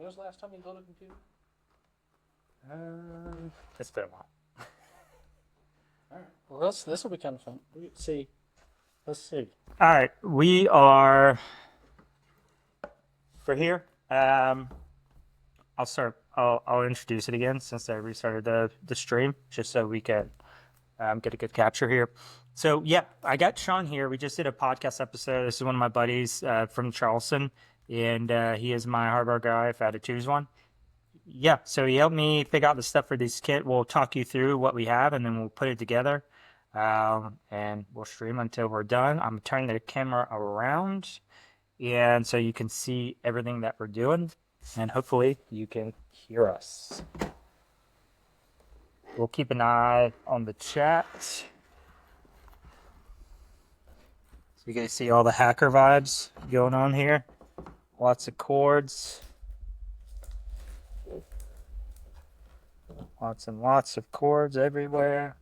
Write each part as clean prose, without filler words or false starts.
When was the last time you built a computer? It's been a while. All right. Well, this will be kind of fun. Let's see. All right, we are for here. I'll start. I'll introduce it again since I restarted the stream, just so we can get a good capture here. So yeah, I got Sean here. We just did a podcast episode. This is one of my buddies from Charleston, and he is my hardware guy if I had to choose one. Yeah, so he helped me pick out the stuff for this kit. We'll talk you through what we have, and then we'll put it together, and we'll stream until we're done. I'm turning the camera around, and so you can see everything that we're doing, and hopefully you can hear us. We'll keep an eye on the chat. So you guys see all the hacker vibes going on here. Lots of cords. Lots and lots of cords everywhere.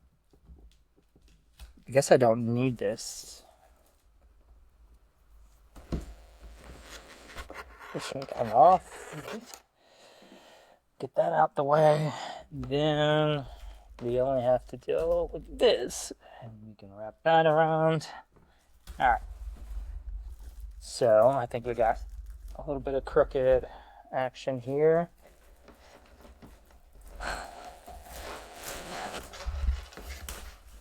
I guess I don't need this. This should come off. Get that out the way. Then we only have to deal with this. And we can wrap that around. Alright. So I think we got a little bit of crooked action here.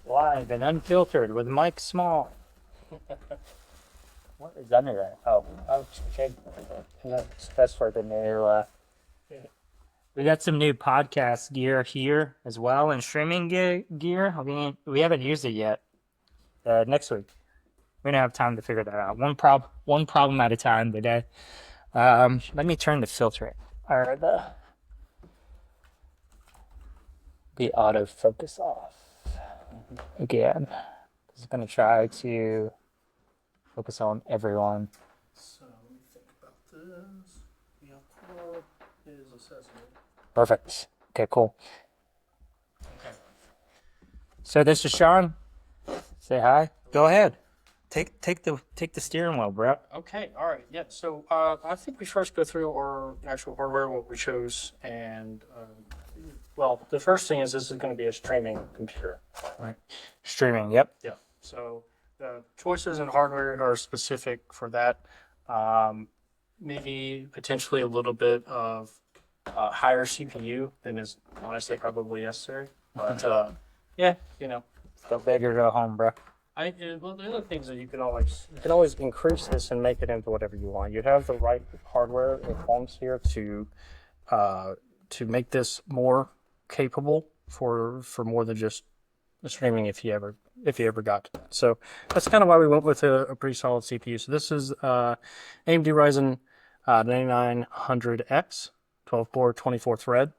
Live and unfiltered with Mike Small. What is under that? Oh, okay. That's for the new. We got some new podcast gear here as well, and streaming gear. I mean, we haven't used it yet. Next week, we don't have time to figure that out. One problem at a time today. Let me turn the filter or the autofocus off again. I'm gonna try to focus on everyone. So let me think about this. The upload is accessible. Perfect. Okay, cool. Okay. So this is Sean. Say hi. Go ahead. Take the steering wheel, bro. Okay, all right, yeah. So I think we first go through our actual hardware, what we chose, and well, the first thing is this is going to be a streaming computer. Right. Streaming. Yep. Yeah. So the choices in hardware are specific for that. Maybe potentially a little bit of higher CPU than is honestly probably necessary. But yeah, you know. Go big or go home, bro. Well, the other things that you can always increase this and make it into whatever you want. You have the right hardware and forms here to make this more capable for more than just streaming if you ever got to that. So that's kind of why we went with a pretty solid CPU. So this is AMD Ryzen 9900X, 12-core, 24-thread.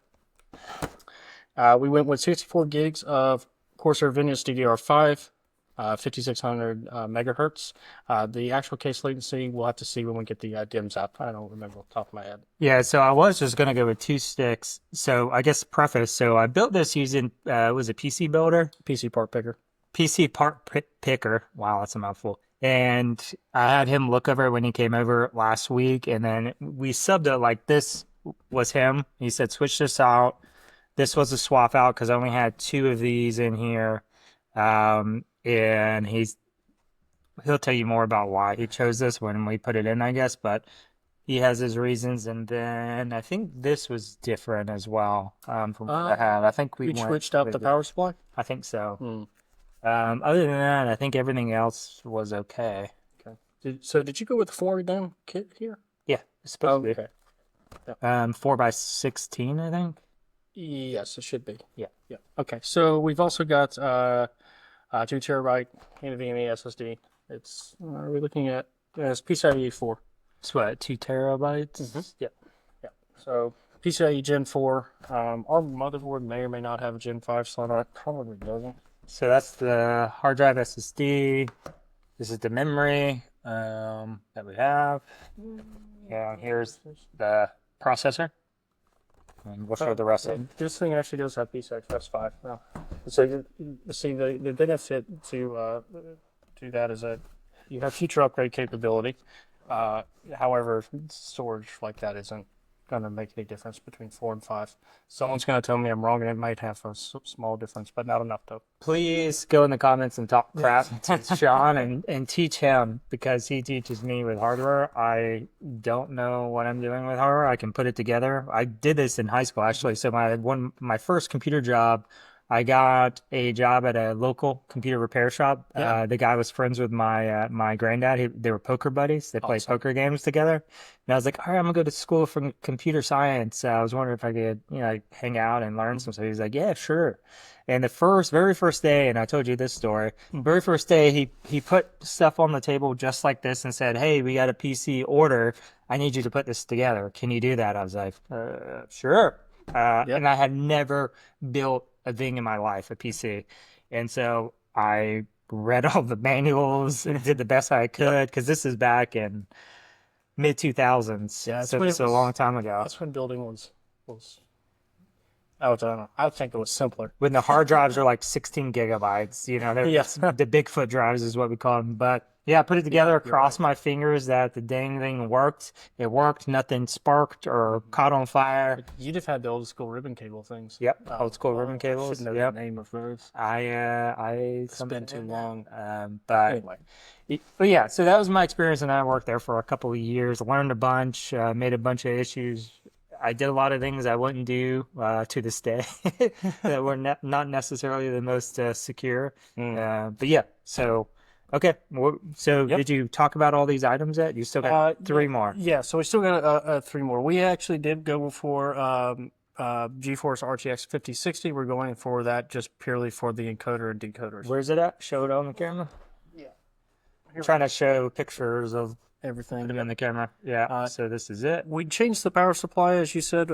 We went with 64 gigs of Corsair Venus DDR5. 5600 megahertz. The actual case latency we'll have to see when we get the DIMMs out. I don't remember off the top of my head. Yeah, so I was just gonna go with 2 sticks. So I guess preface. So I built this using was it PC Builder? PC part picker. PC part picker. Wow, that's a mouthful. And I had him look over it when he came over last week, and then we subbed it like this was him. He said switch this out. This was a swap out because I only had 2 of these in here. And he'll tell you more about why he chose this when we put it in, I guess, but he has his reasons. And then I think this was different as well, from what I had. I think we switched out the power supply. I think so. Other than that, I think everything else was okay. Okay. Did you go with the 4-down kit here? Yeah, it's supposed to be. Okay. Yeah. 4x16, I think. Yes, it should be. Yeah. Yeah. Okay. So we've also got 2 terabyte NVMe SSD. It's we're looking at it's PCIe 4. It's what, 2 terabytes? Mm-hmm. Yeah. Yeah. So PCIe Gen 4. Our motherboard may or may not have a Gen 5 slot on it. Probably doesn't. So that's the hard drive SSD. This is the memory that we have. Yeah, here's the processor. And we'll show the rest of it. This thing actually does have PCI Express 5 now. So you see the benefit to do that is that you have future upgrade capability. However, storage like that isn't going to make any difference between 4 and 5. Someone's going to tell me I'm wrong, and it might have a small difference, but not enough though. Please go in the comments and talk crap to Sean and teach him, because he teaches me with hardware. I don't know what I'm doing with hardware. I can put it together. I did this in high school actually. So my first computer job, I got a job at a local computer repair shop. Yeah. The guy was friends with my granddad. They were poker buddies. They played Awesome. poker games together. And I was like, all right, I'm gonna go to school for computer science. I was wondering if I could, like, hang out and learn some stuff. He was like, yeah, sure. And the very first day, and I told you this story, very first day, he put stuff on the table just like this and said, hey, we got a PC order. I need you to put this together. Can you do that? I was like, sure. And I had never built a thing in my life, a PC. And so I read all the manuals and did the best I could, because this is back in mid 2000s. Yeah, so a long time ago. That's when building was I don't know. I think it was simpler. When the hard drives are like 16 gigabytes, they're the Bigfoot drives is what we call them. But yeah, I put it together, crossed my fingers that the dang thing worked. It worked. Nothing sparked or caught on fire. You'd have had the old school ribbon cable things. Yep, old school ribbon cables. Should know the name of those. I It's been too long. But Anyway, but yeah, so that was my experience, and I worked there for a couple of years. Learned a bunch, made a bunch of issues. I did a lot of things I wouldn't do to this day that were not necessarily the most secure. But yeah, so okay. So did you talk about all these items yet? You still got 3 more. Yeah, so we still got 3 more. We actually did go for GeForce RTX 5060. We're going for that just purely for the encoder and decoders. Where's it at? Show it on the camera. Yeah. Trying to show pictures of Everything. them in the camera. Yeah. So this is it. We changed the power supply, as you said.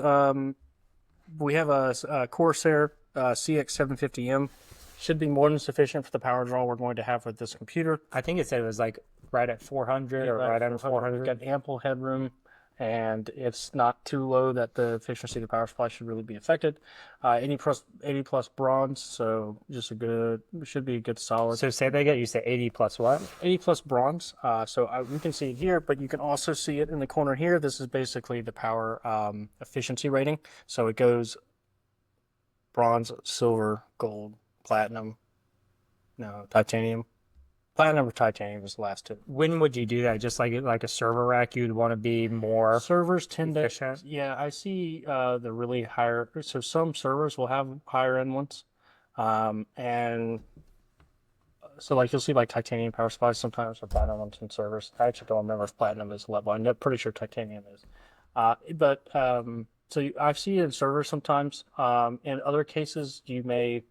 We have a Corsair CX750M. Should be more than sufficient for the power draw we're going to have with this computer. I think it said it was like right at 400 or right under 400. We've got ample headroom, and it's not too low that the efficiency of the power supply should really be affected. 80 plus bronze, so just should be a good solid. So say that again. You say 80 plus what? 80 plus bronze. You can see it here, but you can also see it in the corner here. This is basically the power efficiency rating. So it goes bronze, silver, gold, platinum, titanium. Platinum or titanium is the last 2. When would you do that? Just like a server rack, you'd want to be more Servers tend efficient? to, yeah, I see the really higher, so some servers will have higher end ones. And so like you'll see like titanium power supplies sometimes, or platinum ones in servers. I actually don't remember if platinum is level. I'm pretty sure titanium is. I see it in servers sometimes. In other cases, you may,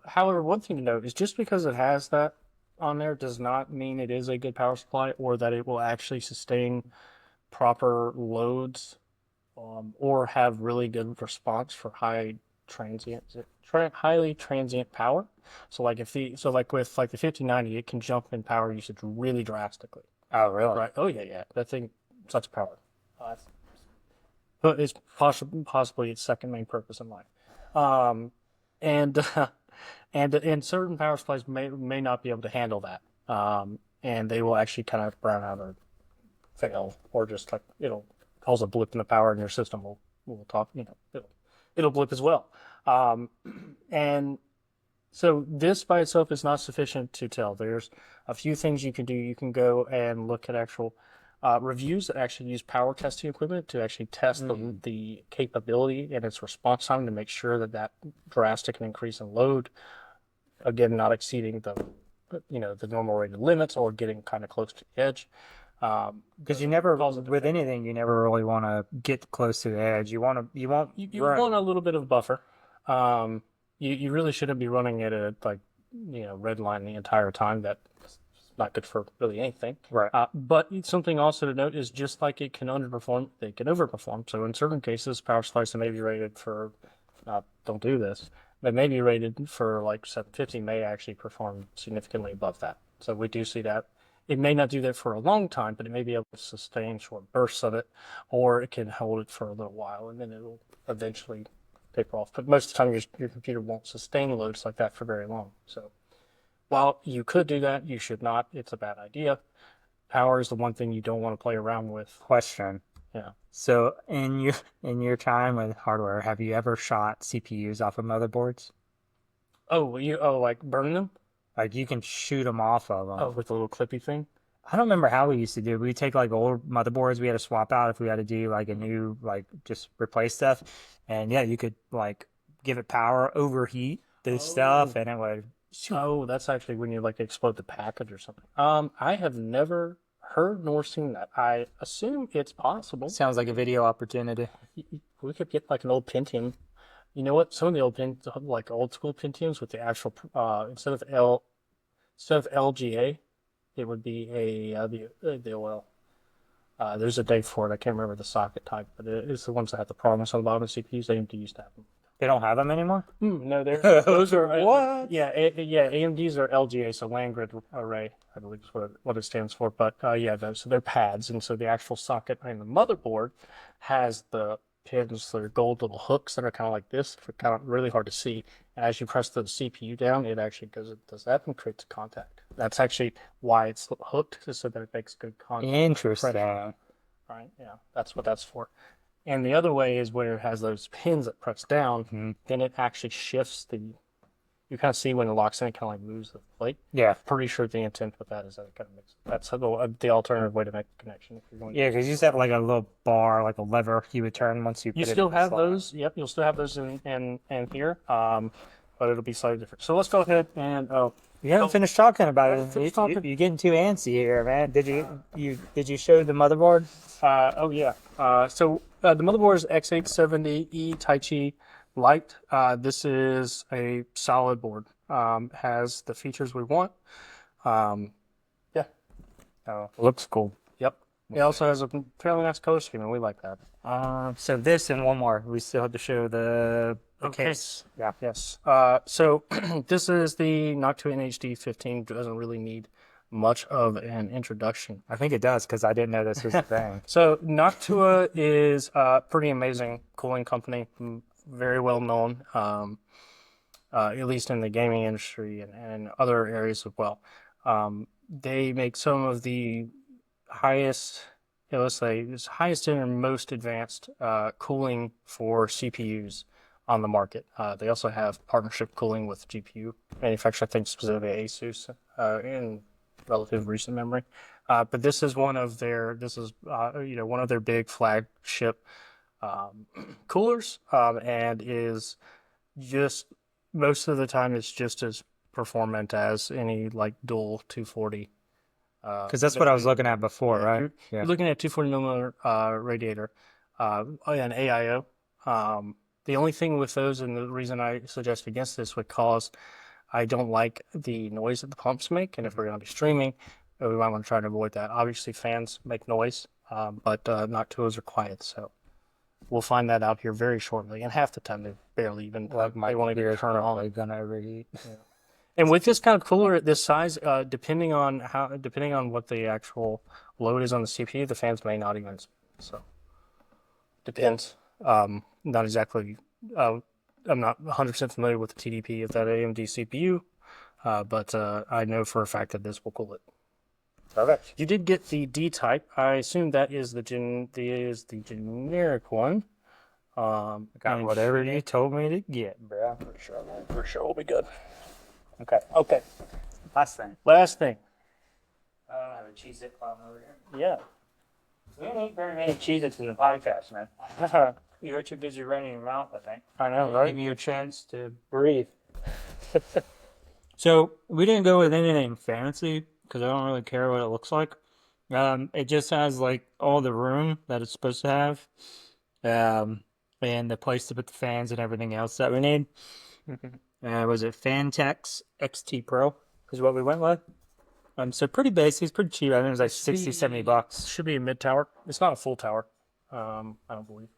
however, one thing to note is just because it has that on there does not mean it is a good power supply or that it will actually sustain proper loads or have really good response for highly transient power. So like with the 5090, it can jump in power usage really drastically. Oh, really? Right? Oh yeah. That thing, such power. But it's possibly its second main purpose in life. And certain power supplies may not be able to handle that, and they will actually kind of brown out or fail, or just like it'll cause a blip in the power, and your system will talk. It'll blip as well. And so this by itself is not sufficient to tell. There's a few things you can do. You can go and look at actual reviews that actually use power testing equipment to actually test the capability and its response time to make sure that drastic increase in load, again, not exceeding the normal rated limits or getting kind of close to the edge. Because with anything, you never really want to get close to the edge. You want a little bit of buffer. You really shouldn't be running it at red line the entire time. That's not good for really anything. Right. But something also to note is just like it can underperform, they can overperform. So in certain cases, power supplies that may be rated for, don't do this, but may be rated for like 750 may actually perform significantly above that. So we do see that. It may not do that for a long time, but it may be able to sustain short bursts of it, or it can hold it for a little while, and then it'll eventually taper off. But most of the time, your computer won't sustain loads like that for very long. So while you could do that, you should not. It's a bad idea. Power is the one thing you don't want to play around with. Question. Yeah. So in your time with hardware, have you ever shot CPUs off of motherboards? Like burning them? Like you can shoot them off of them. Oh, with the little clippy thing? I don't remember how we used to do it. We'd take like old motherboards we had to swap out if we had to do like a new, like just replace stuff. And yeah, you could like give it power, overheat this stuff, and it would. Oh, that's actually when you like explode the package or something. I have never heard nor seen that. I assume it's possible. Sounds like a video opportunity. We could get like an old Pentium. You know what? Some of the like old school Pentiums with the actual instead of LGA, it would be the OL. There's a date for it. I can't remember the socket type, but it's the ones that have the problems on the bottom of CPUs. AMD used to have them. They don't have them anymore? No, those are What? Yeah, AMDs are LGA, so land grid array, I believe is what it stands for. But so they're pads, and so the actual socket in the motherboard has the pins, they're gold little hooks that are kind of like this, for kind of really hard to see. And as you press the CPU down, it actually does that and creates a contact. That's actually why it's hooked, so that it makes good contact. Interesting. Right? Yeah, that's what that's for. And the other way is where it has those pins that press down, then it actually shifts you kind of see when it locks in, it kind of like moves the plate. Yeah. Pretty sure the intent with that is that it kind of makes, that's the alternative way to make the connection. If you're going Yeah, because you used to have like a little bar, like a lever you would turn once you put You it still in the have slot. those. Yep, you'll still have those in here. But it'll be slightly different. So let's go ahead and You haven't finished talking about it. finished talking. You're getting too antsy here, man. Did you show the motherboard? So the motherboard is X870E Taichi Lite. This is a solid board. Has the features we want. Yeah. Looks cool. Yep. It also has a fairly nice color scheme, and we like that. So this and one more. We still have to show the case. Yeah. Yes. So this is the Noctua NHD 15. Doesn't really need much of an introduction. I think it does because I didn't know this was a thing. So Noctua is a pretty amazing cooling company, very well known, at least in the gaming industry and other areas as well. They make some of the highest, let's say, highest and most advanced cooling for CPUs on the market. They also have partnership cooling with GPU manufacturers, I think specifically ASUS in relative recent memory. But this is one of their one of their big flagship coolers, and is just most of the time it's just as performant as any like dual 240. Because that's what I was looking at before, right? You're looking at 240 millimeter radiator, and AIO. The only thing with those, and the reason I suggest against this, because I don't like the noise that the pumps make, and if we're going to be streaming, we might want to try to avoid that. Obviously, fans make noise, but Noctuas are quiet, so we'll find that out here very shortly. And half the time, they barely even they won't even turn on. Gonna overheat. Yeah. And with this kind of cooler at this size, depending on what the actual load is on the CPU, the fans may not even. So depends. Not exactly. I'm not 100% familiar with the TDP of that AMD CPU, but I know for a fact that this will cool it. Perfect. You did get the D type. I assume that is the generic one. Got whatever you told me to get, bro. For sure, we'll be good. Okay. Last thing. I have a Cheez-It problem over here. Yeah. We don't eat very many Cheez-Its in the podcast, man. You're too busy running your mouth, I think. I know, right? Give you a chance to breathe. So we didn't go with anything fancy because I don't really care what it looks like. It just has like all the room that it's supposed to have, and the place to put the fans and everything else that we need. Was it Fantex XT Pro is what we went with. So pretty basic, it's pretty cheap. I think it was like 60, 70 bucks. Should be a mid tower. It's not a full tower. I don't believe.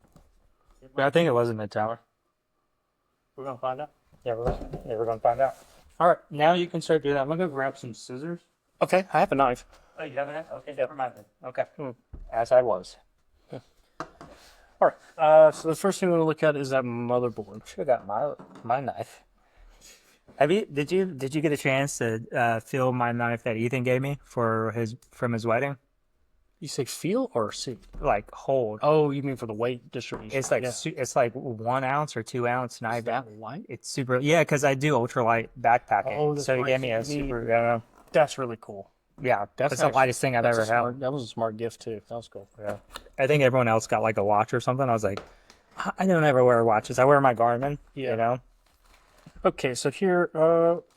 But I think it was a mid tower. We're gonna find out. Yeah, we're gonna find out. All right, now you can start doing that. I'm gonna go grab some scissors. Okay, I have a knife. Oh, you have a knife? Okay, never mind then. Okay. As I was. All right. So the first thing we're gonna look at is that motherboard. Should have got my knife. Did you get a chance to feel my knife that Ethan gave me from his wedding? You say feel or see? Like hold. Oh, you mean for the weight distribution? It's like yeah. it's like 1 ounce or 2 ounce knife. Is that light? It's super. Yeah, because I do ultralight backpacking. Oh, that's so he right. gave me a You need- super. That's really cool. Yeah, that's the actually- lightest thing I've That's ever a held. smart- That was a smart gift too. That was cool. Yeah. I think everyone else got like a watch or something. I was like, I don't ever wear watches. I wear my Garmin. Yeah. You know. Okay, so here,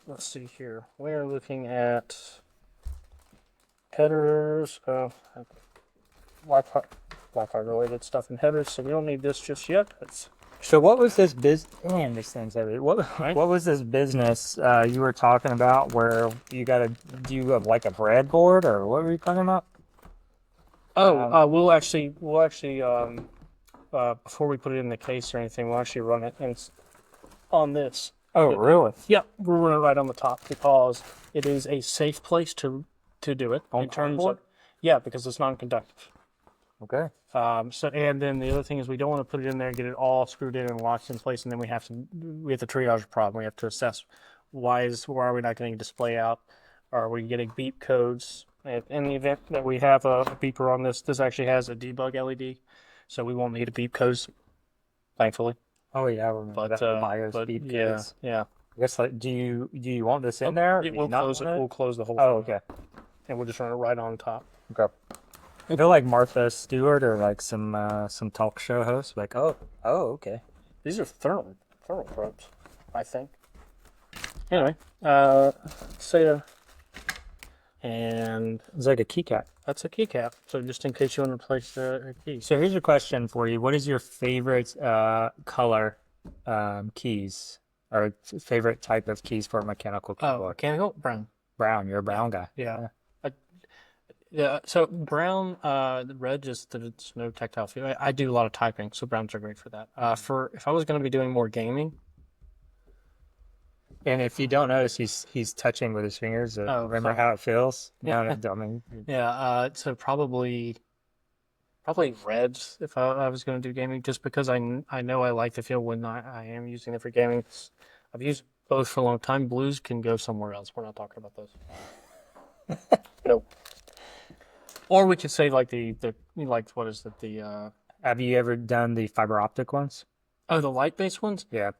let's see here. We're looking at headers, Wi-Fi related stuff in headers, so we don't need this just yet. So what was this Damn, these things heavy. Right. What was this business you were talking about where you got to do like a breadboard or what were you talking about? We'll actually, before we put it in the case or anything, we'll actually run it on this. Oh, really? Yep, we'll run it right on the top because it is a safe place to do it On in terms cardboard? of, yeah, because it's non-conductive. Okay. And then the other thing is we don't want to put it in there, get it all screwed in and locked in place, and then we have to triage the problem. We have to assess why are we not getting a display out? Are we getting beep codes? In the event that we have a beeper on this actually has a debug LED, so we won't need a beep codes, thankfully. Oh yeah, I remember that. BIOS beep yeah, codes. yeah. I guess like, do you want this in there? We'll close it. We'll close the whole Oh, thing, okay. and we'll just run it right on top. Okay. I feel like Martha Stewart or like some talk show host. Like, oh, okay. These are thermal probes, I think. Anyway, SATA, and It's like a keycap. that's a keycap. So just in case you want to place the keys. So here's a question for you. What is your favorite color keys or favorite type of keys for a mechanical Oh, keyboard? mechanical brown. Brown. You're a brown guy. Yeah. Yeah. So brown, the red just that it's no tactile feel. I do a lot of typing, so browns are great for that. For if I was going to be doing more gaming. And if you don't notice, he's touching with his fingers. Remember sorry. how it feels? Yeah. No, I mean, Yeah. So probably reds if I was going to do gaming, just because I know I like the feel when I am using it for gaming. I've used both for a long time. Blues can go somewhere else. We're not talking about those. No. Or we could say like the what is it the have you ever done the fiber optic ones? the light based ones? Yeah.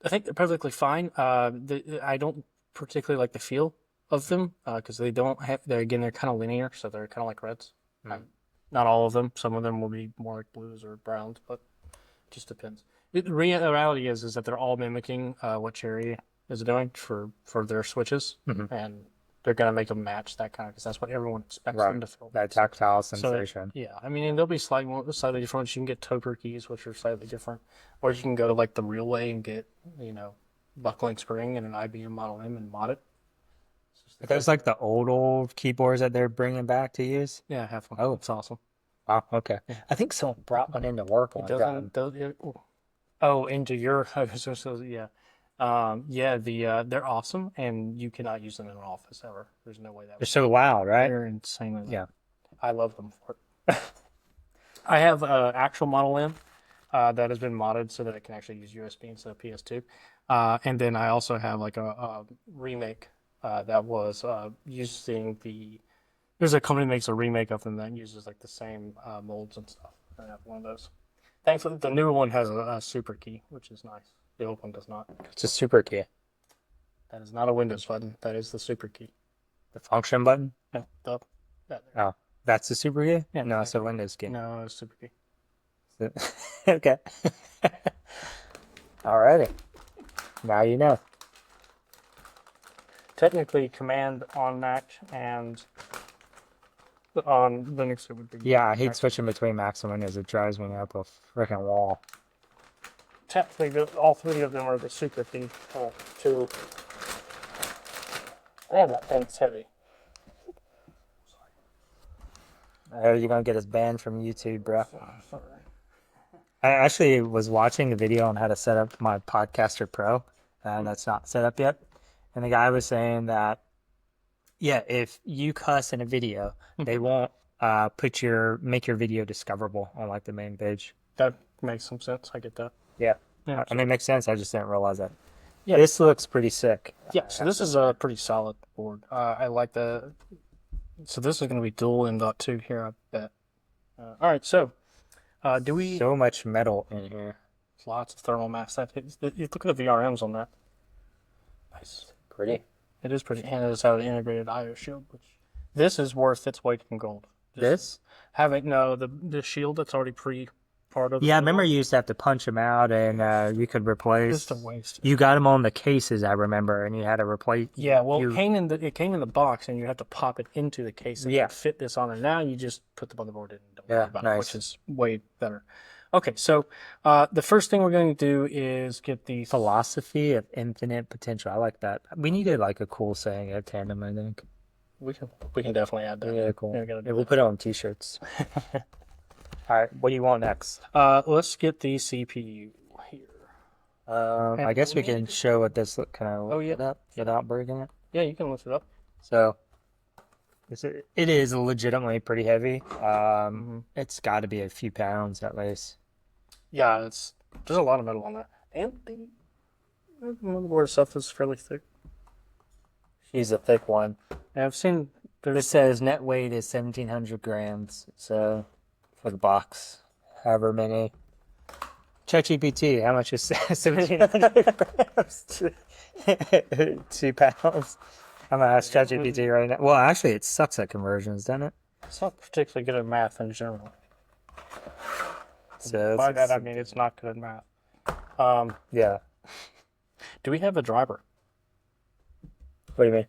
I think they're perfectly fine. I don't particularly like the feel of them because they're kind of linear, so they're kind of like reds. Not all of them. Some of them will be more like blues or browns, but it just depends. The reality is that they're all mimicking what Cherry is doing for their switches, and they're gonna make them match that kind of because that's what everyone expects them to feel. That tactile So sensation. yeah, I mean, and they'll be slightly different. You can get Toper keys, which are slightly different, or you can go to like the real way and get buckling spring and an IBM Model M and mod it. Are those like the old keyboards that they're bringing back to use? Yeah, I have one. Oh. It's awesome. Wow. Okay. I think someone brought one into work one time. Into your yeah. They're awesome, and you cannot use them in an office ever. There's no way that They're so loud, right? they're insanely loud. Yeah. I love them for it. I have an actual Model M that has been modded so that it can actually use USB instead of PS2. And then I also have like a remake that was using there's a company that makes a remake of them that uses like the same molds and stuff. I have one of those. Thankfully, the newer one has a super key, which is nice. The old one does not. It's a super key. That is not a Windows button. That is the super key. The function button? No, that Oh, that's the super key? Yeah, No, it's a Windows key. no, it's super key. Okay. Alrighty. Now you know. Technically, Command on Mac and on Linux it would be. Yeah, I hate switching between Macs and Windows. It drives me up a freaking wall. Technically, all three of them are the super key. Two. Man, that thing's heavy. You're gonna get us banned from YouTube, bro. I actually was watching a video on how to set up my Podcaster Pro, and that's not set up yet. And the guy was saying that, yeah, if you cuss in a video, they won't make your video discoverable on like the main page. That makes some sense. I get that. Yeah. Yeah, I mean, it makes sense. I just didn't realize that. Yeah. This looks pretty sick. Yeah, so this is a pretty solid board. I like the. So this is going to be dual M.2 here, I bet. All right, so do we? So much metal in here. Lots of thermal mass. You look at the VRMs on that. Nice. Pretty. It is pretty, and it has an integrated I/O shield, which this is worth its weight in gold. This? Having the shield that's already part of. Yeah, I remember you used to have to punch them out, and you could replace. Just a waste. You got them on the cases, I remember, and you had to replace. Yeah, well, it came in the box, and you have to pop it into the case and fit this on. And now you just put the motherboard in and don't worry about it, which is way better. Okay, so the first thing we're going to do is get the philosophy of infinite potential. I like that. We needed like a cool saying at Tandem, I think. We can definitely add that. Yeah, cool. Yeah, we'll put it on t-shirts. All right, what do you want next? Let's get the CPU here. I guess we can show what this kind of looks up without breaking it. Yeah, you can lift it up. So it is legitimately pretty heavy. It's got to be a few pounds at least. Yeah, there's a lot of metal on that, and the motherboard stuff is fairly thick. She's a thick one. And I've seen. This says net weight is 1,700 grams. So for the box, however many. ChatGPT, how much is 1,700 grams? 2 pounds. I'm gonna ask ChatGPT right now. Well, actually, it sucks at conversions, doesn't it? It's not particularly good at math in general. So by that I mean it's not good at math. Yeah. Do we have a driver? What do you mean?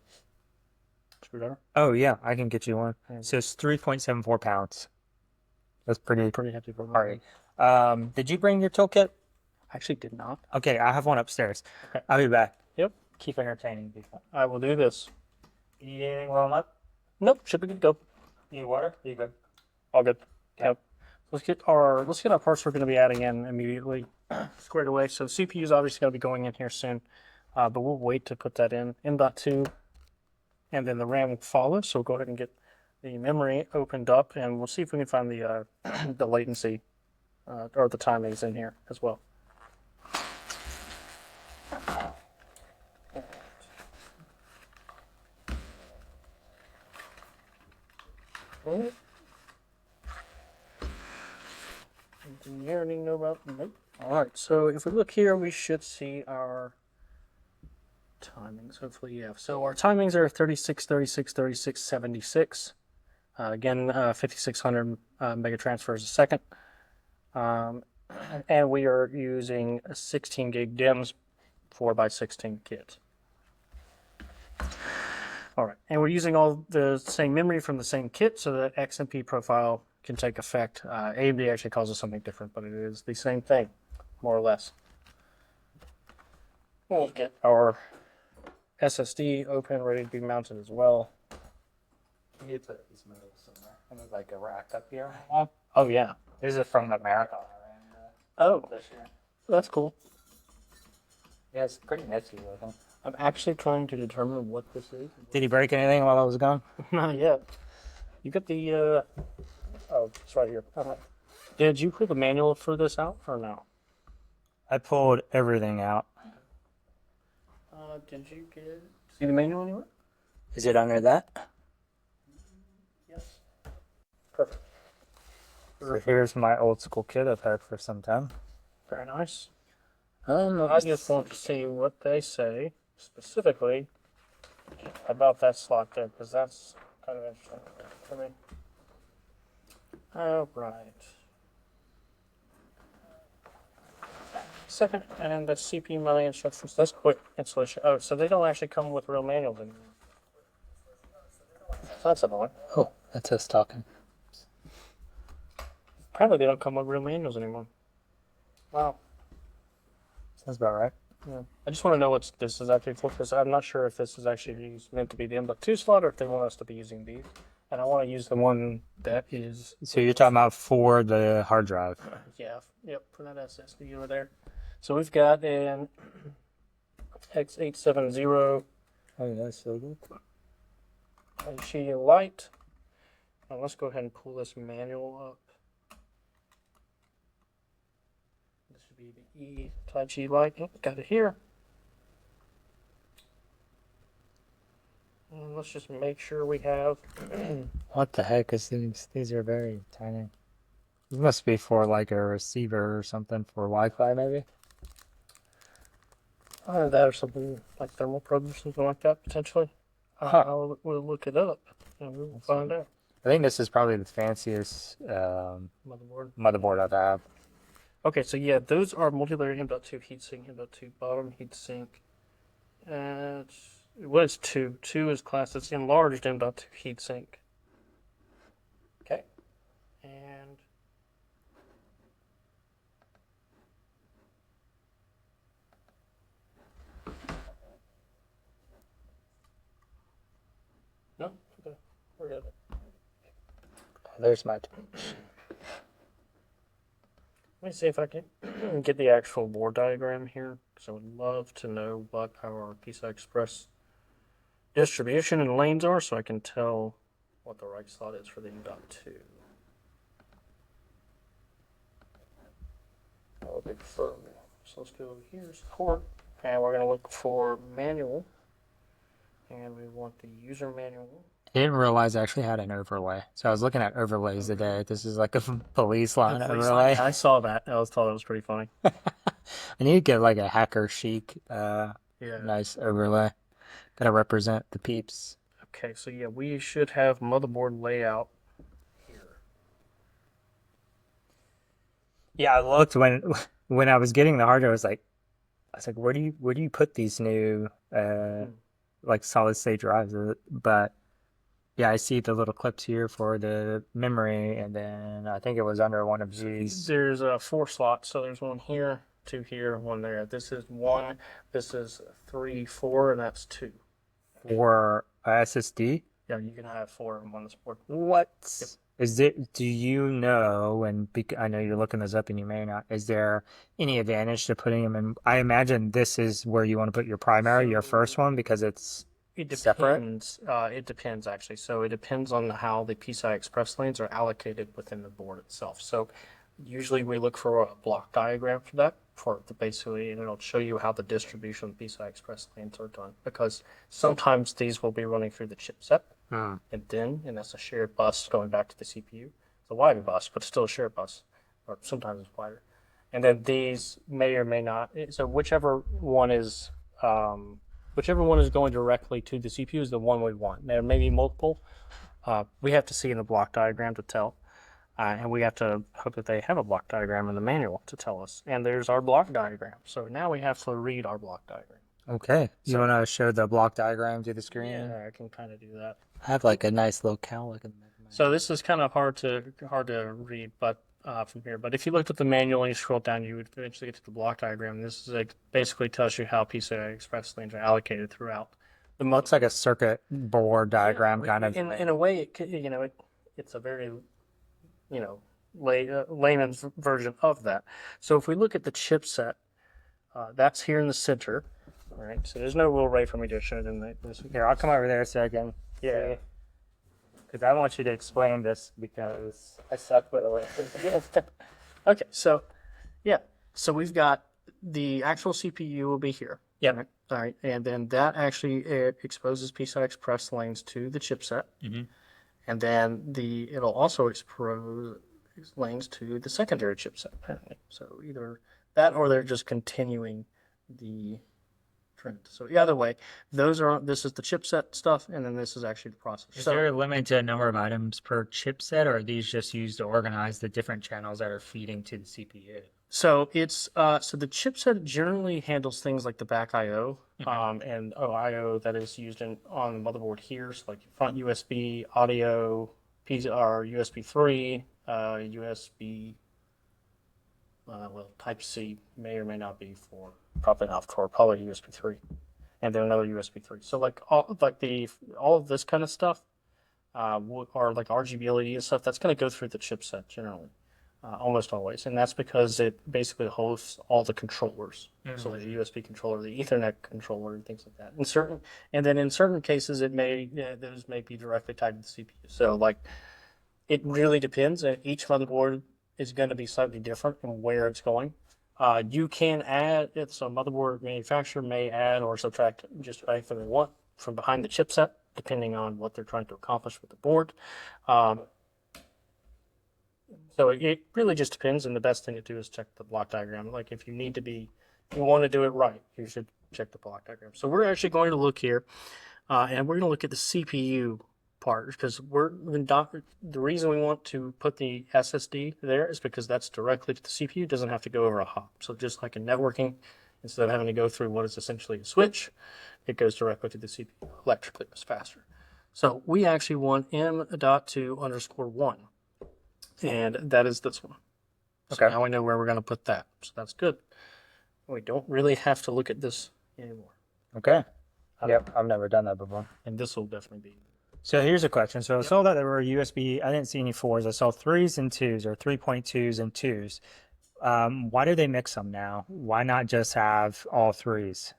Screwdriver? Oh yeah, I can get you one. So it's 3.74 pounds. That's pretty hefty for me. Did you bring your toolkit? I actually did not. Okay, I have one upstairs. Okay. I'll be back. Yep. Keep entertaining people. I will do this. You need anything while I'm up? Nope. Should be good to go. Need water? You good? All good. Okay. Yep. Let's get our parts we're going to be adding in immediately squared away. So CPU is obviously going to be going in here soon, but we'll wait to put that in M.2, and then the RAM will follow. So we'll go ahead and get the memory opened up, and we'll see if we can find the the latency or the timings in here as well. Okay. Anything here I need to know about? Nope. Alright, so if we look here, we should see our timings. Hopefully, yeah. So our timings are 36, 36, 36, 76. Again, 5,600 mega transfers a second. And we are using 16 gig DIMMs, 4x16 kits. All right, and we're using all the same memory from the same kit so that XMP profile can take effect. AMD actually calls it something different, but it is the same thing, more or less. We'll get our SSD open, ready to be mounted as well. You need to put these metals somewhere. And there's like a rack up here. Oh, yeah. This is from the marathon I ran this year. That's cool. Yeah, it's pretty nifty looking. I'm actually trying to determine what this is. Did he break anything while I was gone? Not yet. You got the, oh, it's right here. Did you pull the manual for this out or no? I pulled everything out. Did you see the manual anywhere? Is it under that? Yes. Perfect. So here's my old school kit I've had for some time. Very nice. I just want to see what they say specifically about that slot there, because that's kind of interesting for me. All right. Second, and the CPU mounting instructions. That's quick installation. Oh, so they don't actually come with real manuals anymore. So that's annoying. Oh, that's us talking. Apparently they don't come with real manuals anymore. Wow. Sounds about right. Yeah. I just want to know what this is actually for, because I'm not sure if this is actually meant to be the M.2 slot or if they want us to be using these. And I want to use the one that is... So you're talking about for the hard drive? Yeah, yep, for that SSD over there. So we've got an X870 Oh, yeah, that's so good. G Lite. Now let's go ahead and pull this manual up. This should be the E Type G Lite. Oh, got it here. And let's just make sure we have. What the heck is these are very tiny. This must be for like a receiver or something for Wi-Fi maybe. That or something like thermal probe or something like that, potentially. We'll look it up and we'll find out. I think this is probably the fanciest Motherboard. motherboard I've had. Okay, so yeah, those are multi-layer M.2 heatsink, M.2 bottom heatsink. What is 2? 2 is classed as enlarged M.2 heatsink. Okay. And no, okay. Where is it? There's my. Let me see if I can get the actual board diagram here, because I would love to know what our PCI Express distribution and lanes are, so I can tell what the right slot is for the M.2. Oh, big firm. So let's go over here, support, and we're going to look for manual, and we want the user manual. I didn't realize I actually had an overlay. So I was looking at overlays today. This is like a police line overlay. I saw that. I thought it was pretty funny. I need to get like a hacker chic, Yeah. nice overlay. Gotta represent the peeps. Okay, so yeah, we should have motherboard layout here. Yeah, I looked when I was getting the hard drive. I was like, where do you put these new like solid state drives? But yeah, I see the little clips here for the memory, and then I think it was under one of these. There's 4 slots, so there's one here, 2 here, 1 there. This is 1, this is 3, 4, and that's 2. For SSD. Yeah, you can have 4 on this board. What Yep. is it? Do you know? And I know you're looking this up, and you may not. Is there any advantage to putting them in? I imagine this is where you want to put your primary, your first one, because it's It separate. depends. It depends actually. So it depends on how the PCI Express lanes are allocated within the board itself. So usually we look for a block diagram for that, for the basically, and it'll show you how the distribution of PCI Express lanes are done. Because sometimes these will be running through the chipset, and that's a shared bus going back to the CPU. It's a wide bus, but still a shared bus, or sometimes it's wider. And then these may or may not. So whichever one is going directly to the CPU is the one we want. There may be multiple. We have to see in the block diagram to tell. And we have to hope that they have a block diagram in the manual to tell us. And there's our block diagram. So now we have to read our block diagram. Okay. You want to show the block diagram to the screen? Yeah, I can kind of do that. I have like a nice little cowlick in there. So this is kind of hard to read, but from here. But if you looked at the manual and you scroll down, you would eventually get to the block diagram. This is basically tells you how PCI Express lanes are allocated throughout. It looks like a circuit board diagram kind of. In a way, it's a very layman's version of that. So if we look at the chipset, that's here in the center. All right. So there's no real way for me to show them this. Here, I'll come over there so I can. Yeah. Because I want you to explain this because I suck with it. Okay, so yeah, so we've got the actual CPU will be here. Yeah. All right, and then that actually exposes PCI Express lanes to the chipset, and then it'll also expose lanes to the secondary chipset apparently. So either that or they're just continuing the trend. So either way, this is the chipset stuff, and then this is actually the processor. Is there a limit to a number of items per chipset, or are these just used to organize the different channels that are feeding to the CPU? So it's so the chipset generally handles things like the back I/O, and I/O that is used on the motherboard here, so like front USB, audio, USB 3, USB. Type C may or may not be probably not for probably USB 3, and then another USB 3. So like all of this kind of stuff, or like RGB LED and stuff, that's going to go through the chipset generally, almost always, and that's because it basically hosts all the controllers. So like the USB controller, the Ethernet controller, and things like that. In certain cases, those may be directly tied to the CPU. So like, it really depends. Each motherboard is going to be slightly different in where it's going. You can add it, so motherboard manufacturer may add or subtract just anything they want from behind the chipset depending on what they're trying to accomplish with the board. Um, so it really just depends, and the best thing to do is check the block diagram. Like if you want to do it right, you should check the block diagram. So we're actually going to look here, and we're going to look at the CPU part because the reason we want to put the SSD there is because that's directly to the CPU. It doesn't have to go over a hop. So just like in networking, instead of having to go through what is essentially a switch, it goes directly to the CPU electrically. It's faster. So we actually want M.2_1, and that is this one. So Okay. now we know where we're going to put that. So that's good. We don't really have to look at this anymore. Okay. Yep, I've never done that before. And this will definitely be. So here's a question. So I saw that there were USB. I didn't see any 4s. I saw 3s and 2s, or 3.2s and 2s. Why do they mix them now? Why not just have all 3s?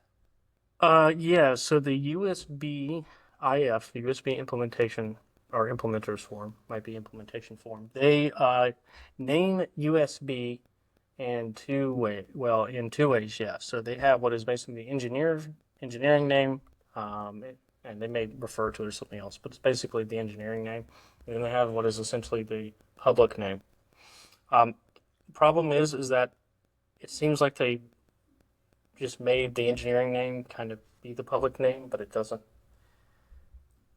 Yeah, so the USB IF, the USB implementation or implementers form, might be implementation form. They name USB in two ways, yeah. So they have what is basically the engineering name, and they may refer to it as something else, but it's basically the engineering name. And then they have what is essentially the public name. Problem is that it seems like they just made the engineering name kind of be the public name, but it doesn't.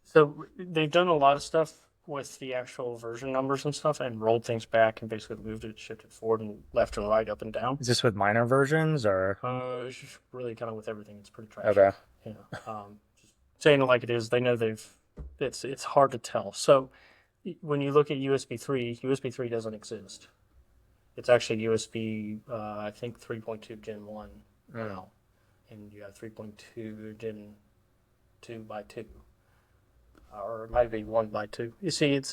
So they've done a lot of stuff with the actual version numbers and stuff and rolled things back and basically moved it, shifted forward and left and right, up and down. Is this with minor versions or? It's just really kind of with everything. It's pretty trash. Okay. Yeah. Just saying it like it is, they know it's hard to tell. So when you look at USB 3 doesn't exist. It's actually USB, I think 3.2 Gen 1 now. And you have 3.2 Gen 2 by 2. Or it might be 1 by 2. You see, it's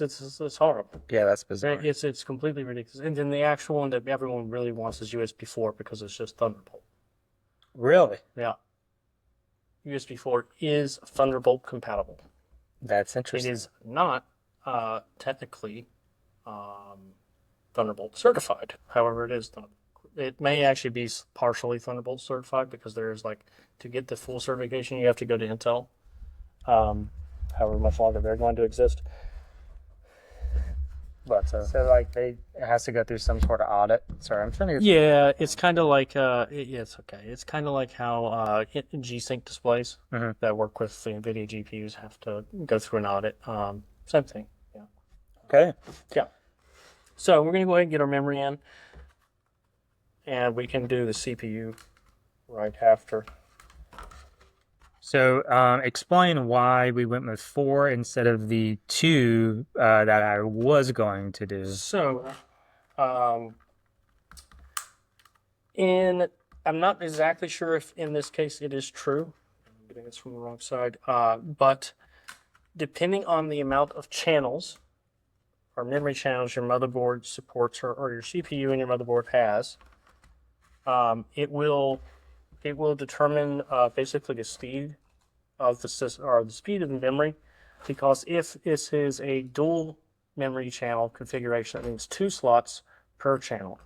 horrible. Yeah, that's bizarre. It's completely ridiculous. And then the actual one that everyone really wants is USB 4 because it's just Thunderbolt. Really? Yeah. USB 4 is Thunderbolt compatible. That's It interesting. is not technically Thunderbolt certified. However, it is Thunderbolt. It may actually be partially Thunderbolt certified because there's to get the full certification, you have to go to Intel. However much longer they're going to exist. But So it has to go through some sort of audit. Sorry, I'm trying to. yeah, it's kind of like it's okay. It's kind of like how G-Sync displays that work with the NVIDIA GPUs have to go through an audit. Same thing. Yeah. Okay. Yeah. So we're gonna go ahead and get our memory in, and we can do the CPU right after. So explain why we went with 4 instead of the 2 that I was going to do. So, I'm not exactly sure if in this case it is true. I'm getting this from the wrong side. But depending on the amount of channels or memory channels your motherboard supports or your CPU and your motherboard has, it will determine basically the speed of the system or the speed of the memory, because if this is a dual memory channel configuration, that means 2 slots per channel,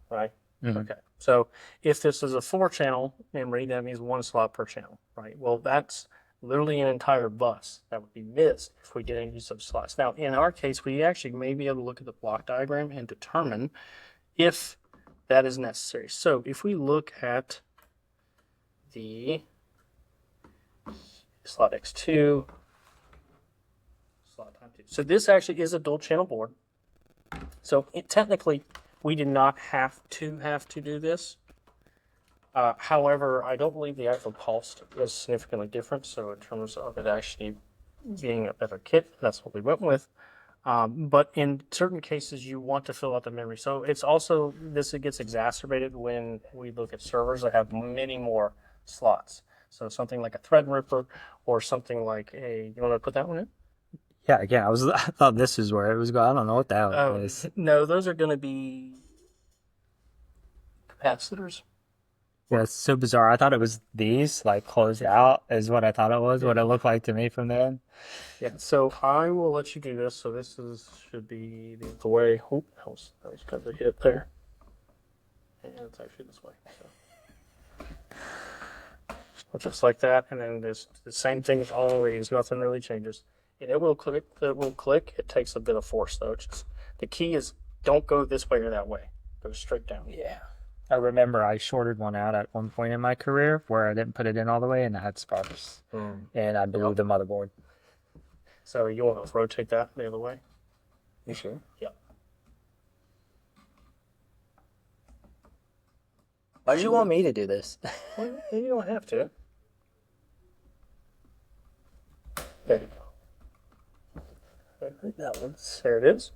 right? Okay. So if this is a 4-channel memory, that means 1 slot per channel, right? Well, that's literally an entire bus that would be missed if we didn't use those slots. Now, in our case, we actually may be able to look at the block diagram and determine if that is necessary. So if we look at the slot X2, slot time 2. So this actually is a dual channel board. So technically, we did not have to do this. However, I don't believe the actual cost is significantly different. So in terms of it actually being a better kit, that's what we went with. But in certain cases, you want to fill out the memory. So it's also, it gets exacerbated when we look at servers that have many more slots. So something like a Threadripper or something like you want to put that one in? Yeah, again, I thought this is where it was going. I don't know what the hell it is. No, those are going to be capacitors. Yeah, it's so bizarre. I thought it was these, closed out is what I thought it was, what it looked like to me from then. Yeah, so I will let you do this. So this should be the way. Oh, that was kind of a hit there. And it's actually this way. So. just like that. And then there's the same thing as always. Nothing really changes. And it will click. It will click. It takes a bit of force though. It's just, the key is don't go this way or that way. Go straight down. Yeah. I remember I shorted one out at one point in my career where I didn't put it in all the way and I had sparks. And I blew the motherboard. So you want to rotate that the other way? You sure? Yep. Why do you want me to do this? Well, you don't have to. There you go. That one's there. It is.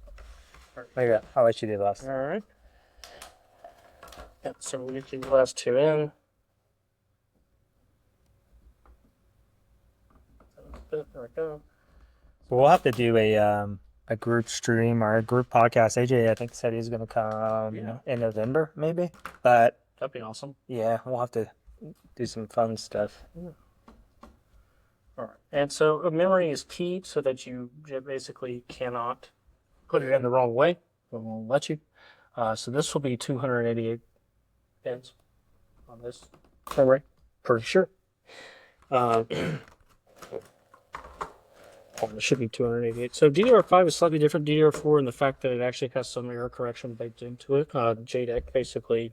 Maybe I'll let you do the last. All right. Yep. So we'll get the last two in. There we go. We'll have to do a group stream or a group podcast. AJ, I think, said he's going to come in November, maybe. But That'd be awesome. yeah, we'll have to do some fun stuff. Yeah. All right. And so memory is key so that you basically cannot put it in the wrong way. It won't let you. So this will be 288 pins on this memory, pretty sure. It should be 288. So DDR5 is slightly different DDR4 in the fact that it actually has some error correction baked into it. JDEC basically,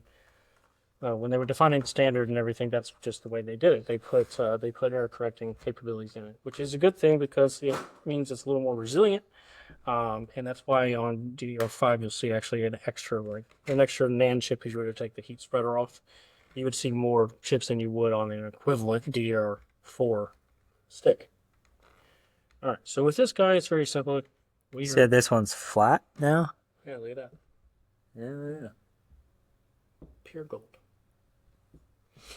when they were defining the standard and everything, that's just the way they did it. They put error correcting capabilities in it, which is a good thing because it means it's a little more resilient. And that's why on DDR5 you'll see actually an extra NAND chip if you were to take the heat spreader off. You would see more chips than you would on an equivalent DDR4 stick. All right, so with this guy, it's very simple. You said this one's flat now? Yeah, look at that. Yeah. Pure gold.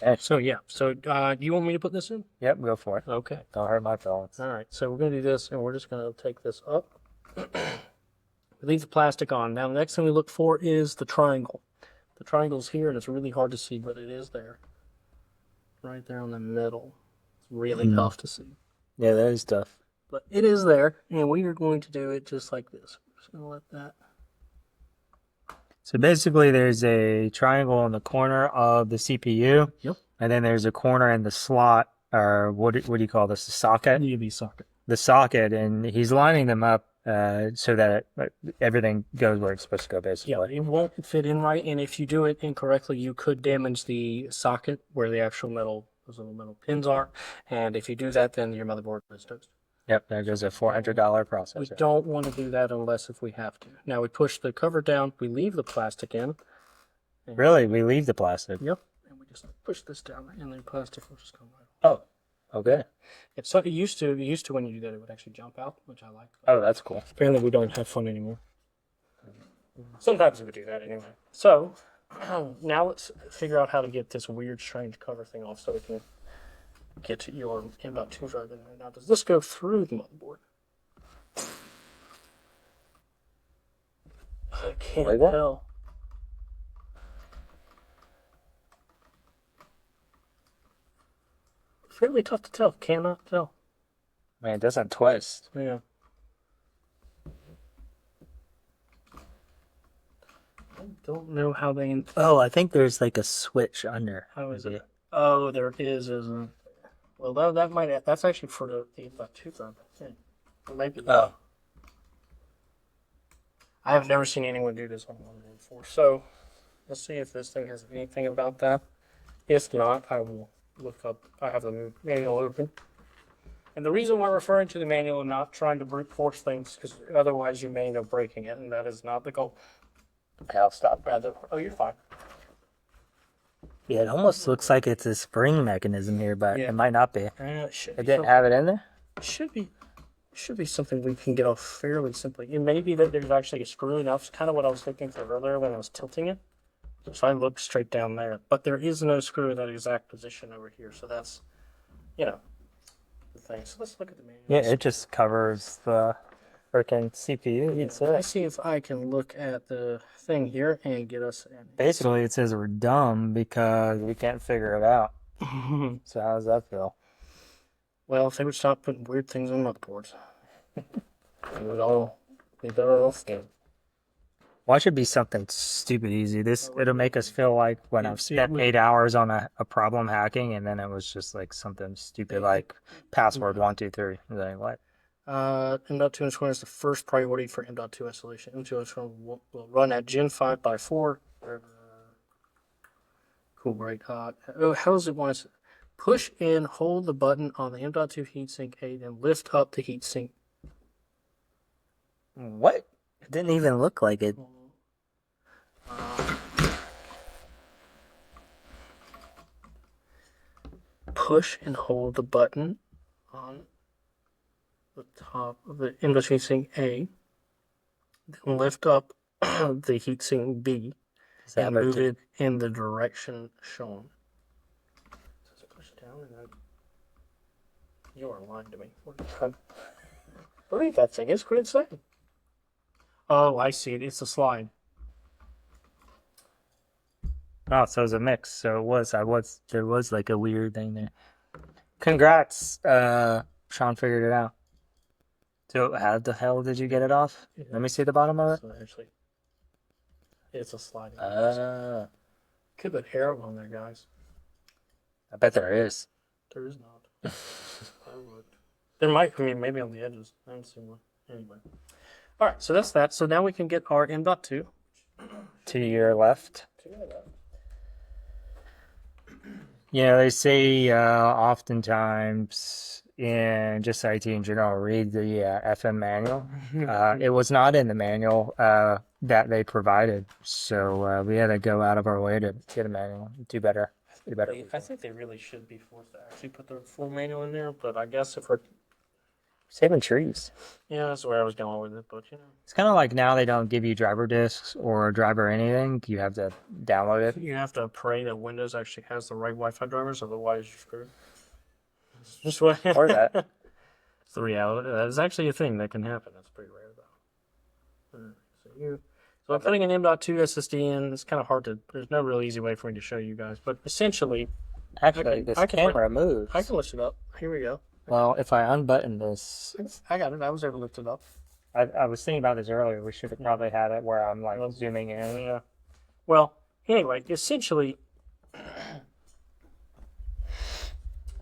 Okay. So you want me to put this in? Yep, go for it. Okay. Don't hurt my feelings. All right, so we're going to do this, and we're just going to take this up. We leave the plastic on. Now, the next thing we look for is the triangle. The triangle's here, and it's really hard to see, but it is there. Right there in the middle. It's really tough to see. Yeah, that is tough. But it is there, and we are going to do it just like this. We're just going to let that... So basically, there's a triangle in the corner of the CPU. Yep. And then there's a corner in the slot, or what do you call this? The socket? UV socket. The socket, and he's lining them up so that everything goes where it's supposed to go, basically. Yeah, it won't fit in right, and if you do it incorrectly, you could damage the socket where the actual those little metal pins are, and if you do that, then your motherboard is toast. Yep, there goes a $400 processor. We don't want to do that unless if we have to. Now we push the cover down, we leave the plastic in. Really? We leave the plastic? Yep, and we just push this down, and the plastic will just come right off. Oh, okay. It's like it used to when you do that, it would actually jump out, which I like. Oh, that's cool. Apparently we don't have fun anymore. Sometimes we would do that anyway. So, now let's figure out how to get this weird, strange cover thing off so we can get to your M.2 drive in there. Now, does this go through the motherboard? I can't tell. Fairly tough to tell. Cannot tell. Man, it doesn't twist. Yeah. I don't know how they... Oh, I think there's like a switch under. How is it? Oh, there is, isn't it? Well, that's actually for the M.2 drive, I think. Or maybe. Oh. I have never seen anyone do this on one before. So, let's see if this thing has anything about that. If not, I will look up. I have the manual open. And the reason why I'm referring to the manual and not trying to brute force things, because otherwise you may end up breaking it, and that is not the goal. Okay, I'll stop. Oh, you're fine. Yeah, it almost looks like it's a spring mechanism here, but it might not be. It should be. It didn't have it in there? It should be something we can get off fairly simply. It may be that there's actually a screw enough. It's kind of what I was thinking for earlier when I was tilting it. So I looked straight down there. But there is no screw in that exact position over here. So that's, the thing. So let's look at the manual. Yeah, it just covers the freaking CPU. You'd say. Let's see if I can look at the thing here and get us in. Basically, it says we're dumb because we can't figure it out. So how does that feel? Well, if they would stop putting weird things on motherboards, it would all be better off. Watch it be something stupid easy. It'll make us feel like when I've spent 8 hours on a problem hacking, and then it was just like something stupid like password 123. Like what? M.2 installation is the first priority for M.2 installation. M.2 installation will run at Gen 5 by 4. Cool, right? How does it want us? Push and hold the button on the M.2 heatsink A, then lift up the heatsink. What? It didn't even look like it. Push and hold the button on the top of the M.2 heatsink A, then lift up the heatsink B, and move it in the direction shown. So push it down and then you are lying to me. I believe that thing is what it's saying. Oh, I see it. It's a slide. Oh, so it was a mix. So it was. There was like a weird thing there. Congrats, Sean figured it out. So how the hell did you get it off? Yeah. Let me see the bottom of it. So actually, it's a sliding. Could put arrow on there, guys. I bet there is. There is not. I would. There might be, maybe on the edges. I haven't seen one. Anyway. All right, so that's that. So now we can get our M.2 To your left. Yeah, they say oftentimes in just IT in general, read the FM manual. It was not in the manual that they provided, so we had to go out of our way to get a manual. Do better. I think they really should be forced to actually put the full manual in there, but I guess if we're saving trees. Yeah, that's where I was going with it, but it's kind of like now they don't give you driver discs or driver anything. You have to download it. You have to pray that Windows actually has the right Wi-Fi drivers, otherwise you're screwed. Just what. Or that. It's the reality. That is actually a thing that can happen. That's pretty rare though. So I'm putting an M.2 SSD in. It's kind of hard to. There's no real easy way for me to show you guys, but essentially, actually, this camera moves. I can lift it up. Here we go. Well, if I unbutton this... I got it. I was able to lift it up. I was thinking about this earlier. We should have probably had it where I'm like zooming in. Yeah. Well, anyway, essentially...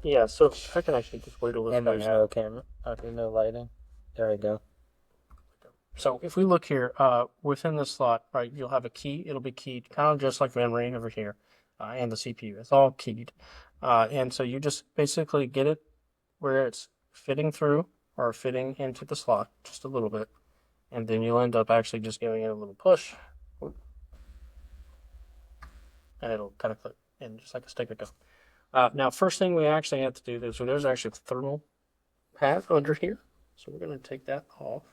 Yeah, so I can actually just wait a little bit. And there's no camera. Okay, no lighting. There we go. So if we look here, within the slot, right, you'll have a key. It'll be keyed, kind of just like memory over here, and the CPU. It's all keyed. And so you just basically get it where it's fitting through or fitting into the slot just a little bit, and then you'll end up actually just giving it a little push, and it'll kind of click in just like a stick of gum. Now, first thing we actually have to do is, so there's actually a thermal pad under here, so we're going to take that off.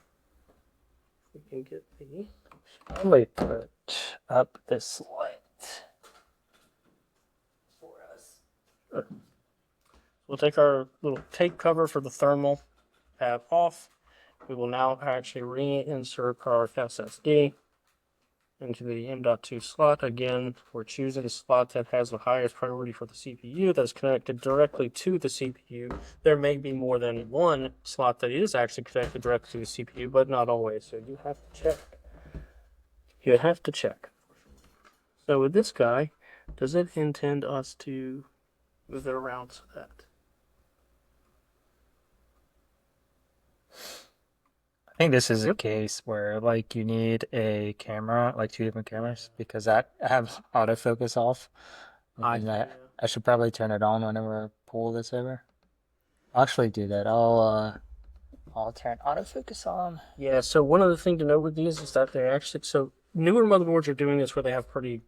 We can get the... Probably put up this light for us. Sure. We'll take our little tape cover for the thermal pad off. We will now actually reinsert our SSD into the M.2 slot. Again, we're choosing a slot that has the highest priority for the CPU that's connected directly to the CPU. There may be more than one slot that is actually connected directly to the CPU, but not always. So you have to check. You have to check. So with this guy, does it intend us to move it around so that... I think this is a case where like you need a camera, like two different cameras, because I have autofocus off. I should probably turn it on whenever I pull this over. I'll actually do that. I'll turn autofocus on. Yeah, so one other thing to note with these is that they actually, so newer motherboards are doing this where they have kind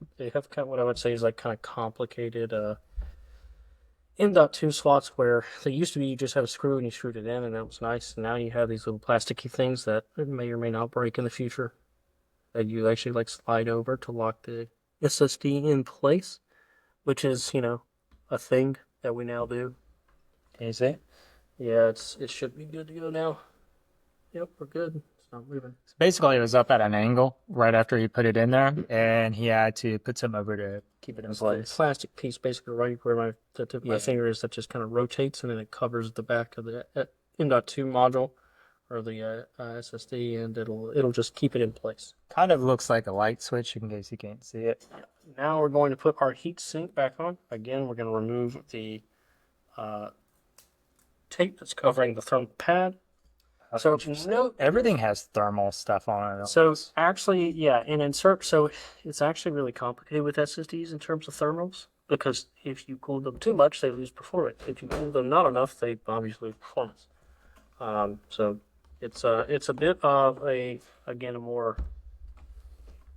of what I would say is like kind of complicated M.2 slots where they used to be you just had a screw and you screwed it in and that was nice. And now you have these little plasticky things that may or may not break in the future that you actually like slide over to lock the SSD in place, which is, a thing that we now do. Can you see? Yeah, it should be good to go now. Yep, we're good. It's not moving. So basically, it was up at an angle right after he put it in there, and he had to put some over to keep it in place. Plastic piece, basically, right where the tip of my finger is, that just kind of rotates, and then it covers the back of the M.2 module or the SSD, and it'll just keep it in place. Kind of looks like a light switch in case you can't see it. Now we're going to put our heat sink back on. Again, we're going to remove the tape that's covering the thermal pad. So note Everything has thermal stuff on it. So actually, yeah, in insert, so it's actually really complicated with SSDs in terms of thermals because if you cool them too much, they lose performance. If you cool them not enough, they obviously lose performance. So it's a bit of again a more.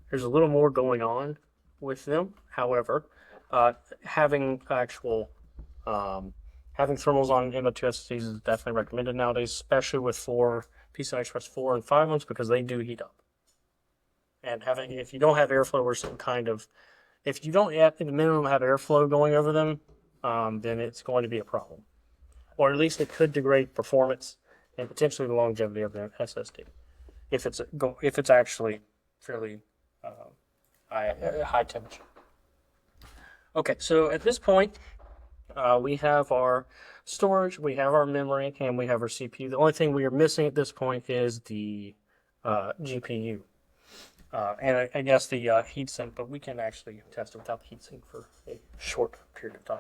There's a little more going on with them. However, having actual having thermals on M.2 SSDs is definitely recommended nowadays, especially with PCI Express 4 and 5 ones because they do heat up. And if you don't have airflow or some kind of, if you don't at the minimum have airflow going over them, then it's going to be a problem. Or at least it could degrade performance and potentially the longevity of the SSD if it's actually fairly high temperature. Okay, so at this point, we have our storage, we have our memory, and we have our CPU. The only thing we are missing at this point is the GPU. And I guess the heatsink, but we can actually test it without the heatsink for a short period of time.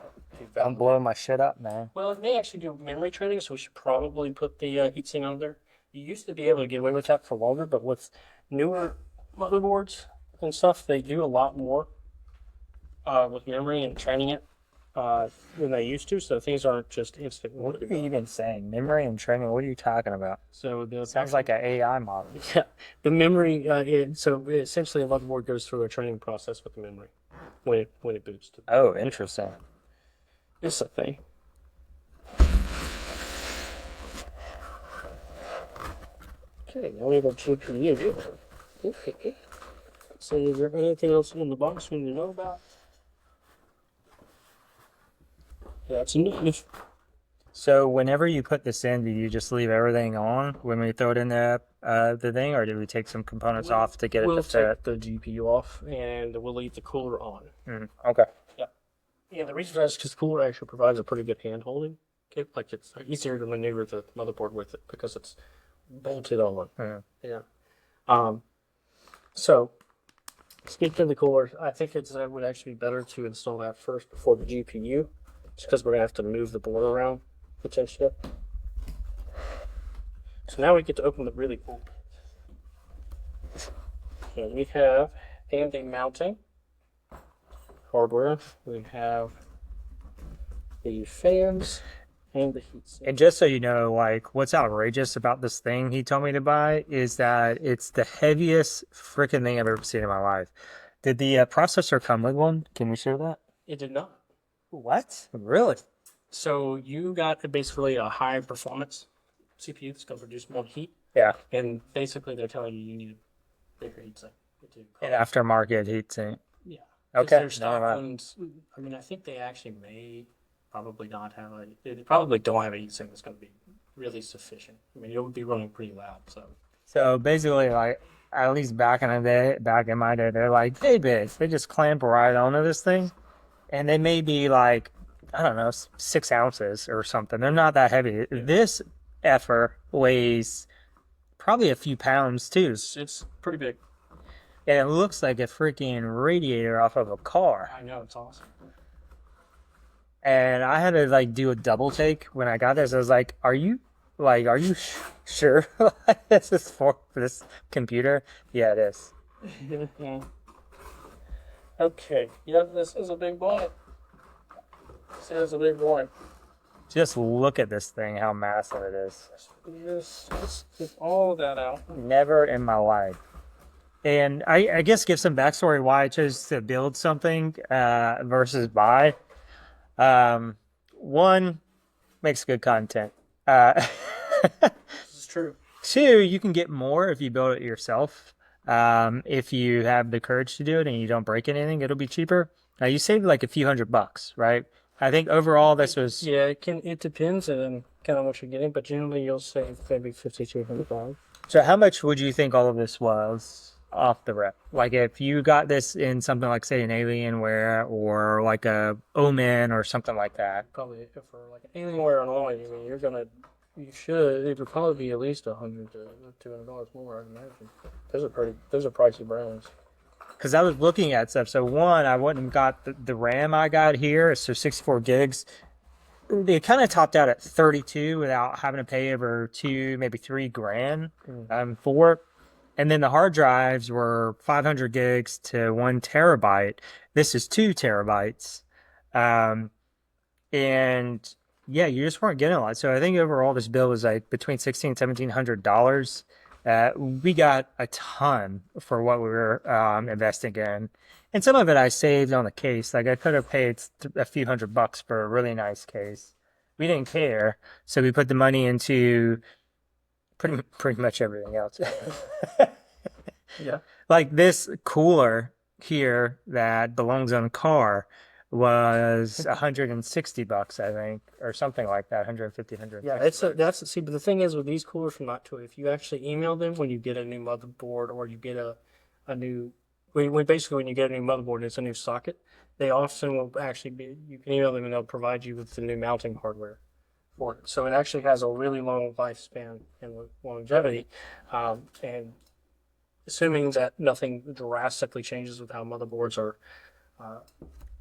Don't blow my shit up, man. Well, it may actually do memory training, so we should probably put the heatsink on there. You used to be able to get away with that for longer, but with newer motherboards and stuff, they do a lot more with memory and training it than they used to, so things aren't just instant. What are you even saying? Memory and training? What are you talking about? So the Sounds like an AI model. Yeah, the memory. So essentially, a motherboard goes through a training process with the memory when it boots. Oh, interesting. It's a thing. Okay, now we have our GPU. Okay. So is there anything else in the box we need to know about? That's enough. So whenever you put this in, do you just leave everything on when we throw it in the thing, or do we take some components off to get it to fit? We'll take the GPU off, and we'll leave the cooler on. Okay. Yeah. Yeah, the reason for that is because the cooler actually provides a pretty good hand holding. Okay, like it's easier to maneuver the motherboard with it because it's bolted on. Yeah. So speaking of the cooler, I think it would actually be better to install that first before the GPU, just because we're gonna have to move the board around potentially. So now we get to open the really cool. So we have AMD mounting hardware. We have the fans and the heatsink. And just so you know, like, what's outrageous about this thing he told me to buy is that it's the heaviest freaking thing I've ever seen in my life. Did the processor come with one? Can we share that? It did not. What? Really? So you got basically a high performance CPU that's going to produce more heat. Yeah. And basically they're telling you need a bigger heatsink. An aftermarket heatsink. Yeah. Okay. Their stock ones, I mean, I think they actually may probably not have they probably don't have a heatsink that's going to be really sufficient. I mean, it would be running pretty loud. So basically, like, at least back in my day, they're like, hey, bitch, they just clamp right onto this thing. And they may be like, I don't know, 6 ounces or something. They're not that heavy. Yeah. This effer weighs probably a few pounds too. It's pretty big. And it looks like a freaking radiator off of a car. I know, it's awesome. And I had to like do a double take when I got this. I was like, are you sure this is for this computer? Yeah, it is. Okay. Yeah, this is a big boy. This is a big boy. Just look at this thing, how massive it is. Let's get all that out. Never in my life. And I guess give some backstory why I chose to build something versus buy. One, makes good content. This is true. 2, you can get more if you build it yourself. If you have the courage to do it and you don't break anything, it'll be cheaper. Now you saved like a few $100, right? I think overall this was... Yeah, it depends on kind of what you're getting, but generally you'll save maybe $5,200. So how much would you think all of this was off the rep? Like if you got this in something like, say, an Alienware or like a Omen or something like that. Probably for like an Alienware and Omen, I mean, You should. It would probably be at least $100 to $200 more, I'd imagine. Those are pricey brands. Because I was looking at stuff. So one, I went and got the RAM I got here, so 64 gigs. They kind of topped out at 32 without having to pay over maybe $3,000 for it. And then the hard drives were 500 gigs to 1 terabyte. This is 2 terabytes. And yeah, you just weren't getting a lot. So I think overall this bill was like between $1,600 and $1,700. We got a ton for what we were investing in. And some of it I saved on the case. Like I could have paid a few $100 for a really nice case. We didn't care. So we put the money into pretty much everything else. Yeah. Like this cooler here that belongs on a car was $160, I think, or something like that, 150, 100. Yeah, see, but the thing is with these coolers from Not Toy, if you actually email them when you get a new motherboard or you get a new, basically when you get a new motherboard and it's a new socket, they often will actually you can email them and they'll provide you with the new mounting hardware for it. So it actually has a really long lifespan and longevity, and assuming that nothing drastically changes with how motherboards are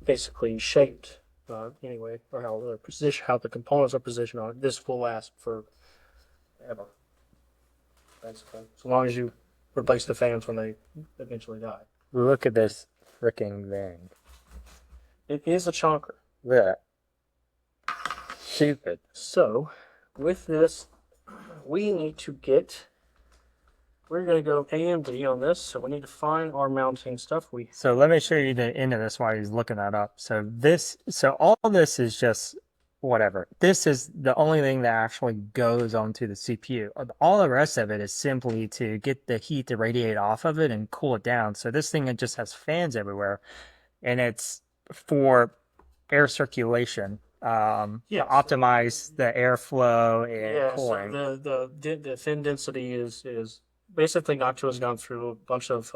basically shaped anyway, or how the components are positioned on it, this will last forever. Basically, as long as you replace the fans when they eventually die. Look at this freaking thing. It is a chonker. Yeah. Stupid. So, with this, we need to we're going to go AMD on this, so we need to find our mounting stuff. So let me show you the end of this while he's looking that up. So all this is just whatever. This is the only thing that actually goes onto the CPU. All the rest of it is simply to get the heat to radiate off of it and cool it down. So this thing, it just has fans everywhere, and it's for air circulation. To optimize the airflow and cooling. So the fin density is basically Noctua has gone through a bunch of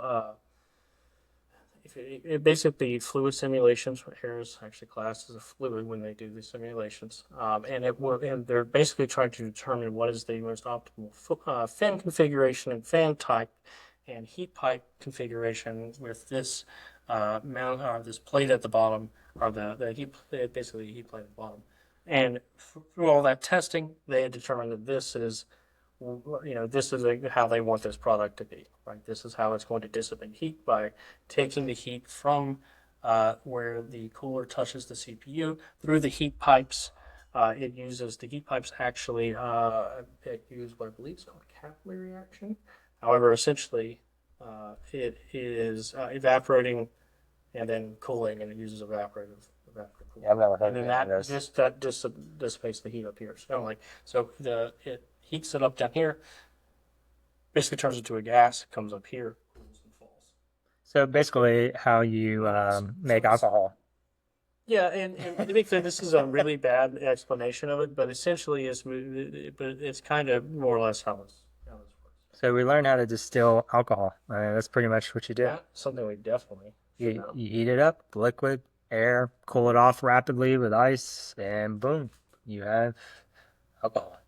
basically fluid simulations. Air is actually classed as a fluid when they do these simulations, and they're basically trying to determine what is the most optimal fin configuration and fan type and heat pipe configuration with this this plate at the bottom, or basically the heat plate at the bottom. And through all that testing, they had determined that this is how they want this product to be, right? This is how it's going to dissipate heat by taking the heat from where the cooler touches the CPU through the heat pipes. It uses the heat pipes actually use what I believe is called capillary reaction. However, essentially, it is evaporating and then cooling, and it uses evaporative cooling. Yeah, I've never heard and then of that dissipates the heat up here. So it heats it up down here, basically turns into a gas, comes up here, cools and falls. So basically, how you make alcohol. Yeah, and to be clear, this is a really bad explanation of it, but essentially, it's kind of more or less how this works. So we learned how to distill alcohol. That's pretty much what you do. Yeah, something we definitely You heat it up, liquid, air, cool it off rapidly with ice, and boom, you have alcohol.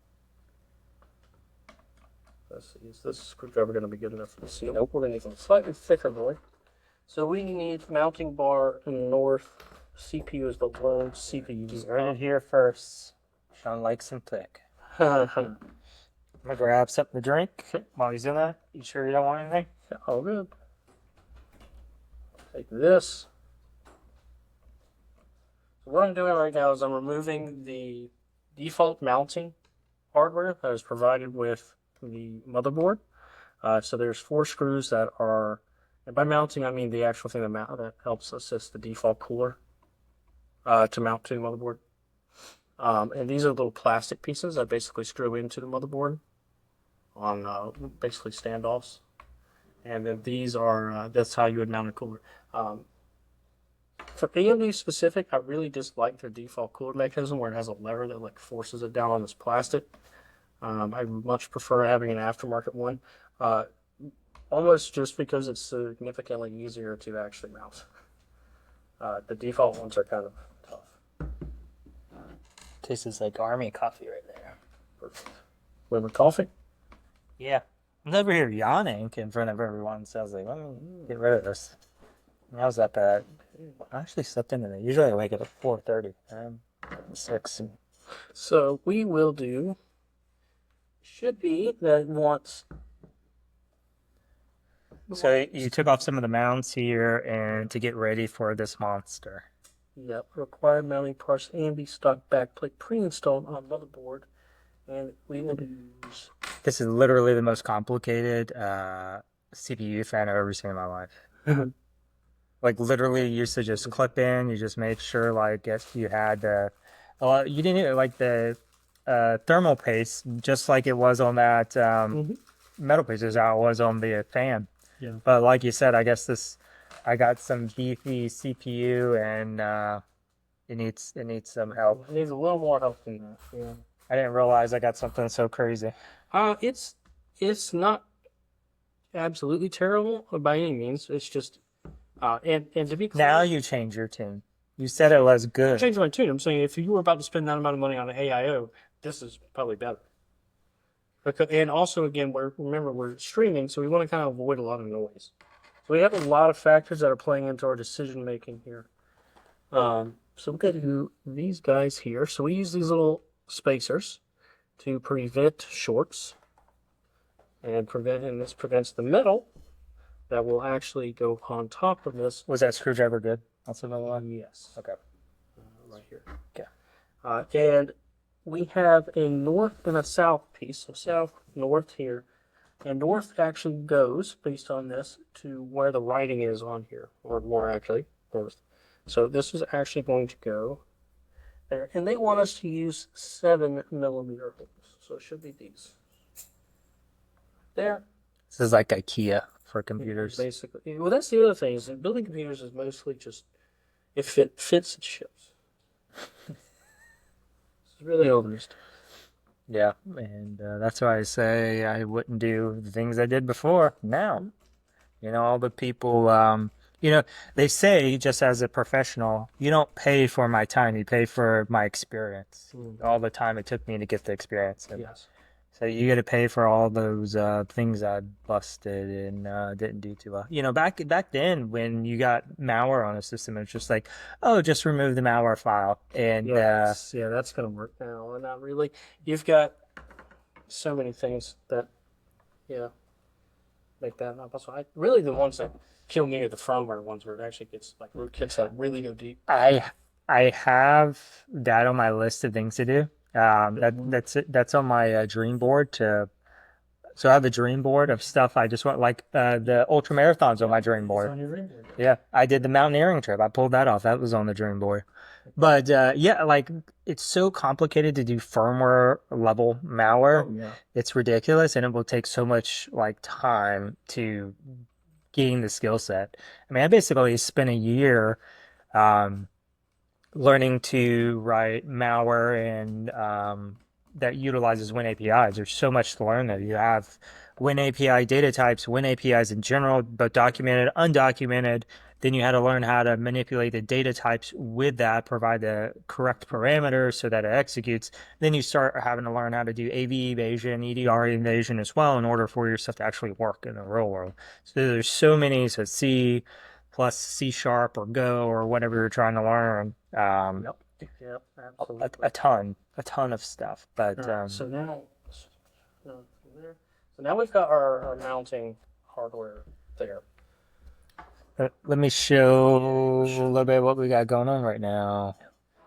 Let's see, is this screwdriver going to be good enough for the seal? Nope, we're going to need something slightly thicker, boy. So we need mounting bar north, CPU is below, CPU is You heard it here first. Sean likes them thick. I'm going to grab something to drink while he's in that. You sure you don't want anything? All good. Take this. So what I'm doing right now is I'm removing the default mounting hardware that is provided with the motherboard. So there's 4 screws that are, and by mounting I mean the actual thing that helps assist the default cooler to mount to the motherboard. And these are little plastic pieces that basically screw into the motherboard on basically standoffs. And then these are, that's how you would mount a cooler. For AMD specific, I really dislike their default cooler mechanism where it has a lever that like forces it down on this plastic. I much prefer having an aftermarket one, almost just because it's significantly easier to actually mount. The default ones are kind of tough. Tastes like army coffee right there. Perfect. Liver coffee. Yeah. I'm over here yawning in front of everyone, so I was like, let me get rid of this. How's that bad? I actually slept in today. Usually I wake up at 4:30. 6. So we will do. Should be that once. So you took off some of the mounts here and to get ready for this monster. Yep. Required mounting parts AMD stock backplate pre-installed on motherboard, and we will use. This is literally the most complicated CPU fan I've ever seen in my life. Like literally, you used to just clip in. You just made sure like if you had the, you didn't like the thermal paste, just like it was on that metal paste, is how it was on the fan. Yeah. But like you said, I guess I got some beefy CPU and it needs some help. It needs a little more help than that. Yeah. I didn't realize I got something so crazy. It's not absolutely terrible by any means. It's just and to be clear, Now you change your tune. You said it was I good. changed my tune. I'm saying if you were about to spend that amount of money on an AIO, this is probably better. Because, and also again, we're streaming, so we want to kind of avoid a lot of noise. So we have a lot of factors that are playing into our decision making here. So we're going to do these guys here. So we use these little spacers to prevent shorts and this prevents the metal that will actually go on top of this. Was that screwdriver good? That's another one. Yes. Okay. Right here. Okay. And we have a north and a south piece. So south, north here. And north actually goes, based on this, to where the writing is on here. Or more actually, north. So this is actually going to go there. And they want us to use 7mm holes. So it should be these. There. This is like IKEA for computers. Basically. Well, that's the other thing, is that building computers is mostly just, if it fits, it ships. It's really overused. Yeah, and that's why I say I wouldn't do the things I did before now. You know, all the people, they say just as a professional, you don't pay for my time, you pay for my experience. All the time it took me to get the experience. And Yes. so you got to pay for all those things I busted and didn't do too well. You know, back then when you got malware on a system, it's just like, oh, just remove the malware file. And Yes. Yeah, that's going to work now. And not really. You've got so many things that, make that not possible. Really, the ones that kill me are the firmware ones where it actually gets like rootkits that really go deep. I have that on my list of things to do. That's on my dream board so I have a dream board of stuff I just want, like the ultra marathons on my dream It's board. on your ring board. Yeah, I did the mountaineering trip. I pulled that off. That was on the dream board. But yeah, like it's so complicated to do firmware level malware. Oh, yeah. It's ridiculous, and it will take so much like time to gain the skill set. I mean, I basically spent a year learning to write malware and that utilizes Win APIs. There's so much to learn there. You have Win API data types, Win APIs in general, both documented, undocumented. Then you had to learn how to manipulate the data types with that, provide the correct parameters so that it executes. Then you start having to learn how to do AV evasion, EDR evasion as well in order for your stuff to actually work in the real world. So there's so many, so C plus C# or Go or whatever you're trying to learn. Yep, absolutely. A ton of stuff. But So now we've got our mounting hardware there. let me show a little bit of what we got going on right now.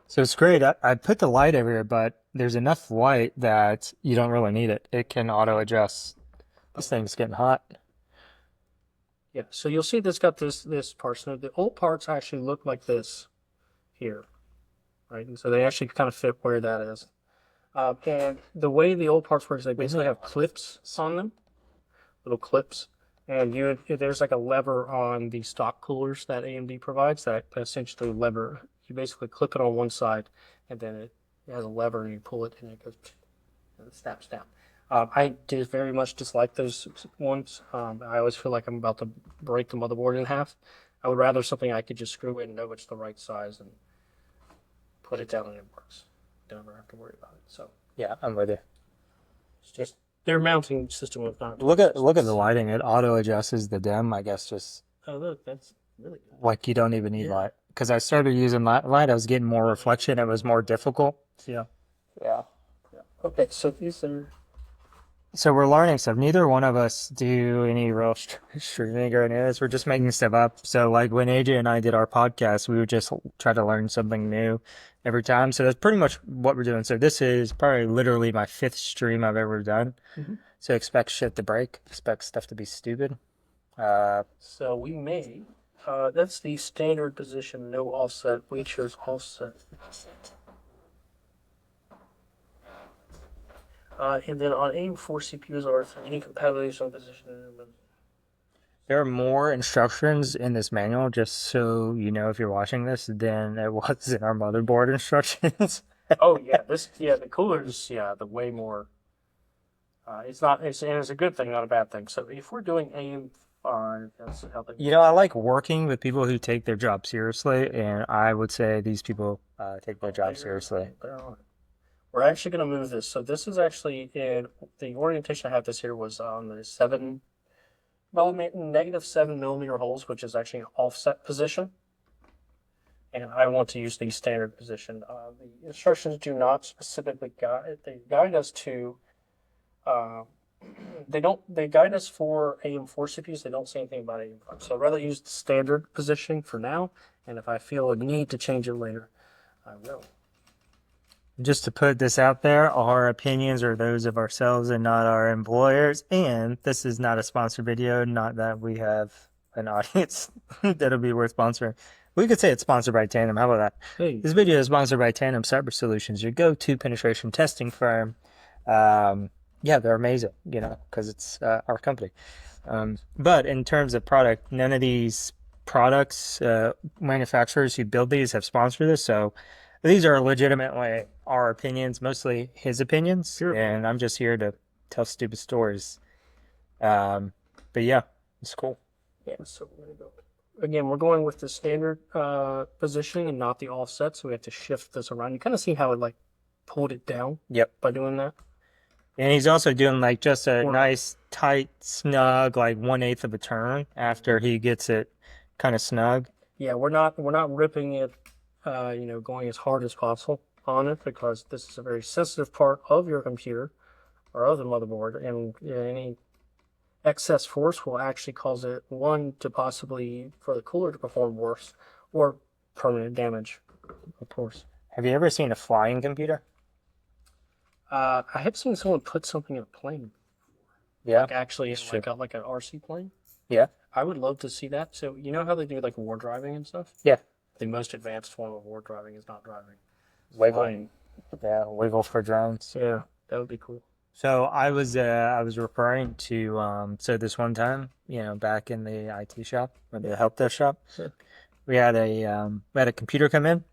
So it's great. I put the light over here, but there's enough light that you don't really need it. It can auto adjust. This thing's getting hot. Yeah, so you'll see this got this part. So the old parts actually look like this here, right? And so they actually kind of fit where that is. And the way the old parts work is they basically have clips on them, little clips. And there's like a lever on the stock coolers that AMD provides that essentially lever. You basically clip it on one side, and then it has a lever, and you pull it, and it goes, and it snaps down. I did very much dislike those ones. I always feel like I'm about to break the motherboard in half. I would rather something I could just screw in, know it's the right size, and put it down, and it works. Don't ever have to worry about it. So Yeah, I'm with you. It's just their mounting system was not. Look at the lighting. It auto adjusts the dim. I guess just Oh look, that's really good. like you don't even need Yeah. light. Because I started using light, I was getting more reflection. It was more difficult. Yeah. Yeah. Okay, so these are. So we're learning stuff. Neither one of us do any real streaming or any of this. We're just making stuff up. So like when AJ and I did our podcast, we would just try to learn something new every time. So that's pretty much what we're doing. So this is probably literally my 5th stream I've ever done. Mhm. So expect shit to break. Expect stuff to be stupid. So we may. That's the standard position, no offset. We chose offset. And then on AIM-4 CPUs, are there any compatibilities on position? There are more instructions in this manual, just so you know if you're watching this, than it was in our motherboard instructions. Oh yeah, the coolers, the way more. It's not. It's a good thing, not a bad thing. So if we're doing AIM-5, that's how they. You know, I like working with people who take their job seriously, and I would say these people take their job seriously. They're on it. We're actually going to move this. So this is actually in the orientation I have this here was on the -7 millimeter holes, which is actually an offset position. And I want to use the standard position. The instructions do not specifically guide. They guide us to. They guide us for AM4 CPUs. They don't say anything about AM5. So I'd rather use the standard positioning for now. And if I feel a need to change it later, I will. Just to put this out there, our opinions are those of ourselves and not our employers. And this is not a sponsored video. Not that we have an audience that'll be worth sponsoring. We could say it's sponsored by Tandem. How about that? Hey. This video is sponsored by Tandem Cyber Solutions, your go-to penetration testing firm. Yeah, they're amazing, you know, because it's our company. But in terms of product, none of these products, manufacturers who build these have sponsored this. So these are legitimately our opinions, mostly his opinions. Sure. And I'm just here to tell stupid stories. But yeah, it's cool. Yeah, so we're going to go. Again, we're going with the standard positioning and not the offset, so we have to shift this around. You kind of see how it like pulled it down. Yep. By doing that. And he's also doing like just a nice, tight, snug, like 1/8 of a turn after he gets it kind of snug. Yeah, we're not ripping it, going as hard as possible on it because this is a very sensitive part of your computer or of the motherboard, and any excess force will actually cause it to possibly for the cooler to perform worse or permanent damage, of course. Have you ever seen a flying computer? I have seen someone put something in a plane. Yeah. Like actually, like an RC plane. Yeah. I would love to see that. So you know how they do like war driving and stuff? Yeah. The most advanced form of war driving is not driving. Wiggle. Yeah, wiggle for drones. Yeah, that would be cool. So I was referring to so this one time, you know, back in the IT shop or the help desk shop, we had a computer come in,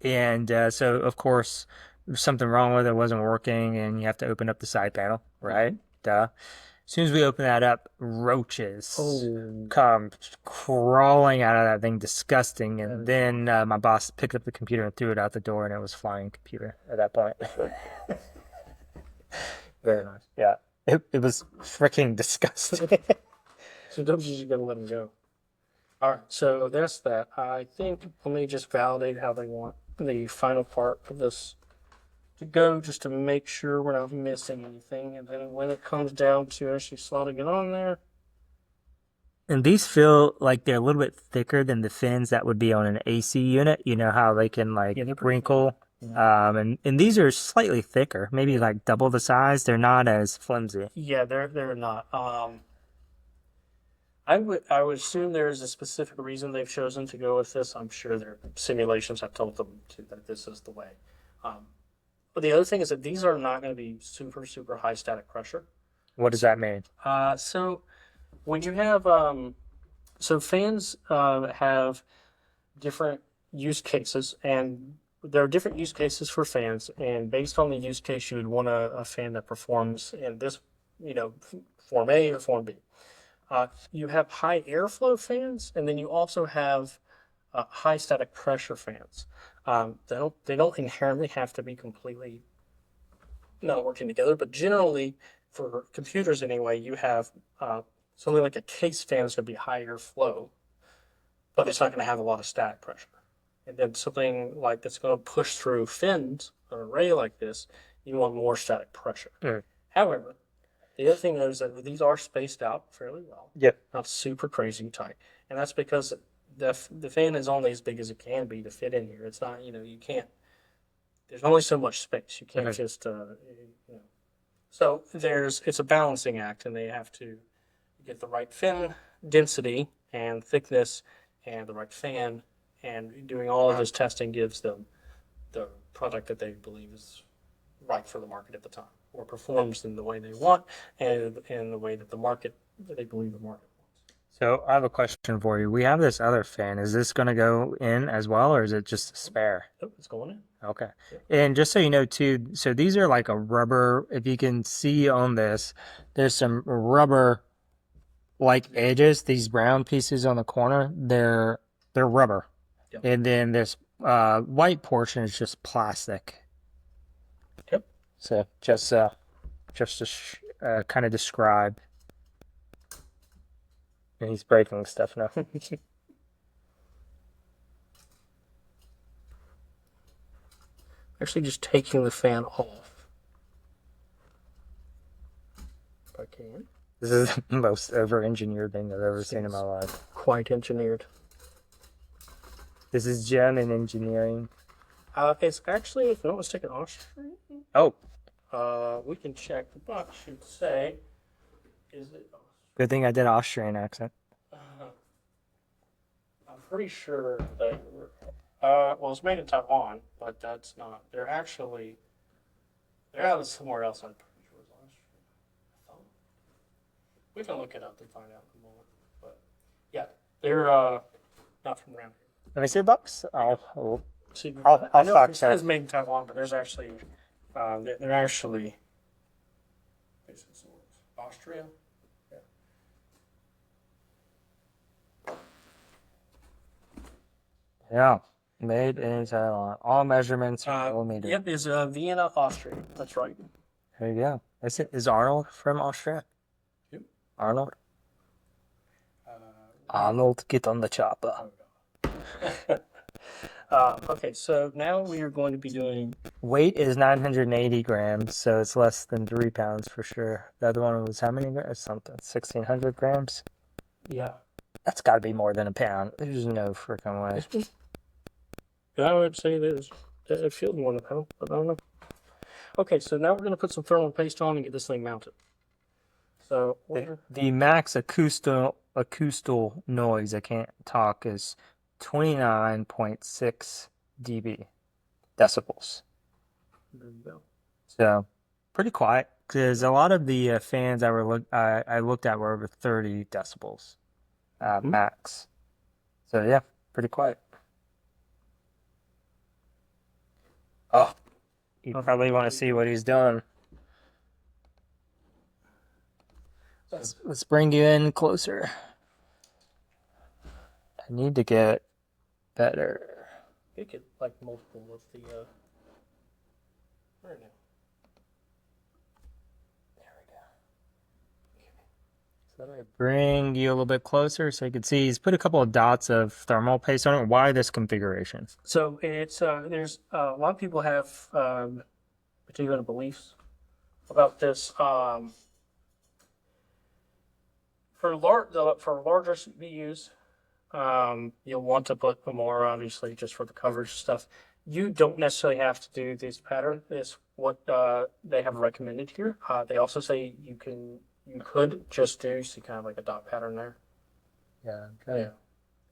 and so of course there's something wrong with it, wasn't working, and you have to open up the side panel, right? Duh. As soon as we open that up, roaches come crawling out of that thing, disgusting. And then my boss picked up the computer and threw it out the door, and it was a flying computer at that point. Very nice. Yeah, it was freaking disgusting. Sometimes you just gotta let them go. All right, so that's that. I think let me just validate how they want the final part of this to go, just to make sure we're not missing anything. And then when it comes down to actually slotting it on there. And these feel like they're a little bit thicker than the fins that would be on an AC unit. You know how they can like wrinkle. Yeah. And these are slightly thicker, maybe like double the size. They're not as flimsy. Yeah, they're not. I would assume there is a specific reason they've chosen to go with this. I'm sure their simulations have told them that this is the way. But the other thing is that these are not going to be super, super high static pressure. What does that mean? So when you have, fans have different use cases, and there are different use cases for fans. And based on the use case, you would want a fan that performs in this, Form A or Form B. You have high airflow fans, and then you also have high static pressure fans. They don't inherently have to be completely not working together, but generally for computers anyway, you have something like a case fan is going to be higher flow, but it's not going to have a lot of static pressure. And then something like that's going to push through fins, an array like this, you want more static pressure. Mm. However, the other thing is that these are spaced out fairly well. Yep. Not super crazy tight. And that's because the fan is only as big as it can be to fit in here. It's not, you can't, there's only so much space. You can't just, So it's a balancing act, and they have to get the right fin density and thickness and the right fan. And doing all of this testing gives them the product that they believe is right for the market at the time, or performs in the way they want and in the way that they believe the market wants. So I have a question for you. We have this other fan. Is this going to go in as well, or is it just a spare? Oh, it's going in. Okay. And just so you know too, so these are like a rubber, if you can see on this, there's some rubber like edges, these brown pieces on the corner, they're rubber. Yep. And then this white portion is just plastic. Yep. So just to kind of describe. And he's breaking stuff now. Actually, just taking the fan off. If I can. This is the most over-engineered thing I've ever seen in my life. Quite engineered. This is German engineering. It's actually, if I'm not mistaken, Austrian. Oh, We can check. The box should say, is it? good thing I did Austrian accent. I'm pretty sure they were. Well, it's made in Taiwan, but that's not. They're out of somewhere else. I'm pretty sure it's Austrian. I thought. We can look it up and find out in a moment. But yeah, they're not from around here. Let me see the box. I'll See, I'll I know fact it says check. made in Taiwan, but there's actually they're actually Austria. Yeah, made in Taiwan. All measurements are millimeter. Yep, is Vienna, Austria. That's right. There you go. Is Arnold from Austria? Yep. Arnold? Arnold, get on the chopper. Okay, so now we are going to be doing. Weight is 980 grams, so it's less than 3 pounds for sure. The other one was how many grams? Something, 1,600 grams? Yeah. That's got to be more than a pound. There's no freaking way. I would say it feels more than a pound, but I don't know. Okay, so now we're going to put some thermal paste on and get this thing mounted. So The max acoustal noise, I can't talk, is 29.6 dB, decibels. there you go. So pretty quiet because a lot of the fans I looked at were over 30 decibels max. So yeah, pretty quiet. Oh, you probably want to see what he's doing. Let's bring you in closer. I need to get better. You could like multiple of the. Where now? There we go. So let me bring you a little bit closer so you can see he's put a couple of dots of thermal paste on it. Why this configuration? So it's there's a lot of people have particular beliefs about this. For larger CPUs, you'll want to put more, obviously, just for the coverage stuff. You don't necessarily have to do this pattern. This what they have recommended here. They also say you could just do kind of like a dot pattern there. Yeah. Okay. Yeah.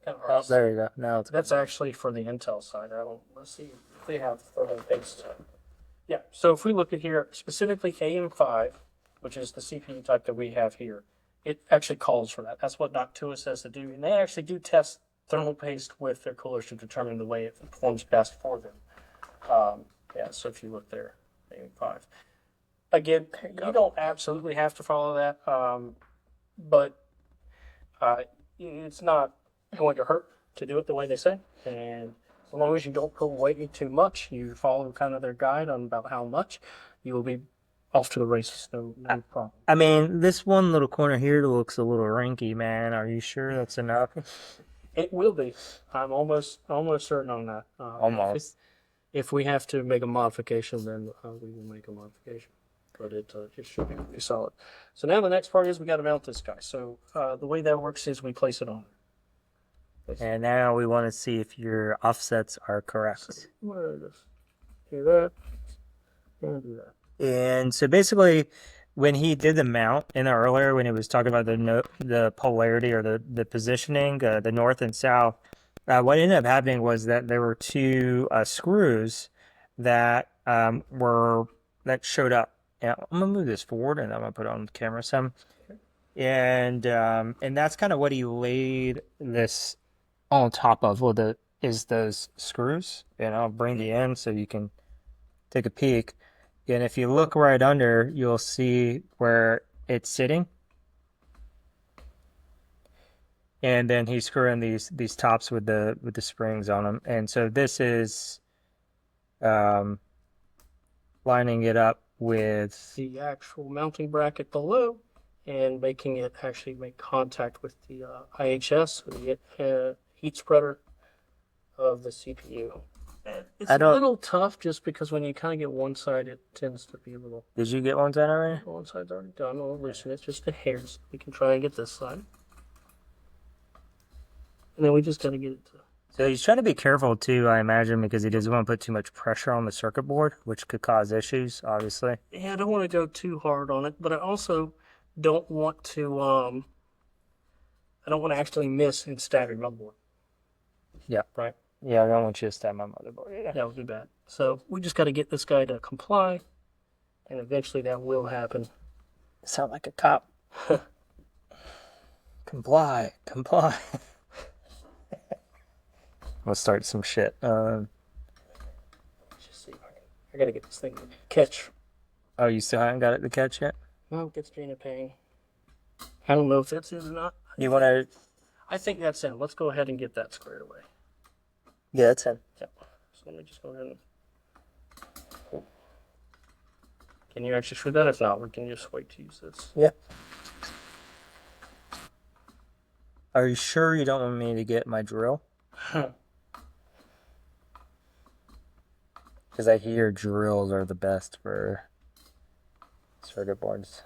Kind of Oh, hard. there you go. Now it's That's actually for the Intel side. Let's see if they have further based. Yeah. So if we look at here, specifically AM5, which is the CPU type that we have here, it actually calls for that. That's what Noctua says to do. And they actually do test thermal paste with their coolers to determine the way it performs best for them. Yeah, so if you look there, AM5. Again, you don't absolutely have to follow that, but it's not going to hurt to do it the way they say. And as long as you don't go way too much, you follow kind of their guide on about how much, you will be off to the races. No problem. I mean, this one little corner here looks a little wrinky, man. Are you sure that's enough? It will be. I'm almost certain on that. Almost. If we have to make a modification, then we will make a modification. But it should be pretty solid. So now the next part is we got to mount this guy. So the way that works is we place it on. And now we want to see if your offsets are correct. Do that. And do that. And so basically, when he did the mount in there earlier, when he was talking about the polarity or the positioning, the north and south, what ended up happening was that there were two screws that showed up. And I'm gonna move this forward, and I'm gonna put it on camera some. And that's kind of what he laid this on top of. Well, those screws, and I'll bring you in so you can take a peek. And if you look right under, you'll see where it's sitting. And then he's screwing these tops with the springs on them. And so this is lining it up with the actual mounting bracket below and making it actually make contact with the IHS, or the heat spreader of the CPU. It's a little tough just because when you kind of get one side, it tends to be a little... Did you get one side already? One side's already done. We'll loosen it just a hair so we can try and get this side. And then we just got to get it to... So he's trying to be careful too, I imagine, because he doesn't want to put too much pressure on the circuit board, which could cause issues, obviously. Yeah, I don't want to go too hard on it, but I also don't want to, I don't want to actually miss and stab your motherboard. Yeah. Right? Yeah, I don't want you to stab my motherboard either. That would be bad. So we just got to get this guy to comply, and eventually that will happen. Sound like a cop. Comply. We'll start some shit. Let's just see if I gotta get this thing to catch. Oh, you still haven't got it to catch yet? No, it gets Gina paying. I don't know if that's in or not. You want to... I think that's in. Let's go ahead and get that squared away. Yeah, that's in. Yep. So let me just go ahead and... Can you actually shoot that? If not, we can just wait to use this. Yeah. Are you sure you don't want me to get my drill? Because I hear drills are the best for circuit boards.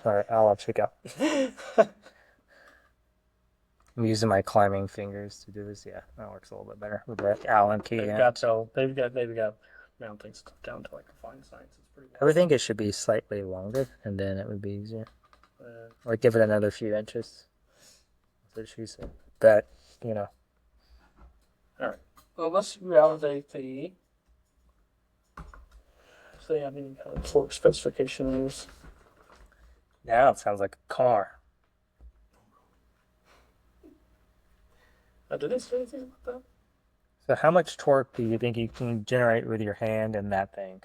Alright, I'll let you go. I'm using my climbing fingers to do this. Yeah, that works a little bit better with that Allen key. They've got mounting stuff down to like a fine science. It's pretty I would think it should be slightly longer, and then it would be easier. Or give it another few inches. That's what she said. But, you know. Alright. Well, let's validate the... So they have any kind of torque specifications. Now it sounds like a car. Did they say anything about that? So how much torque do you think you can generate with your hand and that thing?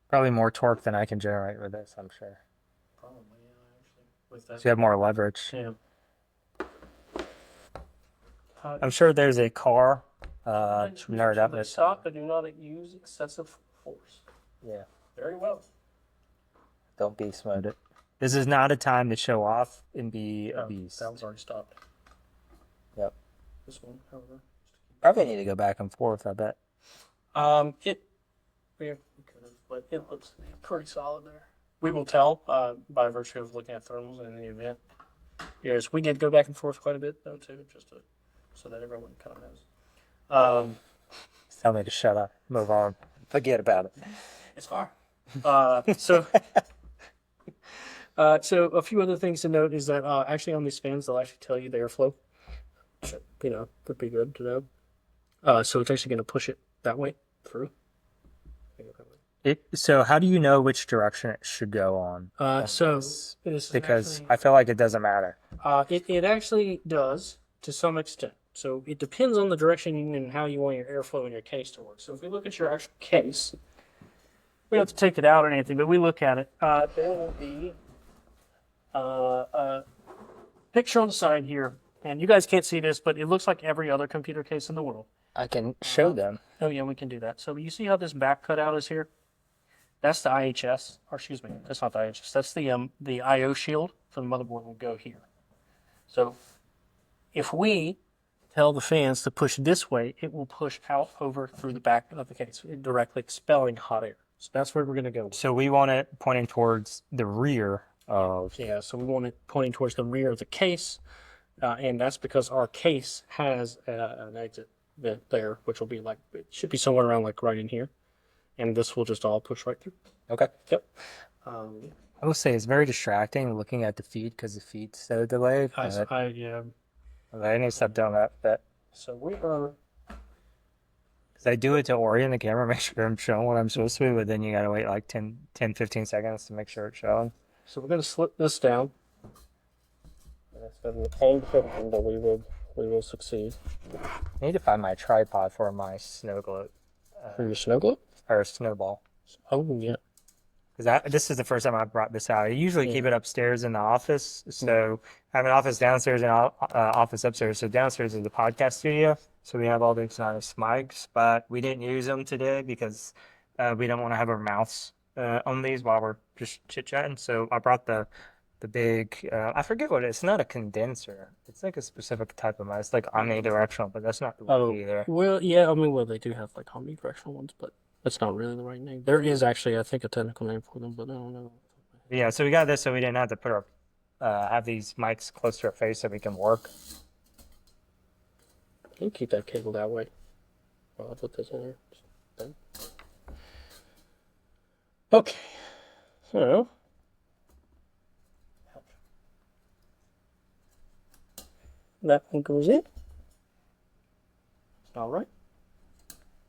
Probably more torque than I can generate with this, I'm sure. Probably, yeah, actually. With that. So you have more leverage. Yeah. I'm sure there's a car nerd up They stop and do not use excessive force. Yeah. Very well. Don't beast mode it. This is not a time to show off and be a beast. That was already stopped. Yep. This one, however. Probably need to go back and forth, I bet. We could have, but it looks pretty solid there. We will tell by virtue of looking at thermals in the event. Yes, we did go back and forth quite a bit though too, just so that everyone kind of knows. Tell me to shut up, move on, forget about it. It's fine. So a few other things to note is that actually on these fans they'll actually tell you the airflow. Could be good to know. So it's actually going to push it that way through. So how do you know which direction it should go on? Because actually, I feel like it doesn't matter. It actually does to some extent. So it depends on the direction and how you want your airflow in your case to work. So if we look at your actual case, we don't have to take it out or anything, but we look at it. There will be a picture on the side here, and you guys can't see this, but it looks like every other computer case in the world. I can show them. Oh yeah, we can do that. So you see how this back cutout is here? That's the IHS, or excuse me, that's not the IHS. That's the I/O shield for the motherboard will go here. So if we tell the fans to push this way, it will push out over through the back of the case, directly expelling hot air. So that's where we're going to go. So we want it pointing towards the rear of. Yeah, so we want it pointing towards the rear of the case, and that's because our case has an exit vent there, which will be like, it should be somewhere around like right in here. And this will just all push right through. Okay. Yep. I will say it's very distracting looking at the feed because the feed's so delayed. Yeah. I need to stop doing that. So we are. Because I do it to orient the camera, make sure I'm showing what I'm supposed to be, but then you got to wait like 10, 15 seconds to make sure it's showing. So we're going to slip this down. That's going to be painful, but we will succeed. I need to find my tripod for my snow globe. For your snow globe? Or snowball. Oh, yeah. Because this is the first time I brought this out. I usually keep it upstairs in the office. So I have an office downstairs and office upstairs. So downstairs is the podcast studio. So we have all these nice mics, but we didn't use them today because we don't want to have our mouths on these while we're just chit-chatting. So I brought the big, I forget what it is. It's not a condenser. It's like a specific type of mic. It's like omnidirectional, but that's not the one either. Well, yeah, I mean, they do have like omnidirectional ones, but that's not really the right name. There is actually, I think, a technical name for them, but I don't know. Yeah, so we got this so we didn't have to put our, have these mics close to our face so we can work. You keep that cable that way. Well, I'll put this in here. Okay. So. That one goes in. All right.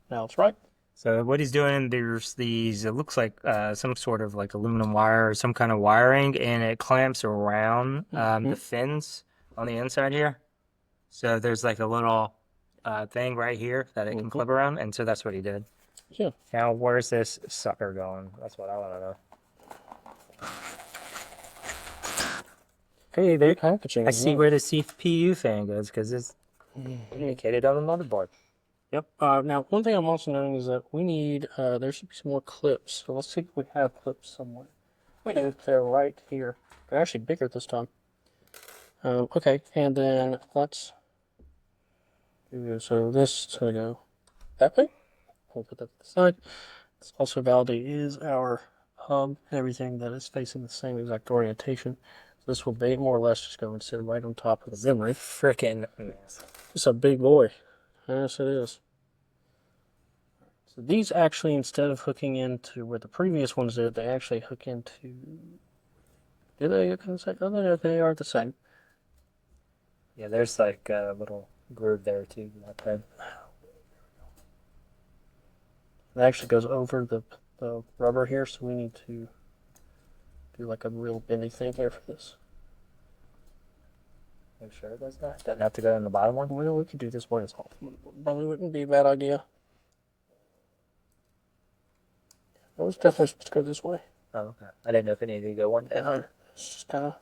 Now it's right. So what he's doing, there's these, it looks like some sort of like aluminum wire or some kind of wiring, and it clamps around the fins on the inside here. So there's like a little thing right here that it can clip around, and so that's what he did. Yeah. Now, where's this sucker going? That's what I want to know. Hey, they're packaging. I see where the CPU fan goes because it's indicated on the motherboard. Yep. Now, one thing I'm also noting is that we need, there should be some more clips. So let's see if we have clips somewhere. We do. They're right here. They're actually bigger this time. Okay, and then let's do, so this is going to go that way. We'll put that to the side. This also validated is our hub and everything that is facing the same exact orientation. So this will be more or less just go and sit right on top of the memory. Frickin' It's a big boy. Yes, it is. So these actually, instead of hooking into where the previous ones did, they actually hook into. Do they hook into the same? Oh, no, they are the same. Yeah, there's like a little groove there too. That It actually goes over the rubber here, so we need to do like a real bendy thing here for this. Make sure it does that. Doesn't have to go in the bottom one. Well, we could do this one as well. Probably wouldn't be a bad idea. It was definitely supposed to go this way. Oh, okay. I didn't know if it needed to go one down. It's just kind of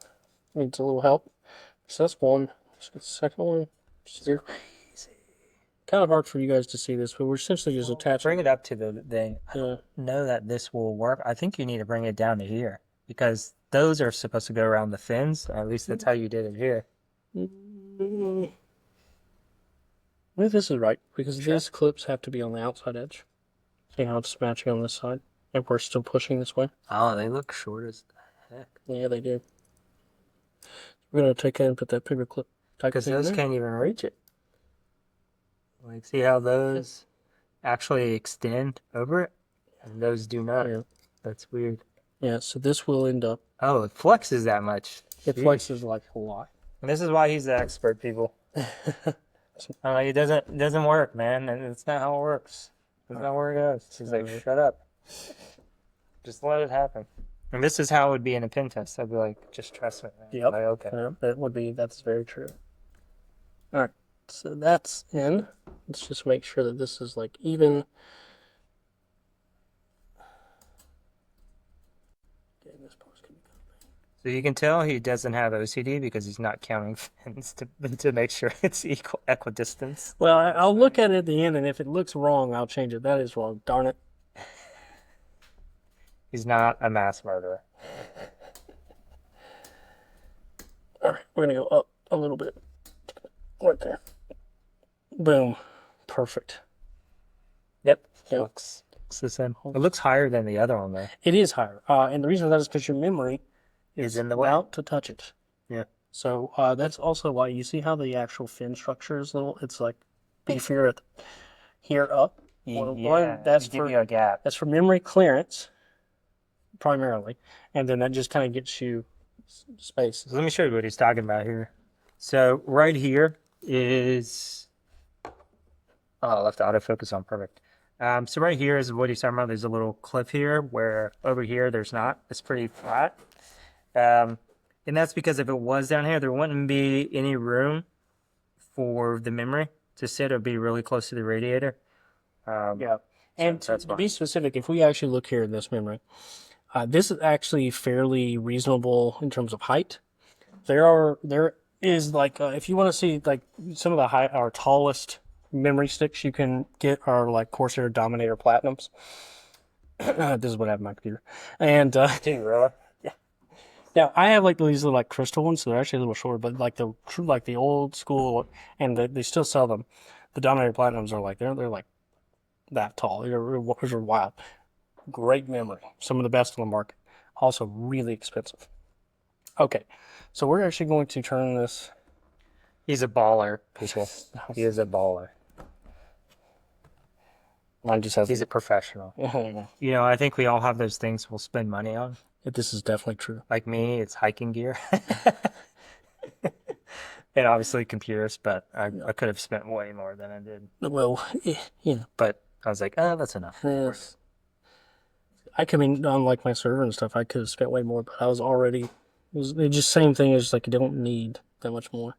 needs a little help. So that's one. Let's get the second one. Crazy. Kind of hard for you guys to see this, but we're essentially just attaching. Bring it up to the thing. I don't know that this will work. I think you need to bring it down to here because those are supposed to go around the fins. Or at least that's how you did it here. Maybe this is right because these clips have to be on the outside edge. See how it's matching on this side? And we're still pushing this way. Oh, they look short as heck. Yeah, they do. We're gonna take it and put that bigger clip. Because those can't even reach it. Like, see how those actually extend over it? And those do not. Yeah. That's weird. Yeah, so this will end up. Oh, it flexes that much. It flexes like a lot. And this is why he's the expert, people. I'm like, it doesn't work, man. And it's not how it works. That's not where it goes. He's like, shut up. Just let it happen. And this is how it would be in a pin test. I'd be like, just trust me, man. Yep. Like, okay. Yeah, that's very true. Alright, so that's in. Let's just make sure that this is like even. Okay, this part's gonna be So you can tell he doesn't have OCD because he's not counting fins to make sure it's equidistance. Well, I'll look at it at the end, and if it looks wrong, I'll change it. That is wrong. Darn it. He's not a mass murderer. All right, we're going to go up a little bit. Right there. Boom. Perfect. Yep. Yep. Looks the same. It looks higher than the other one, though. It is higher. And the reason for that is because your memory Is in the way. about to touch it. Yeah. So that's also why you see how the actual fin structure is little. It's like beefier at here up. Well, that's give for you a gap. that's for memory clearance primarily, and then that just kind of gets you space. So let me show you what he's talking about here. So right here is I left the autofocus on, perfect. So right here is what he's talking about. There's a little cliff here where over here there's not. It's pretty flat. And that's because if it was down here, there wouldn't be any room for the memory to sit. It would be really close to the radiator. Yeah, and that's to be specific, if we actually look here in this memory, this is actually fairly reasonable in terms of height. There is like if you want to see like some of the our tallest memory sticks you can get are like Corsair Dominator Platinums. This is what I have on my computer, and Do you really? now I have like these little like crystal ones, so they're actually a little shorter, but like the old school, and they still sell them. The Dominator Platinums are like they're like that tall. They're wild. Great memory. Some of the best on the market. Also really expensive. Okay, so we're actually going to turn this. He's a baller, people. He is a baller. Mine just has. He's a professional. You know, I think we all have those things we'll spend money on. This is definitely true. Like me, it's hiking gear. And obviously computers, but I could have spent way more than I did. Well, you know. But I was like, oh, that's enough. Yes. I come in on like my server and stuff. I could have spent way more, but I was already. It was just same thing as like you don't need that much more.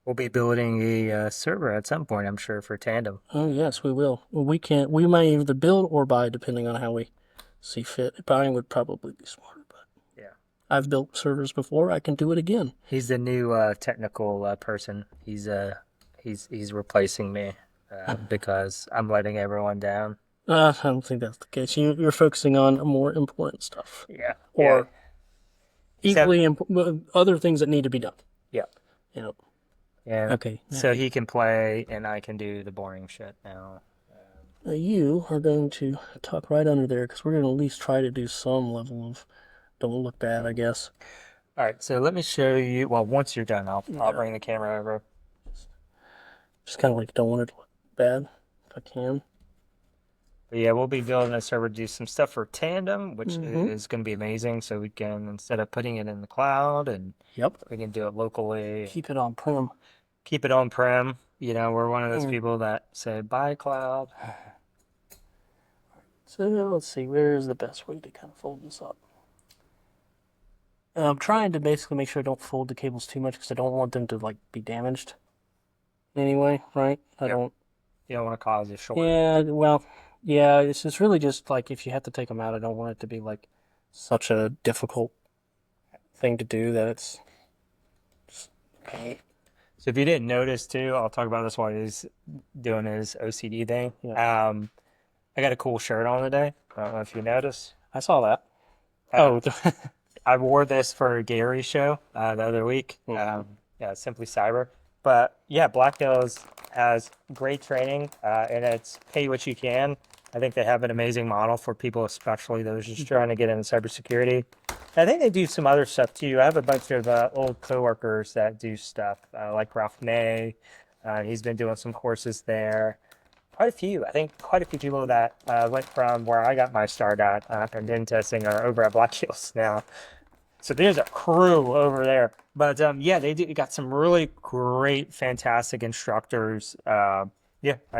We'll be building a server at some point, I'm sure, for Tandem. Oh yes, we will. Well, we can't. We may either build or buy, depending on how we see fit. Buying would probably be smarter, but yeah, I've built servers before. I can do it again. He's the new technical person. He's replacing me because I'm letting everyone down. I don't think that's the case. You're focusing on more important stuff. Yeah. Or yeah. equally other things that need to be done. Yeah. You know. Yeah. Okay. So he can play, and I can do the boring shit now. You are going to tuck right under there because we're going to at least try to do some level of don't look bad, I guess. All right. So let me show you. Well, once you're done, I'll bring the camera over. Just kind of like don't want it to look bad if I can. But yeah, we'll be building a server to do some stuff for Tandem, which is going to be amazing. So we can, instead of putting it in the cloud, and we can do it locally. Keep it on prem. Keep it on-prem. You know, we're one of those people that say, buy cloud. So let's see, where is the best way to kind of fold this up? I'm trying to basically make sure I don't fold the cables too much because I don't want them to like be damaged. Anyway, right? I don't. You don't want to cause a short. Yeah, well, yeah, it's really just like if you have to take them out, I don't want it to be like such a difficult thing to do that it's. Okay. So if you didn't notice too, I'll talk about this while he's doing his OCD thing. Yeah. I got a cool shirt on today. I don't know if you noticed. I saw that. I wore this for Gary's show the other week. Simply Cyber. But yeah, Black Hills has great training, and it's pay what you can. I think they have an amazing model for people, especially those just trying to get into cybersecurity. I think they do some other stuff too. I have a bunch of old coworkers that do stuff, like Ralph May. He's been doing some courses there. Quite a few. I think quite a few people that went from where I got my start at and in testing are over at Black Hills now. So there's a crew over there. But yeah, they got some really great, fantastic instructors. I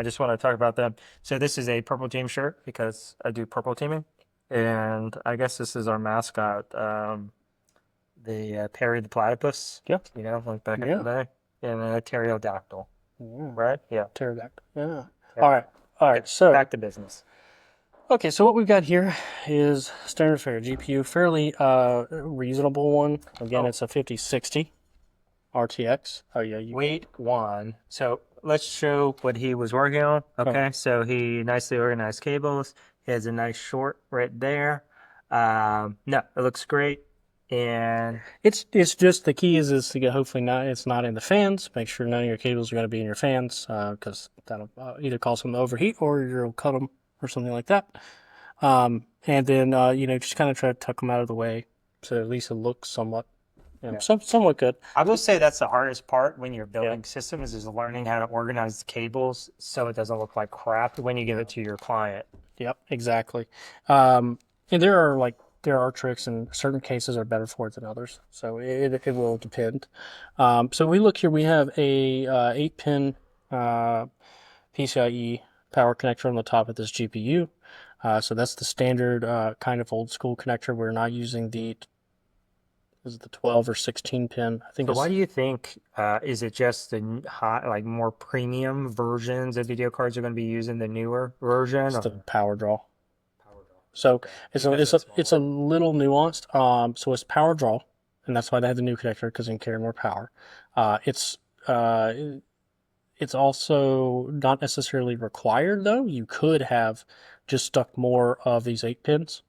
just want to talk about them. So this is a purple team shirt because I do purple teaming. And I guess this is our mascot, the Perry the Platypus. Yep. You know, like back in the day. And a pterodactyl. Right? Yeah. Pterodactyl. Yeah. All right. So back to business. Okay, so what we've got here is standard fare GPU, fairly reasonable one. Again, Oh. it's a 5060 RTX. Oh yeah, you Wait, one. So let's show what he was working on. Okay, so he nicely organized cables. He has a nice short right there. No, it looks great. And it's just the key is to get hopefully not it's not in the fans. Make sure none of your cables are going to be in your fans because that'll either cause them to overheat or you'll cut them or something like that. And then just kind of try to tuck them out of the way so at least it looks somewhat somewhat good. I will say that's the hardest part when you're building systems is learning how to organize the cables so it doesn't look like crap when you give it to your client. Yep, exactly. And there are tricks, and certain cases are better for it than others. So it will depend. So we look here. We have a 8-pin PCIe power connector on the top of this GPU. So that's the standard kind of old school connector. We're not using is it the 12 or 16 pin? I think So it's why do you think is it just the hot, like more premium versions of video cards are going to be using the newer version? it's Or the power draw. power draw? So it's Because it's a little nuanced. So it's power draw, and that's why they have the new connector because it can carry more power. It's it's also not necessarily required though. You could have just stuck more of these 8 pins,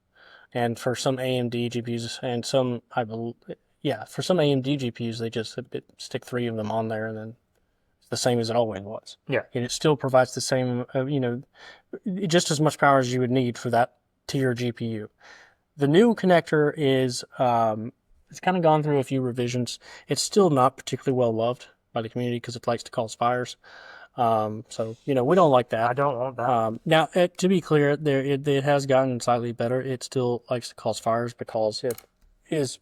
and for some AMD GPUs and some for some AMD GPUs they just stick 3 of them on there and then it's the same as it always was. Yeah. And it still provides the same just as much power as you would need for that tier GPU. The new connector is it's kind of gone through a few revisions. It's still not particularly well loved by the community because it likes to cause fires. So we don't like that. I don't want that. Now, to be clear, it has gotten slightly better. It still likes to cause fires because it is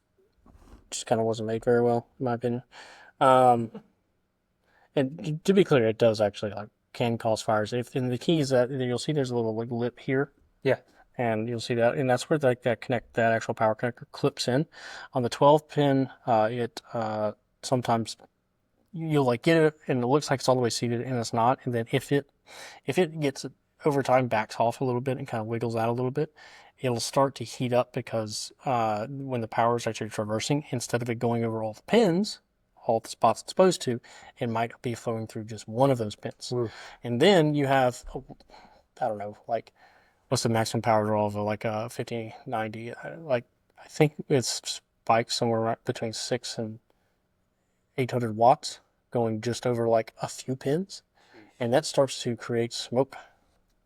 just kind of wasn't made very well, in my opinion. And to be clear, it does actually can cause fires. And the key is that you'll see there's a little lip here. Yeah. And you'll see that, and that's where that actual power connector clips in. On the 12-pin, it sometimes you'll get it, and it looks like it's all the way seated, and it's not. And then if it gets over time backs off a little bit and kind of wiggles out a little bit, it'll start to heat up because when the power is actually traversing, instead of it going over all the pins, all the spots it's supposed to, it might be flowing through just one of those pins. Ooh. And then you have, I don't know, what's the maximum power draw of a 5090? I think it's spiked somewhere right between 6 and 800 watts going just over a few pins. And that starts to create smoke.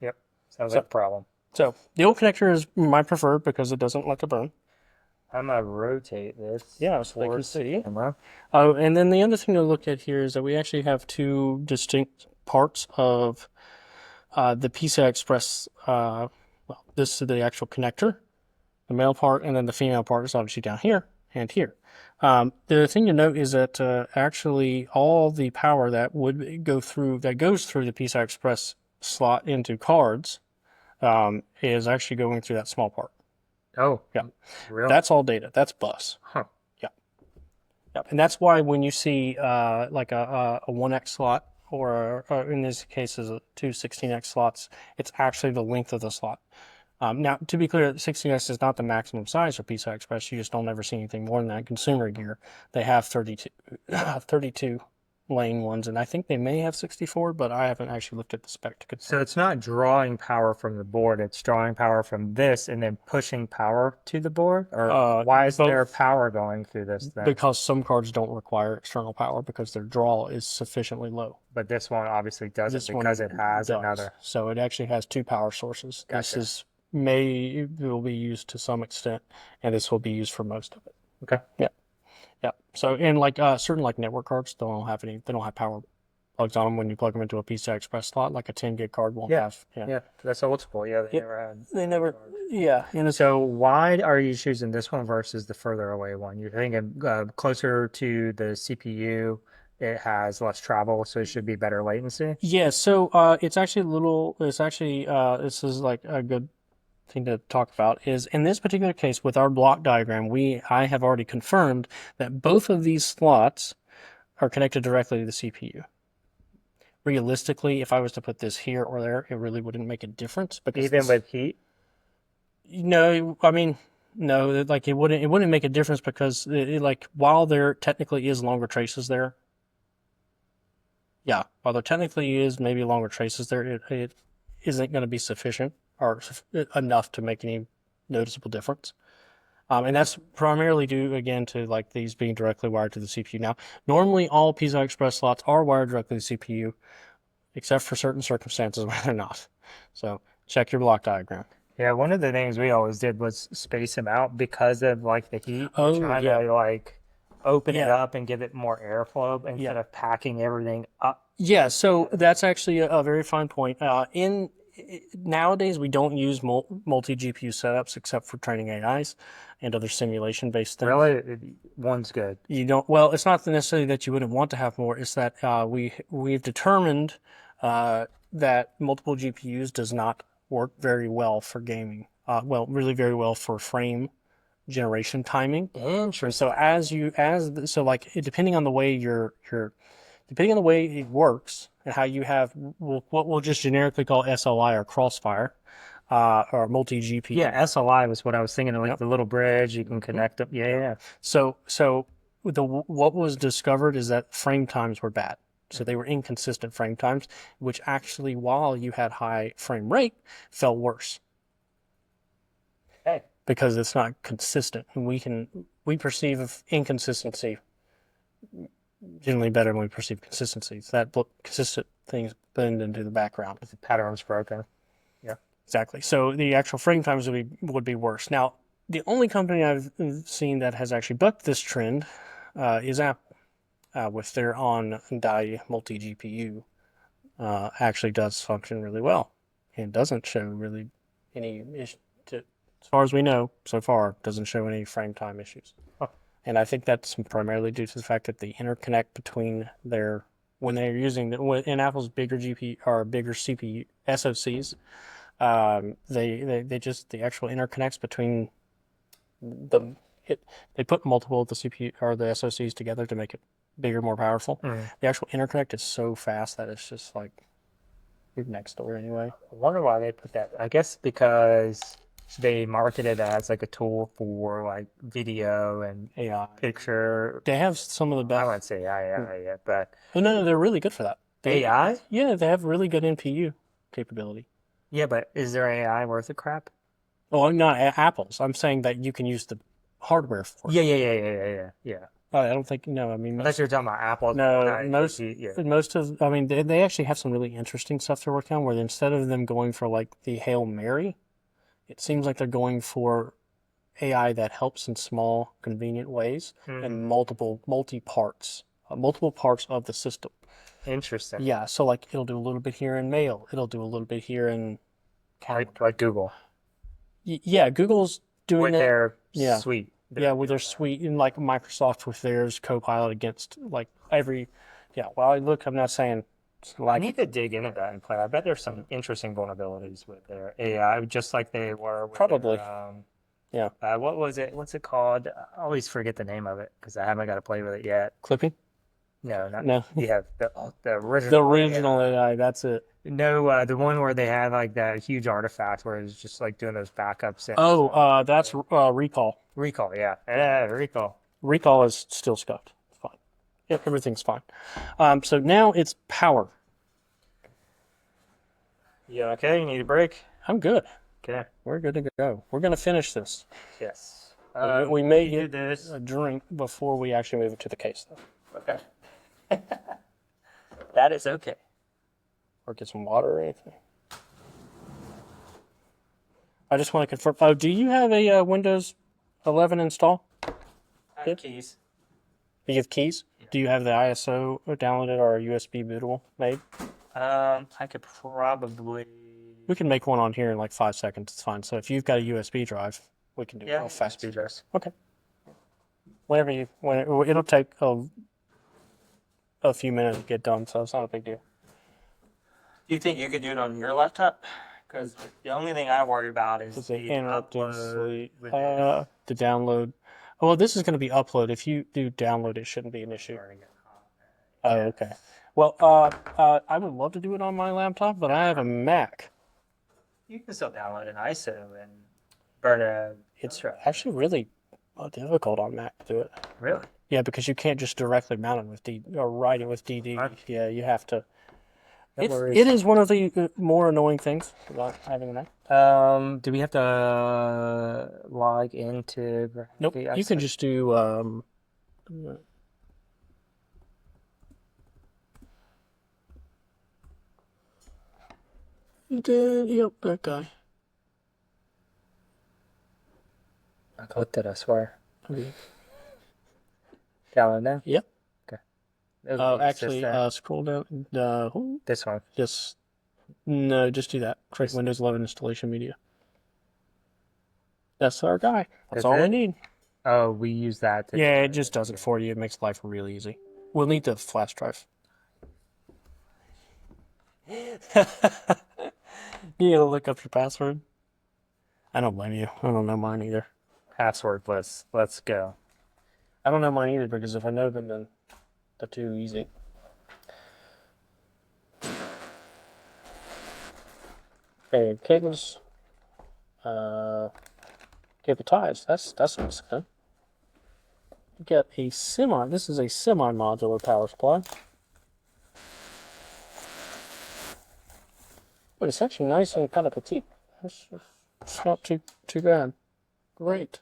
Yep. Sounds like a problem. So the old connector is my preferred because it doesn't like to burn. I'm going to rotate this. Yeah, so they can see. Camera. Oh, and then the other thing to look at here is that we actually have 2 distinct parts of the PCI Express. This is the actual connector, the male part, and then the female part is obviously down here and here. The thing to note is that actually all the power that goes through the PCI Express slot into cards is actually going through that small part. Oh, yeah. Really? That's all data. That's bus. Huh. Yep. And that's why when you see a 1x slot or in this case is 2 16x slots, it's actually the length of the slot. Now, to be clear, 16x is not the maximum size for PCI Express. You just don't ever see anything more than that. Consumer gear, they have 32 lane ones, and I think they may have 64, but I haven't actually looked at the spec to confirm. So it's not drawing power from the board, it's drawing power from this and then pushing power to the board? Or why is there power going through this then? Because some cards don't require external power because their draw is sufficiently low. But this one obviously doesn't because it has another. So it actually has 2 power sources. Gotcha. This will be used to some extent, and this will be used for most of it. Okay. Yeah. Yeah. So in certain network cards, they don't have power plugs on them when you plug them into a PCI Express slot, like a 10 gig card won't have. Yeah, that's old school. Yeah, they never. Yeah. And so why are you choosing this one versus the further away one? You're thinking closer to the CPU. It has less travel, so it should be better latency. Yeah. So it's actually this is a good thing to talk about is in this particular case with our block diagram, I have already confirmed that both of these slots are connected directly to the CPU. Realistically, if I was to put this here or there, it really wouldn't make a difference because even with heat. No, I mean, no, like it wouldn't make a difference because like while there technically is longer traces there, yeah, while there technically is maybe longer traces there, it isn't going to be sufficient or enough to make any noticeable difference. And that's primarily due again to like these being directly wired to the CPU. Now, normally all PCI Express slots are wired directly to the CPU, except for certain circumstances where they're not. So check your block diagram. Yeah, one of the things we always did was space them out because of like the heat. Oh, Trying yeah. to like open it Yeah. up and give it more airflow instead Yeah. of packing everything up. Yeah, so that's actually a very fine point. Nowadays, we don't use multi GPU setups except for training AIs and other simulation based things. Really, one's good. You don't. Well, it's not necessarily that you wouldn't want to have more. It's that we've determined that multiple GPUs does not work very well for gaming. Well, really very well for frame generation timing. Interesting. So depending on the way depending on the way it works and how you have what we'll just generically call SLI or crossfire or multi GPU. Yeah, SLI was what I was thinking of, like Yep. the little bridge you can connect them. Yeah, yeah. So what was discovered is that frame times were bad. So they were inconsistent frame times, which actually, while you had high frame rate, felt worse Hey, because it's not consistent. And we perceive inconsistency generally better than we perceive consistency. So that consistent things blend into the background. the pattern's broken. Exactly. So the actual frame times would be worse. Now, the only company I've seen that has actually bucked this trend is Apple, with their on-die multi-GPU. Actually does function really well and doesn't show really any issue. As far as we know, so far, doesn't show any frame time issues. Huh. And I think that's primarily due to the fact that the interconnect between when they're using in Apple's bigger GPU or bigger CPU SoCs, they just the actual interconnects between they put multiple of the CPU or the SoCs together to make it bigger, more powerful. The actual interconnect is so fast that it's just like you're next door anyway. I wonder why they put that. I guess because they market it as like a tool for like video and AI. picture. They have some of the I best. wouldn't say AI yet, but Oh, no, they're really good for that. AI? Yeah, they have really good NPU capability. Yeah, but is there AI worth a crap? Oh, not Apple's. I'm saying that you can use the hardware for it. Yeah. I don't think, no, I mean, Unless you're talking about Apple. no, most Yeah. I mean, they actually have some really interesting stuff they're working on where instead of them going for like the Hail Mary, it seems like they're going for AI that helps in small, convenient ways and multi parts of the system. Interesting. Yeah, so like it'll do a little bit here in mail, it'll do a little bit here in calendar. Like Google. Yeah, Google's doing With that. their Yeah. suite. Yeah, with their suite and like Microsoft with theirs Copilot against like every. Yeah, well, look, I'm not saying I like need to dig into that and play. I bet there's some interesting vulnerabilities with their AI, just like they were with Probably. yeah. What was it? What's it called? I always forget the name of it because I haven't got to play with it yet. clipping. No, not No, yeah. The original. the original AI. That's it. No, the one where they had like that huge artifact where it's just like doing those backups. And Oh, that's Recall. recall. Yeah, recall. Recall is still scuffed. It's fine. Yep, everything's fine. So now it's power. Yeah. Okay. You need a break. I'm good. Okay. We're good to go. We're gonna finish this. Yes. We may you get do this. a drink before we actually move it to the case, though. Okay. That is okay. Or get some water or anything. I just want to confirm. Oh, do you have a Windows 11 install? Keys. You have keys? Do you have the ISO downloaded or a USB bootable made? I could probably. We can make one on here in like 5 seconds. It's fine. So if you've got a USB drive, we can do it real fast. USB drives. Okay. It'll take a few minutes to get done, so it's not a big deal. Do you think you could do it on your laptop? Because the only thing I worry about is Does the it interrupt upload. the download? Oh, well, this is going to be upload. If you do download, it shouldn't be an issue. Oh, okay. Well, I would love to do it on my laptop, but I have a Mac. You can still download an ISO and burn a. It's actually really difficult on Mac to do it. Really? Yeah, because you can't just directly mount it with D or write it with DD. Huh? Yeah, you have to. No worries. It is one of the more annoying things about having a Mac. Do we have to log into? Nope, the you can access? just do. Yep, that guy. I clicked it. I swear. Okay. Download now. Yep. Okay. Oh, Actually, scroll down. this one. Just no, just do that. Create Windows 11 installation media. That's our guy. That's all we need. Oh, we use that. Yeah, it just does it for you. It makes life really easy. We'll need the flash drive. You gotta look up your password. I don't blame you. I don't know mine either. Passwordless. Let's go. I don't know mine either because if I know them, then they're too easy. Okay, cables. Cable ties. That's nice. Huh? You get a semi. This is a semi-modular power supply. But it's actually nice and kind of petite. It's not too bad. Great.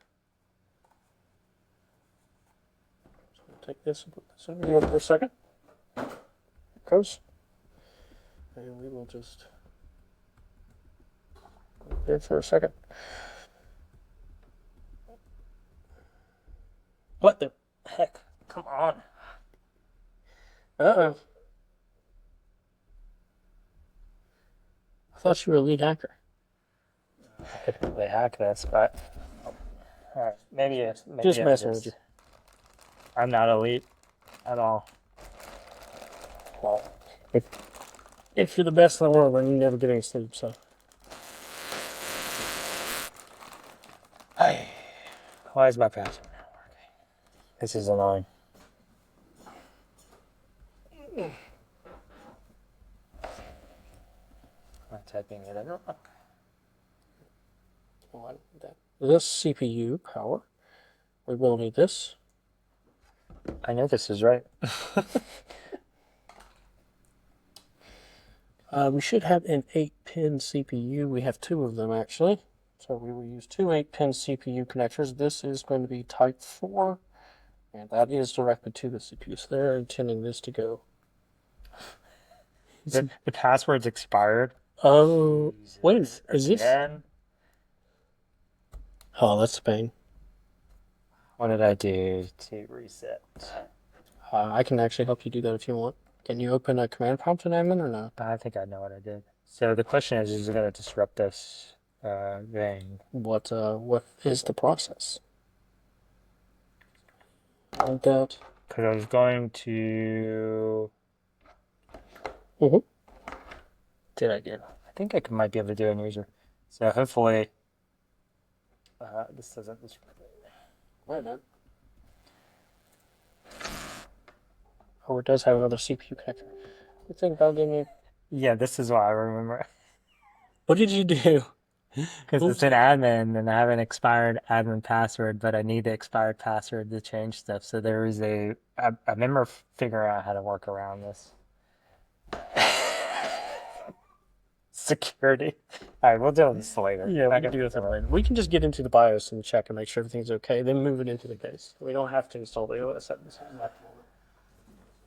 So we'll take this and put this over here for a second. There it goes. And we will just go there for a second. What the heck? Come on. Uh-oh. I thought you were a lead hacker. I could really hack this, but all right, maybe Just messing with you. I'm not elite at all. Well, if you're the best in the world, then you never get any sleep. So, Why is my password not working? This is annoying. I'm typing it in. this CPU power, we will need this. I know this is right. We should have an 8-pin CPU. We have 2 of them actually. So we will use 2 8-pin CPU connectors. This is going to be type 4, and that is directed to the CPU. So they're intending this to go. The password's expired. Oh, wait, is this? Again? Oh, that's a pain. What did I do to reset? I can actually help you do that if you want. Can you open a command prompt in admin or not? I think I know what I did. So the question is it going to disrupt this thing? What is the process? Like that. Because I was going to... Mm-hmm. Did I do? I think I might be able to do an user. So hopefully this doesn't disrupt it. Right, man. Oh, it does have another CPU connector. You think about giving you... Yeah, this is why I remember. What did you do? Because it's an admin and I have an expired admin password, but I need the expired password to change stuff. So there is I remember figuring out how to work around this. Security. All right, we'll deal with this later. Yeah, we can do this later. We can just get into the BIOS and check and make sure everything's okay, then move it into the case. We don't have to install the OS at this exact moment.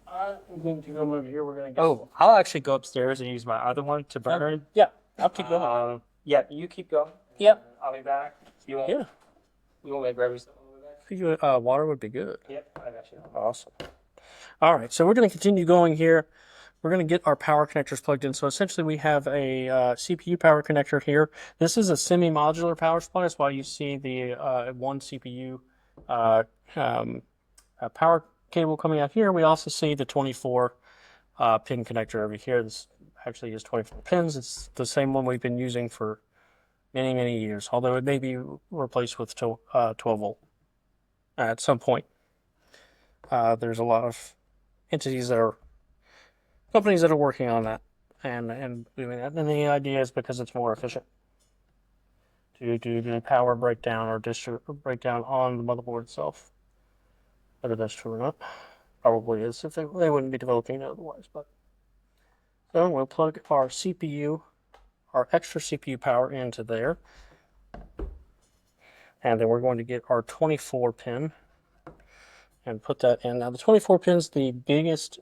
I'm going to go over here. We're going to get... Oh, I'll actually go upstairs and use my other one to burn. Yeah, I'll keep going. Yeah, you keep going. Yep. I'll be back. You want? Yeah. You want me to grab you something? I'll be back. Water would be good. Yep, I got you. Awesome. All right, so we're going to continue going here. We're going to get our power connectors plugged in. So essentially we have a CPU power connector here. This is a semi-modular power supply. That's why you see the one CPU power cable coming out here. We also see the 24 pin connector over here. This actually is 24 pins. It's the same one we've been using for many, many years, although it may be replaced with 12 volt at some point. There's a lot of companies that are working on that and doing that. And the idea is because it's more efficient to do the power breakdown or breakdown on the motherboard itself. Whether that's true or not, probably is if they wouldn't be developing it otherwise. But so we'll plug our CPU, our extra CPU power into there, and then we're going to get our 24 pin and put that in. Now the 24 pin is the biggest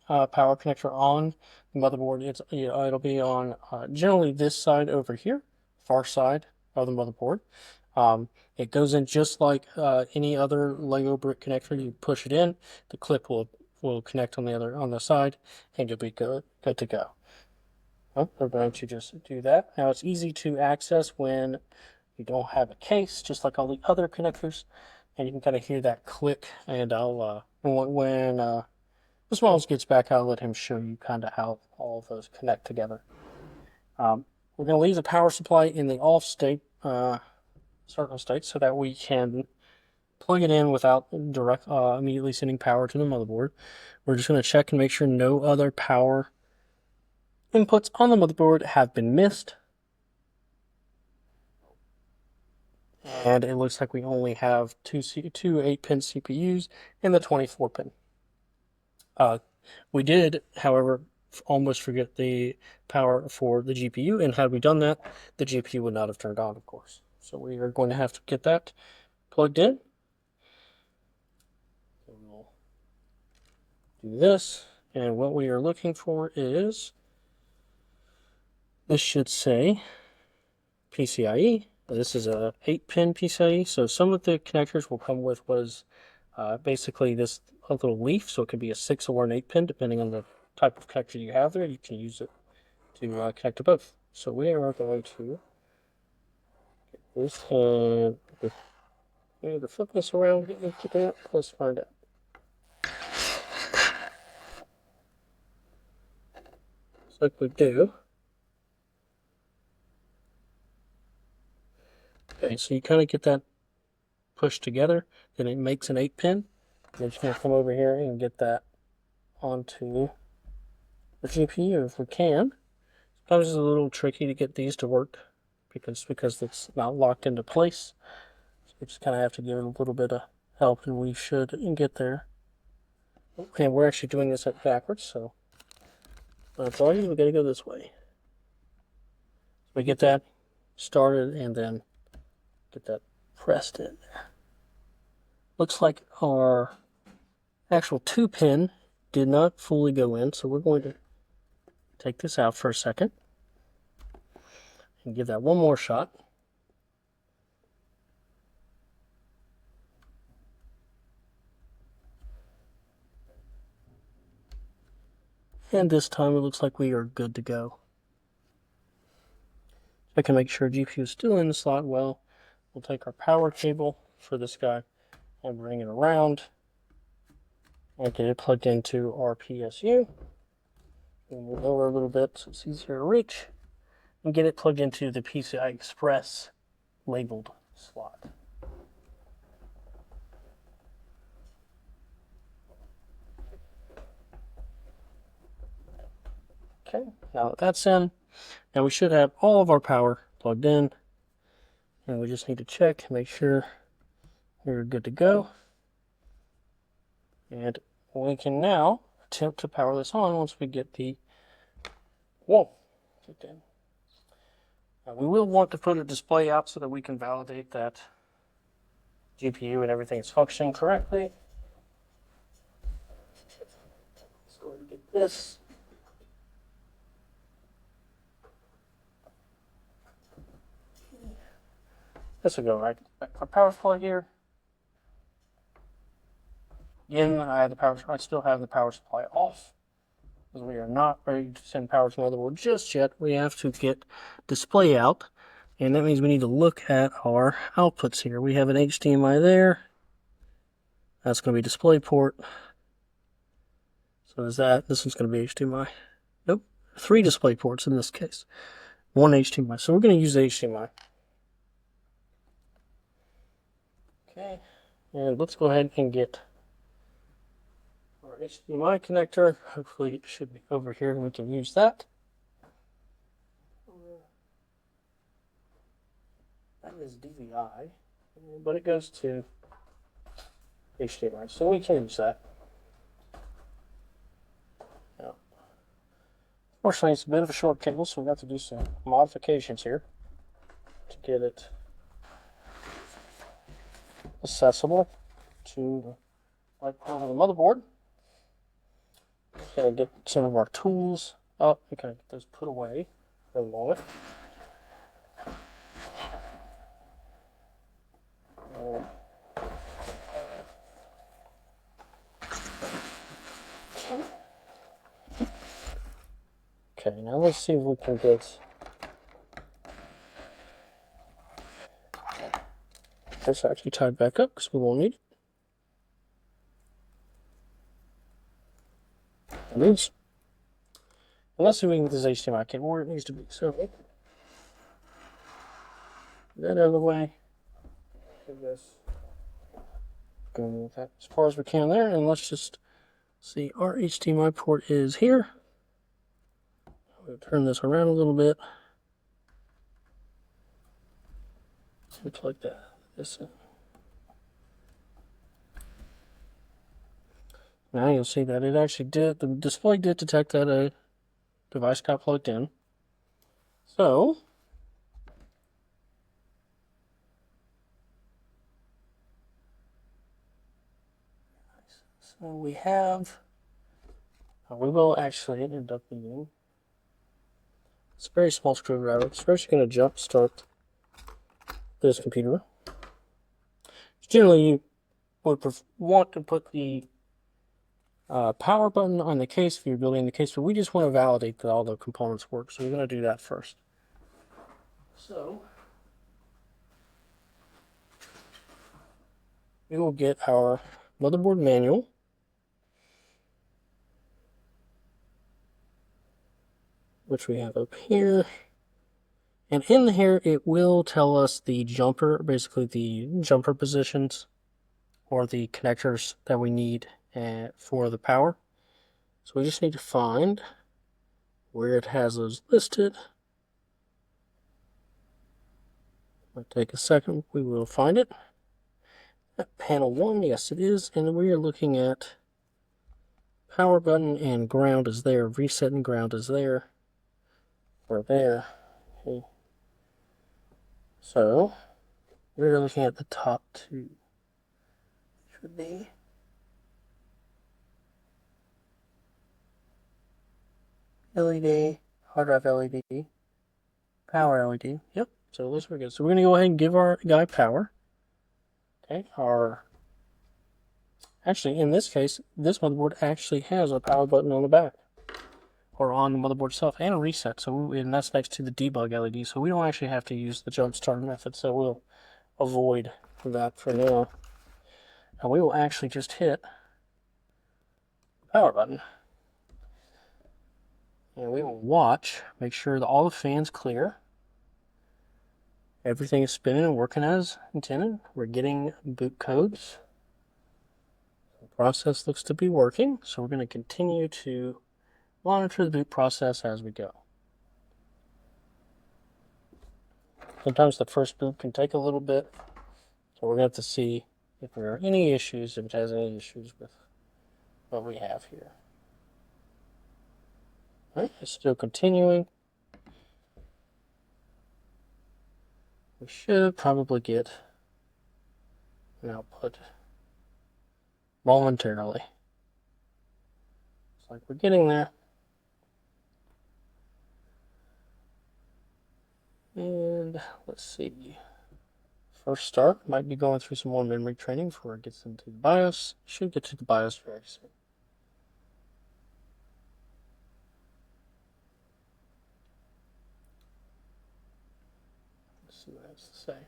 power connector on the motherboard. It'll be on generally this side over here, far side of the motherboard. It goes in just like any other Lego brick connector. You push it in, the clip will connect on the side, and you'll be good to go. Well, we're going to just do that. Now it's easy to access when you don't have a case, just like all the other connectors, and you can kind of hear that click. And I'll when Smalls gets back, I'll let him show you kind of how all of those connect together. We're going to leave the power supply in the off state, circle state, so that we can plug it in without direct immediately sending power to the motherboard. We're just going to check and make sure no other power inputs on the motherboard have been missed. And it looks like we only have two 8-pin CPUs and the 24-pin. We did, however, almost forget the power for the GPU, and had we done that, the GPU would not have turned on, of course. So we are going to have to get that plugged in. So we'll do this, and what we are looking for is, this should say PCIe. This is a 8-pin PCIe, so some of the connectors will come with basically this little leaf, so it could be a 6 or an 8-pin, depending on the type of connector you have there. You can use it to connect to both. So we are going to get this and to flip this around, get into that. Let's find out. Looks like we do. Okay, so you kind of get that pushed together, then it makes an 8-pin. Then just going to come over here and get that onto the GPU if we can. Sometimes it's a little tricky to get these to work because it's not locked into place. So we just kind of have to give it a little bit of help, and we should get there. Okay, we're actually doing this backwards, so that's all. We got to go this way. So we get that started and then get that pressed in there. Looks like our actual 2-pin did not fully go in, so we're going to take this out for a second and give that one more shot. And this time it looks like we are good to go. I can make sure GPU is still in the slot well. We'll take our power cable for this guy and bring it around and get it plugged into our PSU. We'll move over a little bit so it's easier to reach and get it plugged into the PCI Express labeled slot. Okay, now that that's in, now we should have all of our power plugged in, and we just need to check and make sure we're good to go. And we can now attempt to power this on once we get the wall kicked in. Now we will want to put a display out so that we can validate that GPU and everything is functioning correctly. Let's go ahead and get this. This will go right back to our power supply here. Again, I still have the power supply off because we are not ready to send power to the motherboard just yet. We have to get display out, and that means we need to look at our outputs here. We have an HDMI there. That's going to be display port. So is that. This one's going to be HDMI. Nope. 3 display ports in this case. 1 HDMI. So we're going to use the HDMI. Okay. And let's go ahead and get our HDMI connector. Hopefully it should be over here and we can use that. is DVI, but it goes to HDMI, so we can use that. Now, fortunately, it's a bit of a short cable, so we have to do some modifications here to get it accessible to the right part of the motherboard. Gonna get some of our tools up. We gotta get those put away for a moment. Okay, now let's see if we can get this actually tied back up because we won't need it. It is. And let's see if we can get this HDMI cable where it needs to be. So, get that out of the way. Get this going with that as far as we can there, and let's just see our HDMI port is here. We'll turn this around a little bit. Looks like that. This. Now you'll see that it actually did. The display did detect that a device got plugged in. So we have. We will actually end up needing. It's a very small screwdriver. It's first going to jump start this computer. Generally, you would want to put the power button on the case if you're building the case, but we just want to validate that all the components work, so we're going to do that first. So, we will get our motherboard manual. Which we have up here. And in here, it will tell us the jumper, basically the jumper positions or the connectors that we need for the power. So we just need to find where it has those listed. Might take a second. We will find it. At panel 1, yes it is. And we are looking at power button and ground is there. Reset and ground is there. We're there. Okay. So we're looking at the top two. Should be LED, hard drive LED, power LED. Yep. So those are good. So we're gonna go ahead and give our guy power. Okay. Actually, in this case, this motherboard actually has a power button on the back. Or on the motherboard itself, and a reset. And that's next to the debug LED, so we don't actually have to use the jump start method, so we'll avoid that for now. And we will actually just hit the power button. And we will watch, make sure that all the fans clear. Everything is spinning and working as intended. We're getting boot codes. The process looks to be working, so we're going to continue to monitor the boot process as we go. Sometimes the first boot can take a little bit, so we're going to have to see if there are any issues, if it has any issues with what we have here. All right, it's still continuing. We should probably get an output momentarily. It's like we're getting there. And let's see. First start might be going through some more memory training before it gets into the BIOS. Should get to the BIOS very soon. Let's see what it has to say.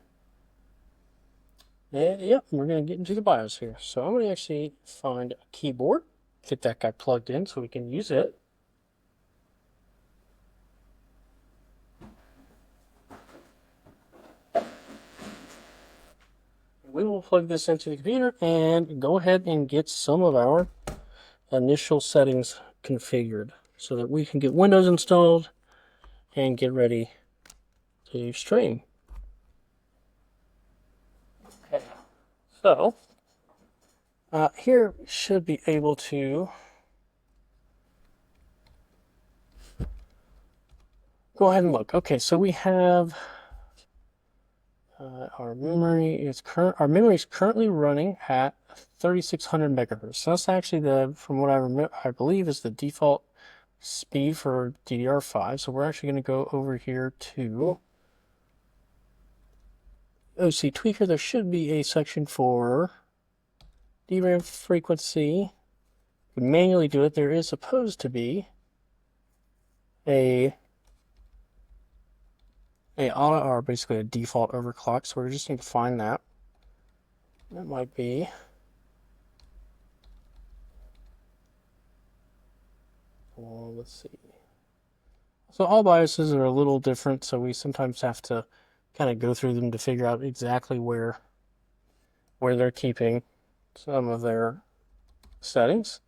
And yep, we're going to get into the BIOS here. So I'm going to actually find a keyboard, get that guy plugged in so we can use it. We will plug this into the computer and go ahead and get some of our initial settings configured so that we can get Windows installed and get ready to stream. So, here we should be able to go ahead and look. Okay, so we have our memory is currently running at 3600 megahertz. So that's actually from what I remember, I believe is the default speed for DDR5. So we're actually going to go over here to OC Tweaker. There should be a section for DRAM frequency. We manually do it. There is supposed to be a auto, or basically a default overclock. So we just need to find that. That might be. Well, let's see. So all BIOSes are a little different, so we sometimes have to kind of go through them to figure out exactly where they're keeping some of their settings.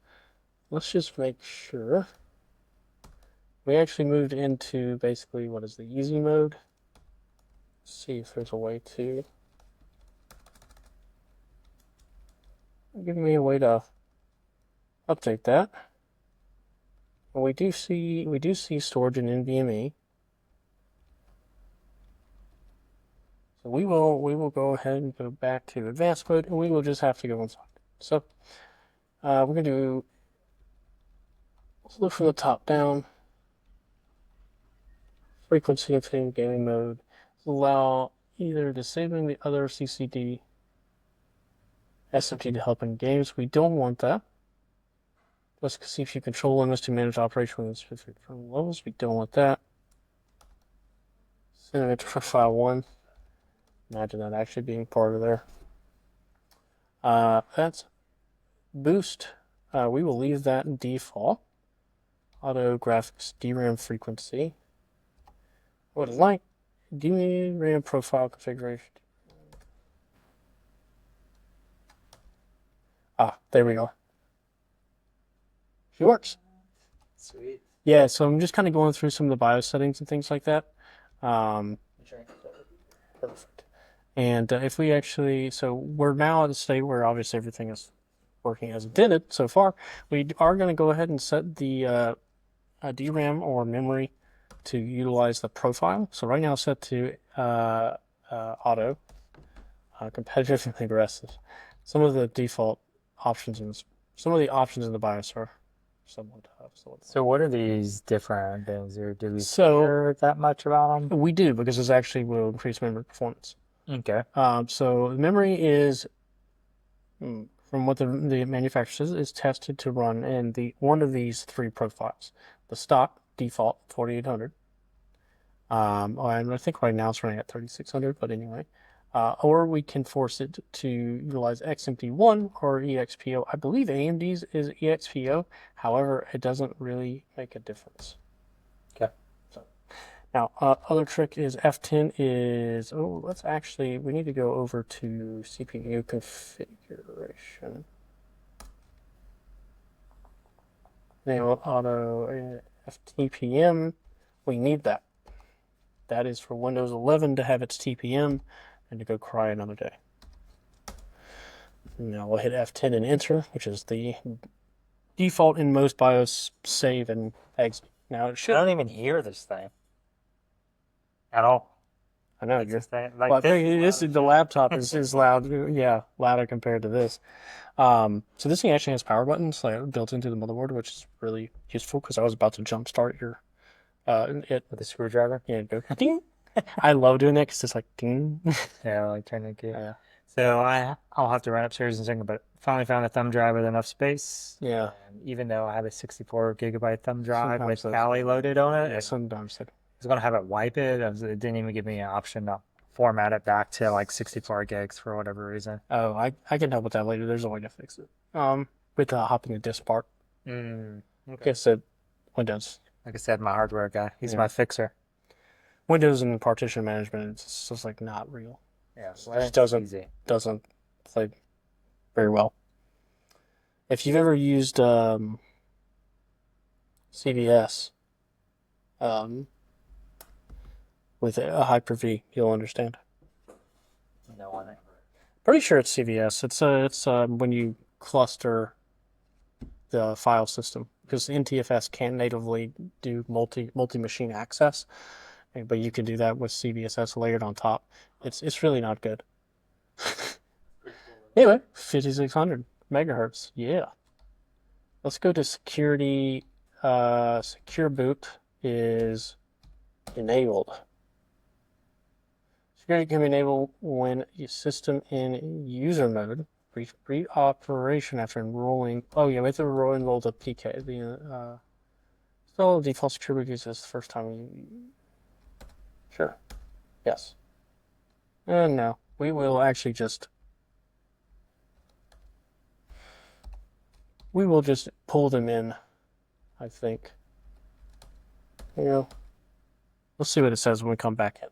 Let's just make sure. We actually moved into basically what is the easy mode. Let's see if there's a way to give me a way to update that. And we do see storage in NVMe. So we will go ahead and go back to advanced mode, and we will just have to go inside. So we're going to do, let's look from the top down. Frequency of gaming mode. Allow either disabling the other CCD SMT to help in games. We don't want that. Let's see if you control limits to manage operation within specific levels. We don't want that. Centimeter for file 1. Imagine that actually being part of there. That's boost. We will leave that in default. Auto graphics DRAM frequency. Would like DRAM profile configuration. There we go. She works. Sweet. Yeah, so I'm just kind of going through some of the BIOS settings and things like that. Perfect. And if we actually, so we're now at a state where obviously everything is working as intended so far. We are going to go ahead and set the DRAM or memory to utilize the profile. So right now set to auto, competitive and aggressive. Some of the default options some of the options in the BIOS are somewhat tough. So what are these different things, or do we So- care that much about them? We do, because this actually will increase memory performance. Okay. So memory is, from what the manufacturer says, is tested to run in one of these three profiles. The stock default 4800. And I think right now it's running at 3600, but anyway. Or we can force it to utilize XMP1 or EXPO. I believe AMD's is EXPO. However, it doesn't really make a difference. Okay. So, now, other trick is F10 is, we need to go over to CPU configuration. Enable auto FTPM. We need that. That is for Windows 11 to have its TPM and to go cry another day. Now we'll hit F10 and enter, which is the default in most BIOS save and exit. Now it should. I don't even hear this thing at all. I know It's you're. this thing, like Well, this. the laptop is loud. Yeah, louder compared to this. So this thing actually has power buttons built into the motherboard, which is really useful because I was about to jump start your With a screwdriver. Yeah, go ding. I love doing that because it's like ding. Yeah, like turn the key. Yeah. So I'll have to run upstairs in a second, but finally found a thumb drive with enough space. Yeah. And even though I have a 64 gigabyte thumb drive Sometimes with that's- Kali loaded on it, Yeah, I sometimes was gonna have it wipe it. It didn't even give me an option to format it back to like 64 gigs for whatever reason. Oh, I can help with that later. There's a way to fix it. With hopping the disk part. Okay. Like I said, Windows. Like I said, my hardware guy. He's Yeah. my fixer. Windows and partition management, it's just like not real. Yeah, It doesn't easy. play very well. If you've ever used CVS with a Hyper-V, you'll understand. No one. Pretty sure it's CVS. It's when you cluster the file system because NTFS can't natively do multi-machine access, but you can do that with CVSS layered on top. It's really not good. Anyway, 5600 megahertz. Yeah. Let's go to security. Secure boot is enabled. Security can be enabled when your system in user mode. Pre-operation after enrolling. Oh yeah, we have to enroll the PK. Still default secure boot uses the first time you. Sure. Yes. No, we will actually just. We will just pull them in, I think. We'll see what it says when we come back in.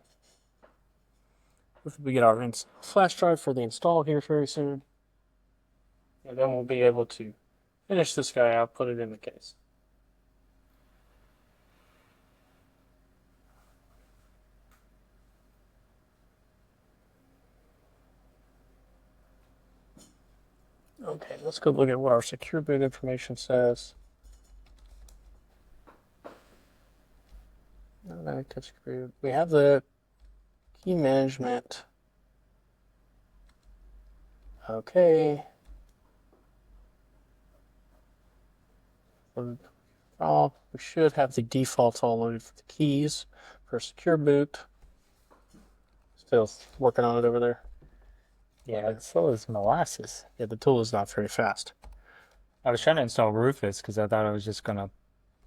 We get our flash drive for the install here very soon. And then we'll be able to finish this guy out, put it in the case. Okay, let's go look at what our secure boot information says. We have the key management. Okay. We should have the defaults all loaded for the keys for secure boot. Still working on it over there. Yeah, so is molasses. Yeah, the tool is not very fast. I was trying to install Rufus because I thought I was just gonna,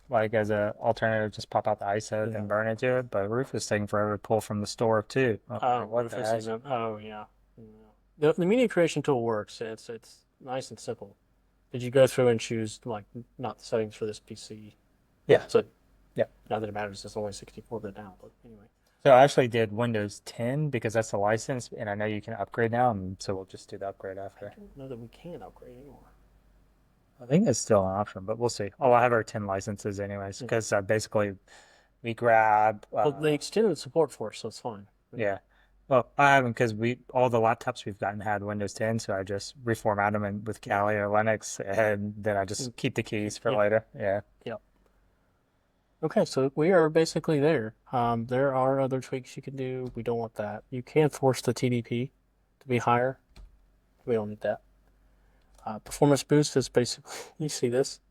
like, as a alternative, just pop out the ISO and burn into it. But Rufus taking forever to pull from the store too. What if this isn't? Oh yeah. The media creation tool works. It's nice and simple. Did you go through and choose like not the settings for this PC? Yeah. So yeah. Not that it matters. It's only 64-bit now, but anyway. So I actually did Windows 10 because that's the license, and I know you can upgrade now, and so we'll just do the upgrade after. I don't know that we can upgrade anymore. I think it's still an option, but we'll see. Oh, I have our 10 licenses anyways, because basically we grab. Well, they extended support for us, so it's fine. Yeah. Well, I haven't because all the laptops we've gotten had Windows 10, so I just reformat them with Kali or Linux, and then I just keep the keys for later. Yeah. Yep. Okay, so we are basically there. There are other tweaks you can do. We don't want that. You can force the TDP to be higher. We don't need that. Performance boost is basically, you see this?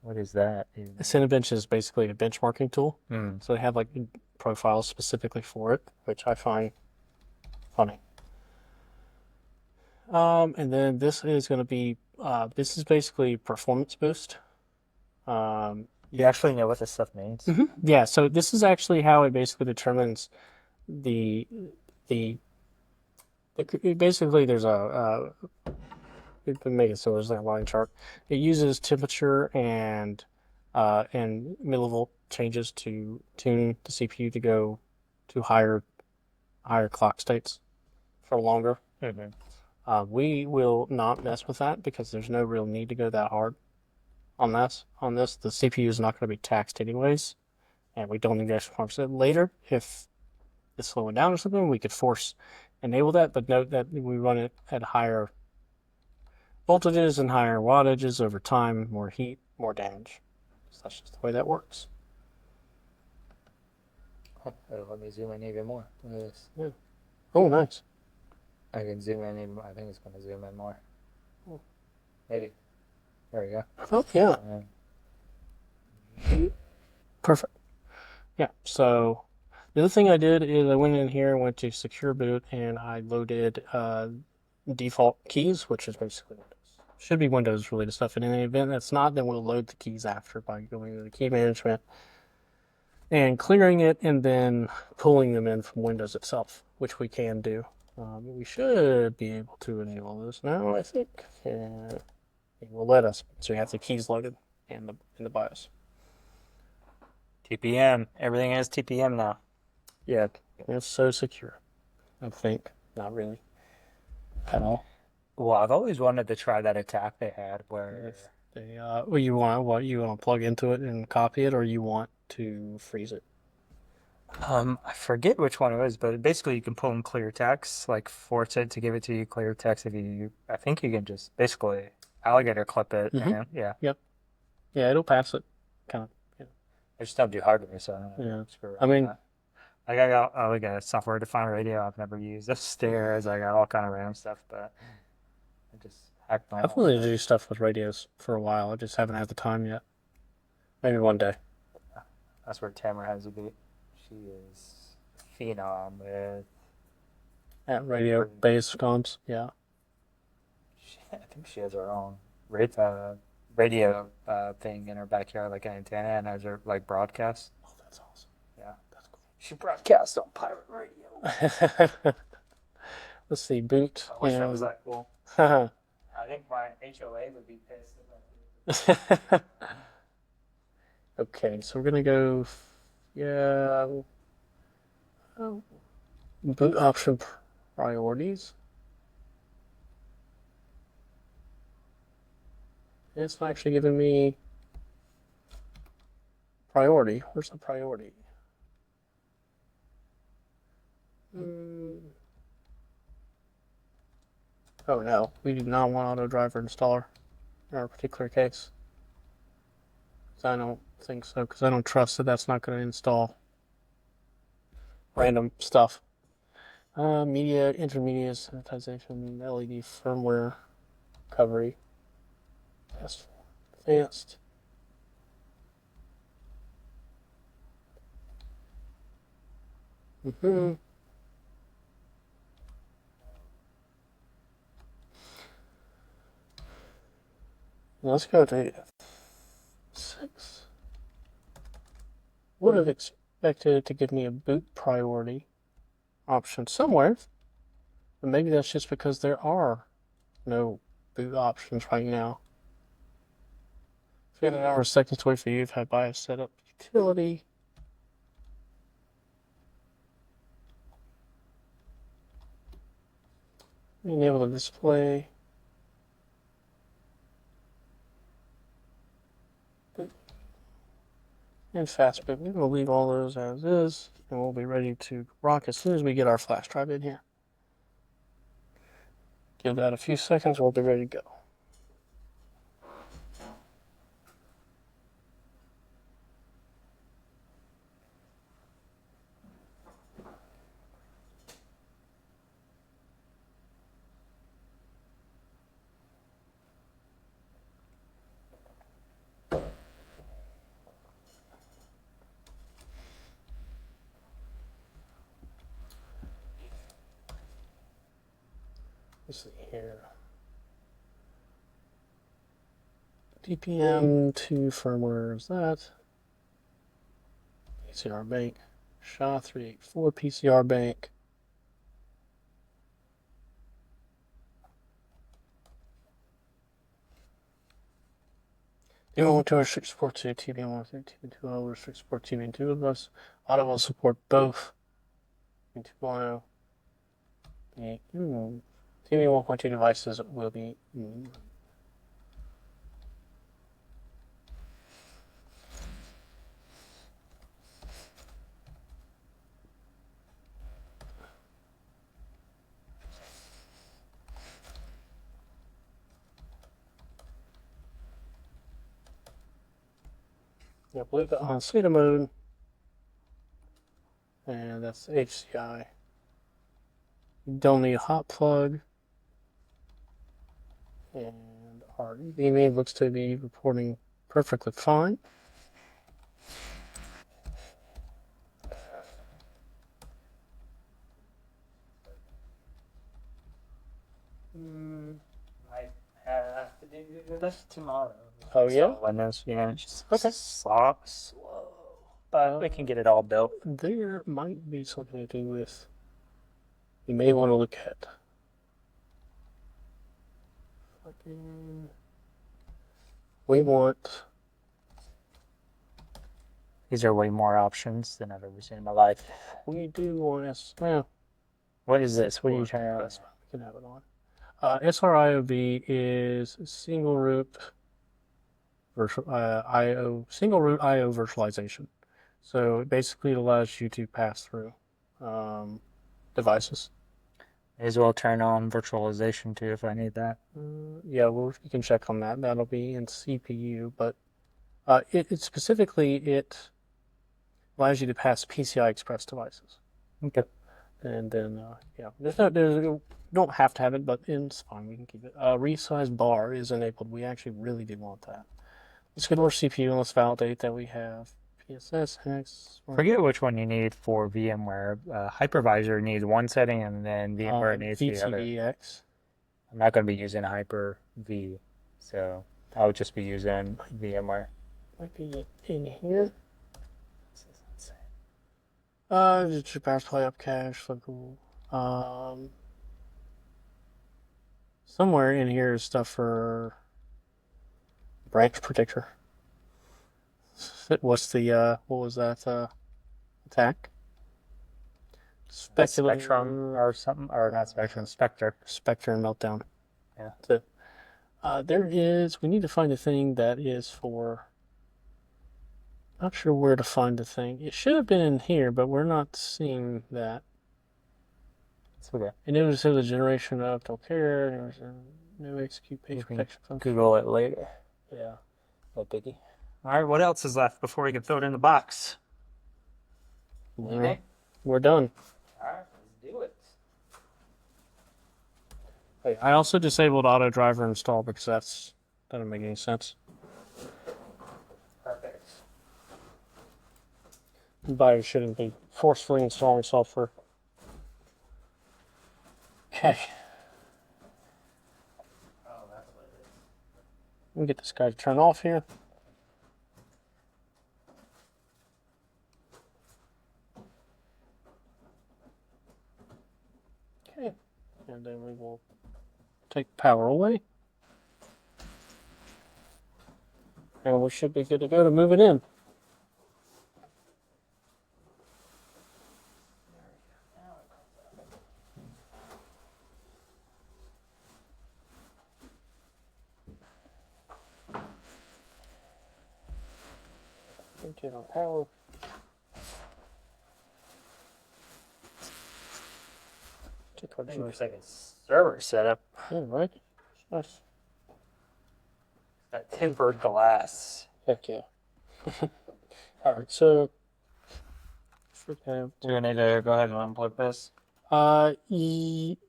What is that? Cinebench is basically a benchmarking tool. So they have like profiles specifically for it, which I find funny. And then this is going to be, this is basically performance boost. You actually know what this stuff means? Yeah, so this is actually how it basically determines basically there's make it so there's like a line chart. It uses temperature and millivolt changes to tune the CPU to go to higher clock states for longer. We will not mess with that because there's no real need to go that hard on this. The CPU is not going to be taxed anyways, and we don't need extra performance. Later, if it's slowing down or something, we could force enable that, but note that we run it at higher voltages and higher wattages over time, more heat, more damage. So that's just the way that works. Oh, let me zoom in even more. Look at this. Yeah. Oh, nice. I can zoom in even more. I think it's going to zoom in more. Maybe. There we go. Oh, yeah. Perfect. Yeah, so the other thing I did is I went in here and went to Secure Boot, and I loaded default keys, which is basically Windows. Should be Windows-related stuff. And in the event that's not, then we'll load the keys after by going to the key management and clearing it, and then pulling them in from Windows itself, which we can do. We should be able to enable this now, I think. It will let us. So we have the keys loaded and in the BIOS. TPM. Everything has TPM now. Yeah, it's so secure. I think. Not really. At all. Well, I've always wanted to try that attack they had where they you want to plug into it and copy it, or you want to freeze it? I forget which one it was, but basically you can pull in clear text, like force it to give it to you clear text. If you, I think you can just basically alligator clip it, Mm-hmm. and yeah, Yep. Yeah, it'll pass it. Kind of. Yeah. I just don't do hardware, so I don't Yeah. screw around I with mean, that. Like I got like a software defined radio I've never used upstairs. I got all kind of random stuff, but I just hacked my I've own wanted to stuff. do stuff with radios for a while. I just haven't had the time yet. Maybe one day. That's where Tamara has a beat. She is phenom with. At radio base comms. Yeah. I think she has her own radio thing in her backyard, like an antenna, and has her like broadcast. Oh, that's awesome. Yeah, That's she broadcasts on pirate radio. cool. Let's see. Boot. I wish that was that cool. Yeah. I think my HOA would be pissed if I did. Okay, so we're gonna go. Yeah. Oh, boot option priorities. It's not actually giving me priority. Where's the priority? Hmm. Oh no, we do not want auto driver installer in our particular case. I don't think so, because I don't trust that that's not going to install random stuff. Media intermediate sanitization, LED firmware recovery, test advanced. Mm-hmm. Let's go to 6. Would have expected it to give me a boot priority option somewhere, but maybe that's just because there are no boot options right now. 300 hours seconds to wait for you to have BIOS set up. Utility. Being able to display. And fast boot. We'll leave all those as is, and we'll be ready to rock as soon as we get our flash drive in here. Give that a few seconds, we'll be ready to go. Let's see here. DPM 2 firmware is that. PCR bank. SHA-384 PCR bank. TV1 restrict support to TV1, TV2 restrict support to TV2 of us. Auto will support both. TV2 TV 1.2 devices will be. Yep, leave it on SATA mode. And that's HCI. You don't need a hot plug. And our EVMe looks to be reporting perfectly fine. I have to do this tomorrow. Oh yeah? Windows, yeah, it's just Okay. slow, but we can get it all built. There might be something to do with. You may want to look at. We want. These are way more options than I've ever seen in my life. We do want S. Well, What is this? What are you trying to? that's fine. We can have it on. SRIOV is single root virtual IO single root IO virtualization. So it basically allows you to pass through devices. May as well turn on virtualization too if I need that. Yeah, well, you can check on that. That'll be in CPU, but it specifically it allows you to pass PCI Express devices. Okay. And then yeah, you don't have to have it, but it's fine. We can keep it. Resize bar is enabled. We actually really do want that. Let's get our CPU and let's validate that we have PSS hex. Forget which one you need for VMware. Hypervisor needs one setting, and then VMware needs the other. VTVX. I'm not going to be using Hyper-V, so I'll just be using VMware. Might be in here. Just your power supply up cache, so cool. Somewhere in here is stuff for branch predictor. What's the what was that attack? Spectrum or something, or not Spectrum, Spectre. Spectre and meltdown. Yeah. So, we need to find a thing that is for. Not sure where to find the thing. It should have been in here, but we're not seeing that. It's okay. And it was the generation of care. There was a new execute page protection function. Google it later. Yeah. No biggie. All right, what else is left before we can throw it in the box? We're done. All right, let's do it. Hey, I also disabled auto driver install because that doesn't make any sense. Perfect. Buyers shouldn't be forcefully installing software. Okay. Oh, that's what it is. Let me get this guy to turn off here. Okay. And then we will take power away. And we should be good to go to move it in. Turn on power. I think it looks like a server setup. Yeah, right? Nice. That tempered glass. Heck yeah. Alright, so Do we need to go ahead and unplug this?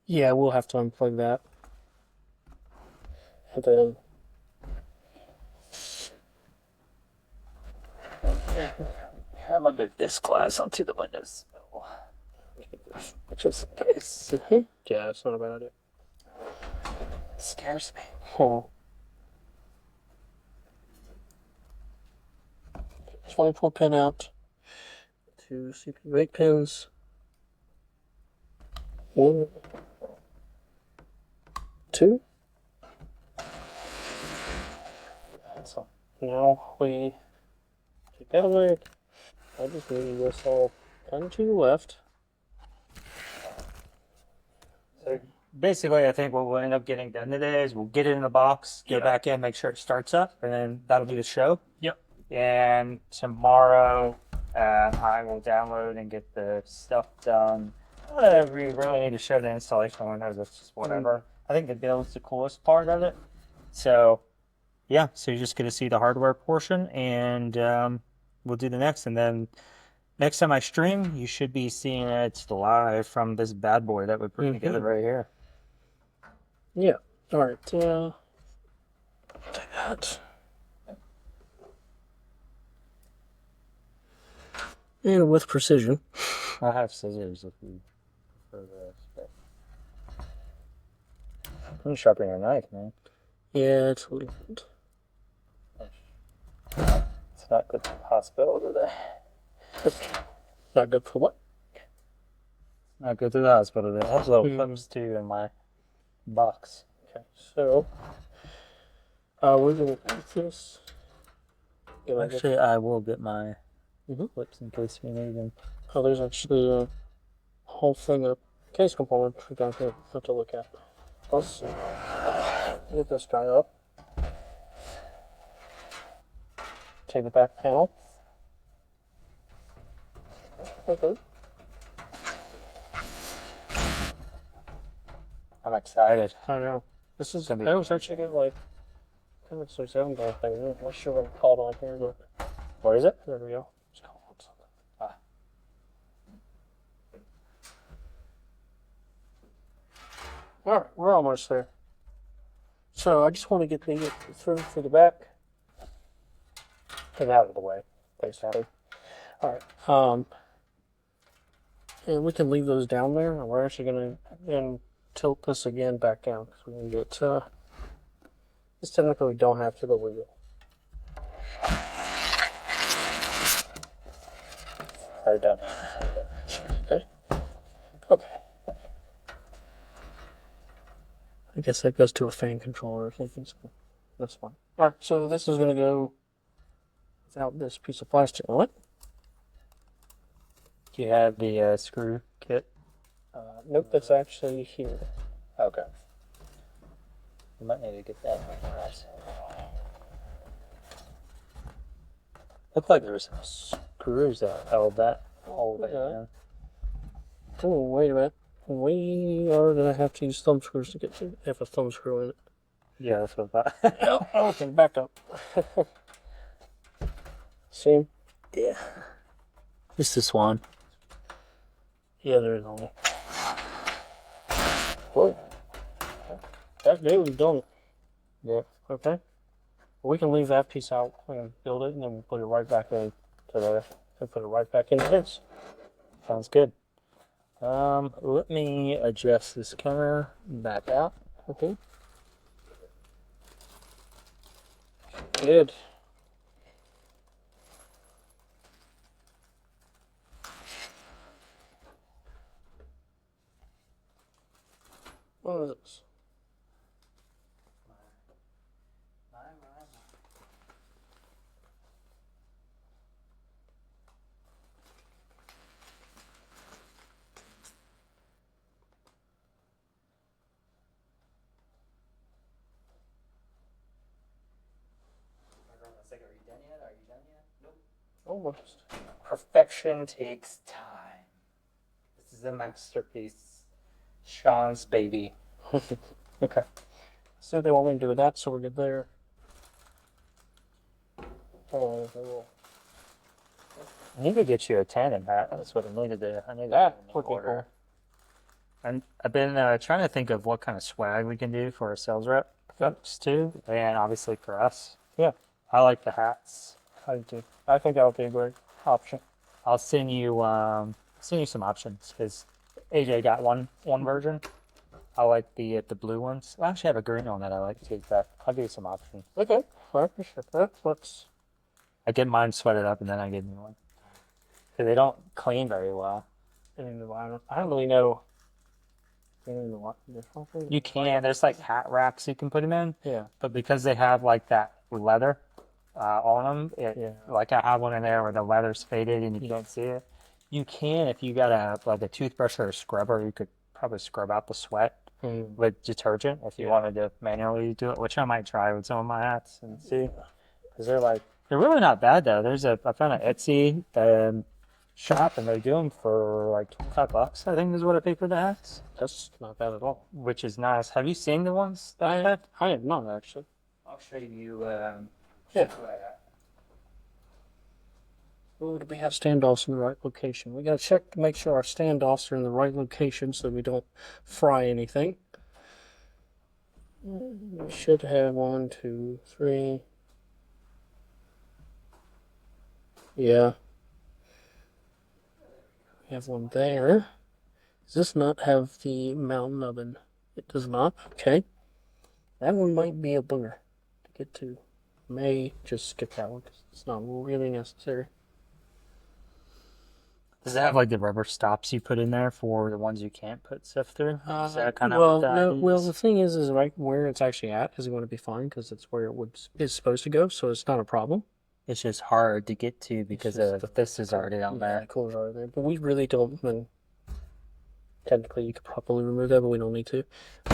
yeah, we'll have to unplug that. And then I'm gonna move this glass onto the windows. Just in case. yeah, that's not a bad idea. It scares me. Oh. 24 pin out. 2 CPU 8 pins. 1, 2. So now we take that away. I just need this all done to the left. So basically, I think what we'll end up getting done today is we'll get it in the box, go back in, make sure it starts up, and then that'll be the show. Yep. And tomorrow, I will download and get the stuff done. We really need to show the installation on Windows. It's just whatever. I think the build's the coolest part of it. So, yeah. So you're just going to see the hardware portion, and we'll do the next. And then next time I stream, you should be seeing it live from this bad boy that we put together right here. Yeah. All right. Take that. And with precision. I have scissors if you prefer this. I'm sharpening a knife, man. Yeah, it's a little. It's not good for the hospital today. Not good for what? Not good to the hospital today. I have little clips too in my box. Okay, so we're gonna put this. Actually, I will get my Mhm. clips in case we need them. Oh, there's actually a whole thing of case components we're going to have to look at. Let's get this guy up. Take the back panel. Okay. I'm excited. I know. This is. Gonna be I was actually good, like. Kind of like $7 thing. I'm not sure what it's called on here, but What is it? there we go. It's called something. Ah. All right, we're almost there. So I just want to get the through for the back and out of the way, basically. All right. And we can leave those down there. And we're actually gonna then tilt this again back down because we can get. This technically we don't have to, but we will. Right down. Okay. Okay. I guess that goes to a fan controller or something. So that's fine. All right. So this is gonna go without this piece of plastic on it. Do you have the screw kit? Nope, that's actually here. Okay. You might need to get that. Looked like there was some screws that held that all the way Okay. down. Oh, wait a minute. We are gonna have to use thumb screws to get to. Have a thumb screw in it. Yeah, that's what I thought. Oh, okay, back up. See? Yeah. Just this one. Yeah, there is only. Whoa. That dude was done. Yeah. Okay. We can leave that piece out and build it, and then we'll put it right back in to there and put it right back into this. Sounds good. Let me adjust this camera back out. Okay. Good. What is this? Are you done yet? Are you done yet? Nope. Almost. Perfection takes time. This is a masterpiece. Sean's baby. Okay. So they want me to do that, so we're good there. Oh, cool. I need to get you a tandem hat. That's what I need to do. I need That to would be order. cool. And I've been trying to think of what kind of swag we can do for a sales rep too, and obviously for us. Yeah. I like the hats. I do. I think that would be a great option. I'll send you some options because AJ got one version. I like the blue ones. I actually have a green one that I like too. But I'll give you some options. Okay. I appreciate that. Let's. I get mine sweated up and then I get a new one because they don't clean very well. I don't really know. I don't know what different. You can. There's like hat racks you can put them in, Yeah. but because they have like that leather on them, Yeah. like I have one in there where the leather's faded and you don't see it. You can, if you got a toothbrush or a scrubber, you could probably scrub out the sweat with detergent if you wanted to manually do it, which I might try with some of my hats and see, because they're really not bad though. I found an Etsy shop and they do them for like $25. I think is what I paid for the hats, That's not bad at all. which is nice. Have you seen the ones? I have not actually. I'll show you. Yeah. Well, we have standoffs in the right location. We gotta check to make sure our standoffs are in the right location so we don't fry anything. We should have 1, 2, 3. Yeah. We have one there. Does this not have the mountain oven? It does not. Okay. That one might be a booger to get to. May just skip that one because it's not really necessary. Does it have like the rubber stops you put in there for the ones you can't put stuff through? Is that kind of well, what that no. is? Well, the thing is right where it's actually at is going to be fine because it's where it's supposed to go, so it's not a problem. It's just hard to get to because this is already down Yeah, there. the coolers are there, but we really don't. I mean, technically, you could probably remove that, but we don't need to.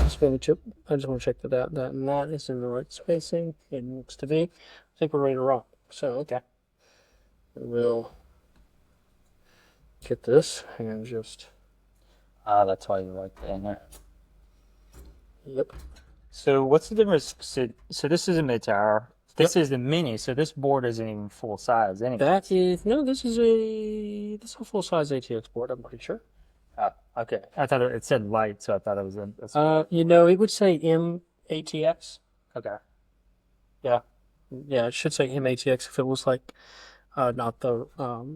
Spin the chip. I just want to check that out. That and that is in the right spacing. It looks to be. I think we're ready to rock. So Okay. we'll get this and just, Ah, that's why you like it in there. yep. So what's the difference? So this is a mid tower. This is the mini. So this board isn't even full size anyway. That is, no, this is a full size ATX board, I'm pretty sure. Ah, okay. I thought it said light, so I thought it was It would say MATX. okay. Yeah. Yeah, it should say MATX if it was like, not the,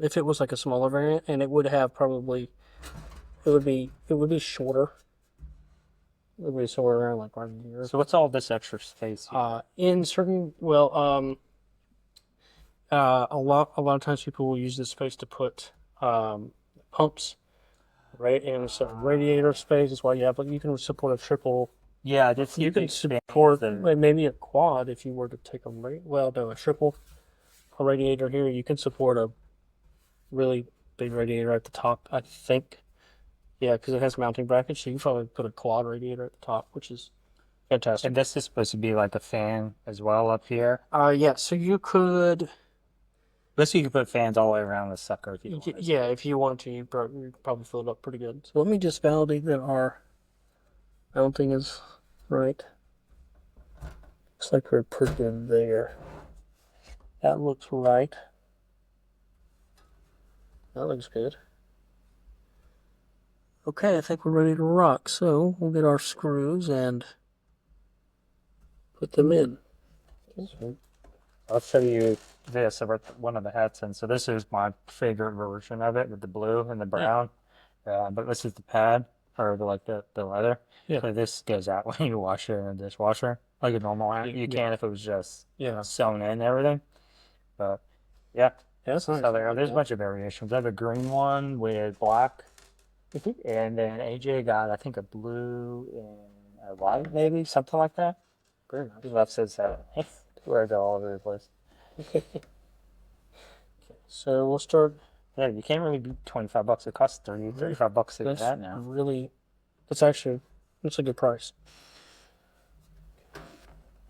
if it was like a smaller variant, and it would have probably, it would be shorter. It would be somewhere around like right here. So what's all this extra space here? In certain, a lot of times people will use this space to put pumps, right? And some radiator space is why you can support a triple. Yeah, this You can support maybe a quad if you were to take a triple a radiator here. You can support a really big radiator at the top, I think. Yeah, because it has mounting brackets, so you can probably put a quad radiator at the top, which is fantastic. And this is supposed to be like a fan as well up here. Yeah, so you could. But you can put fans all the way around the sucker if you want. Yeah, if you want to, you probably fill it up pretty good. So let me just validate that our mounting is right. Looks like we're pretty good there. That looks right. That looks good. Okay, I think we're ready to rock. So we'll get our screws and put them in. I'll show you this over one of the hats, and so this is my favorite version of it with the blue and the brown. But this is the pad or the leather. Yeah. So this goes out when you wash it in the dishwasher, like a normal hat. You can if it was just sewn in and everything. But yeah, that's nice. So there's a bunch of variations. I have a green one with black, and then AJ got I think a blue and a white, maybe something like that. Very nice. He loves his wears it all over the place. Okay. So we'll start. Yeah, you can't really beat $25. It costs $35 to get that now. Really, that's a good price.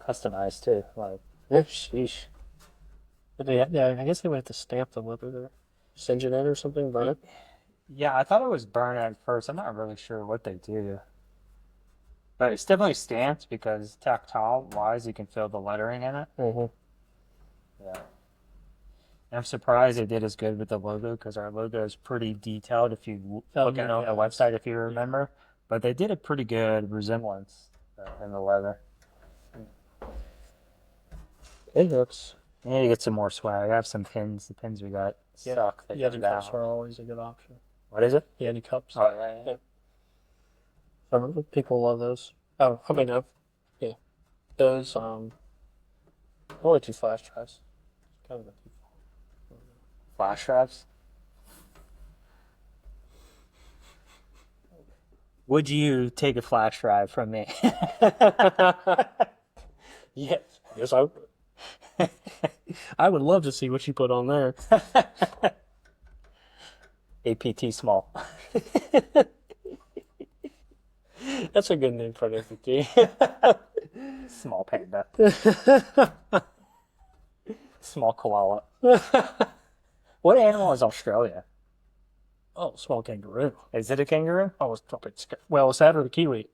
Customized too. Like, Sheesh. But I guess they would have to stamp the leather there. Singe it in or something, burn it. yeah, I thought it was burned at first. I'm not really sure what they do. But it's definitely stamped because tactile wise, you can feel the lettering in it. Mm-hmm. Yeah. And I'm surprised they did as good with the logo because our logo is pretty detailed if you look at the website, if you remember. But they did a pretty good resemblance in the leather. It looks. You need to get some more swag. I have some pins. The pins we got suck. Yeah, the cups are always a good option. What is it? Yeah, the cups. Oh, yeah. Some people love those. Oh, I mean, yeah. Those, only 2 flash drives. Kind of a Flash drives? Would you take a flash drive from me? Yes. Yes, I would. I would love to see what you put on there. APT small. That's a good name for an APT. Small panda. Small koala. What animal is Australia? Oh, small kangaroo. Is it a kangaroo? Oh, it's that or the kiwi?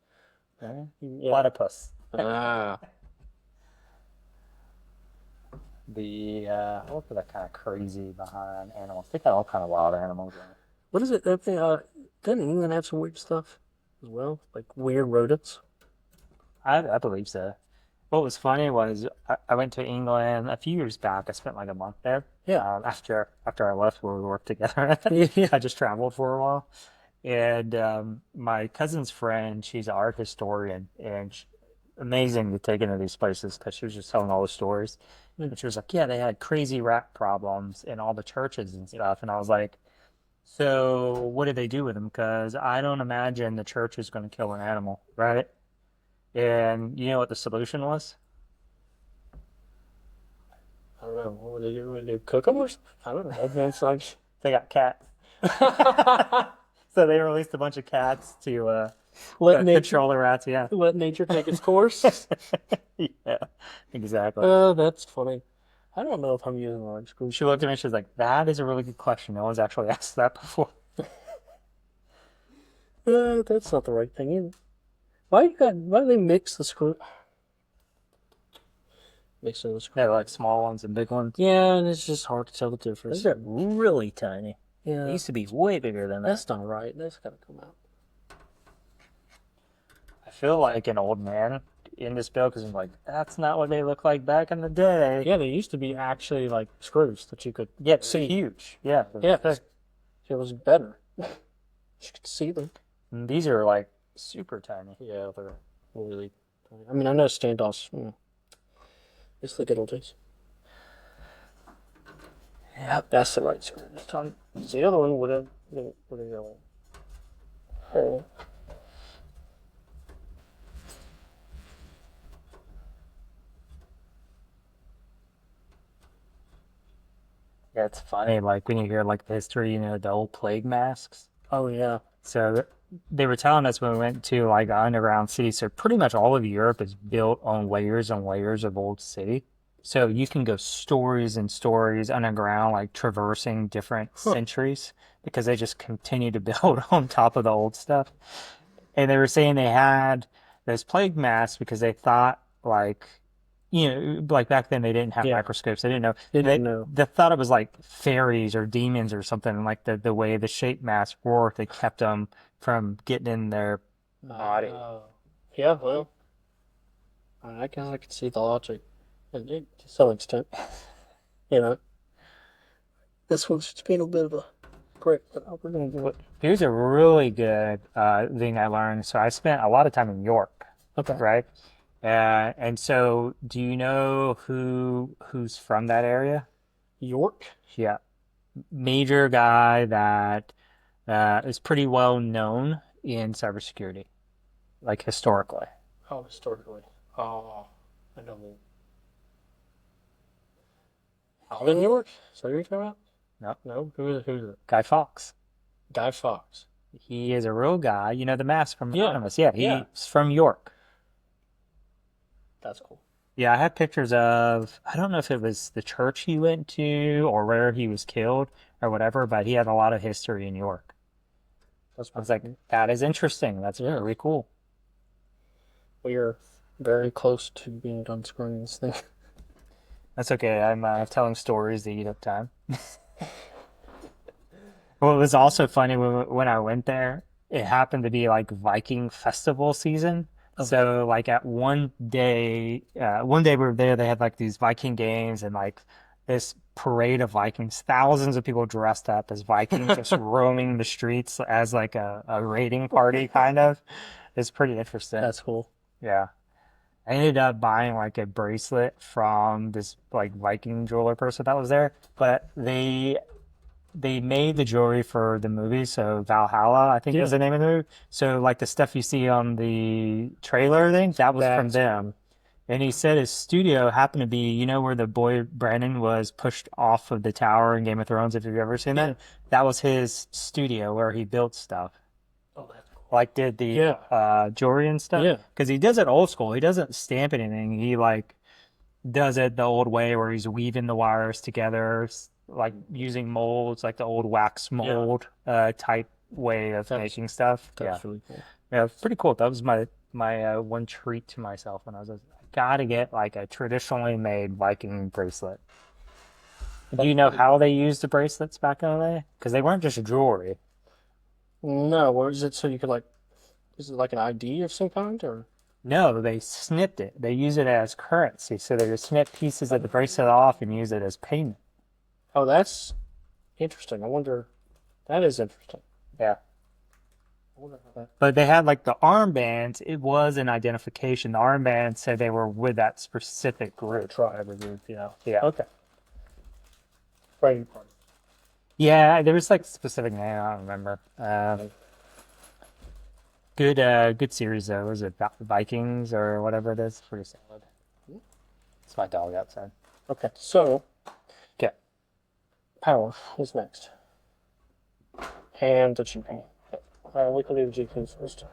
Platypus. Ah. What's that kind of crazy behind animals? They got all kind of wild animals in it. What is it? Doesn't England have some weird stuff as well? Like weird rodents? I believe so. What was funny was I went to England a few years back. I spent like a month there. Yeah. After I left, where we worked together. I just traveled for a while, and my cousin's friend, she's an art historian, and amazing to take into these places because she was just telling all the stories. And she was like, "Yeah, they had crazy rat problems in all the churches and stuff," and I was like, "So what did they do with them? Because I don't imagine the church is going to kill an animal, right?" And you know what the solution was? I don't know. What would they do? Would they cook them or something? I don't know. It's like They got cats. So they released a bunch of cats to control the rats. Yeah. Let nature take its course. Yeah, exactly. Oh, that's funny. I don't know if I'm using large screws. She looked at me. She was like, "That is a really good question. No one's actually asked that before." That's not the right thing either. Why do they mix the screw? Mixing the screw. Yeah, like small ones and big ones. Yeah, and it's just hard to tell the difference. Those are really tiny. Yeah, They used to be way bigger than that. that's not right. That's gotta come out. I feel like an old man in this build because I'm like, that's not what they look like back in the day. Yeah, they used to be actually like screws that you could Yeah, see. huge. Yeah. Yeah, it was better. You could see them. And these are like super tiny. Yeah, they're really. I mean, I know standoffs. It's the good old days. Yep, that's the right screw this time. The other one would have. Oh. Yeah, it's funny. Like when you hear like the history, the old plague masks. Oh yeah. So they were telling us when we went to like underground city. So pretty much all of Europe is built on layers and layers of old city. So you can go stories and stories underground, like traversing different centuries because they just continue to build on top of the old stuff. And they were saying they had those plague masks because they thought like back then they didn't have Yeah. microscopes. They didn't know. They didn't know. They thought it was like fairies or demons or something. And like the way the shape masks worked, they kept them from getting in their body. Yeah, well, I guess I could see the logic, to some extent. You know, this one's just being a bit of a prick, but we're gonna do it. Here's a really good thing I learned. So I spent a lot of time in York, Okay. right? And so, do you know who's from that area? York? Yeah, major guy that is pretty well known in cybersecurity, like historically. Oh, historically. Oh, I don't know. Alvin York? Is that what you're talking about? No, No? Who's it? Guy Fawkes. Guy Fawkes. He is a real guy. You know the mask from Yeah. Anonymous. Yeah, Yeah. he's from York. That's cool. Yeah, I have pictures of, I don't know if it was the church he went to or where he was killed or whatever, but he had a lot of history in York. That's I was like, that is interesting. That's very cool. We are very close to being done screwing this thing. That's okay. I'm telling stories that eat up time. Well, it was also funny when I went there, it happened to be like Viking festival season. So like at one day we were there, they had like these Viking games and like this parade of Vikings, thousands of people dressed up as Vikings, just roaming the streets as like a raiding party kind of. It's pretty interesting. That's cool. Yeah. I ended up buying like a bracelet from this like Viking jeweler person that was there, but they made the jewelry for the movie, so Valhalla, I think is the name of the movie. So like the stuff you see on the trailer thing, that was from them. And he said his studio happened to be, where the boy Brandon was pushed off of the tower in Game of Thrones, if you've ever seen that. That was his studio where he built stuff. Oh, that's cool. Like did the jewelry and stuff. Yeah. Because he does it old school. He doesn't stamp anything. He like does it the old way where he's weaving the wires together, like using molds, like the old wax mold type way of making stuff. That's really cool. Yeah, it's pretty cool. That was my one treat to myself when I was gotta get like a traditionally made Viking bracelet. Do you know how they used the bracelets back in the day? Because they weren't just jewelry. No, what is it? So you could is it like an ID of some kind, or? No, they snipped it. They use it as currency. So they would snip pieces of the bracelet off and use it as payment. Oh, that's interesting. I wonder. That is interesting. Yeah. I wonder how that. But they had like the armbands. It was an identification. The armbands said they were with that specific group. Tribe or group, yeah. Yeah. Okay. Right. Yeah, there was like a specific name. I don't remember. Good series though. Was it Vikings or whatever it is? Pretty solid. It's my dog outside. Okay, so. Okay. Power is next. And the GPU. We can do the GPU first.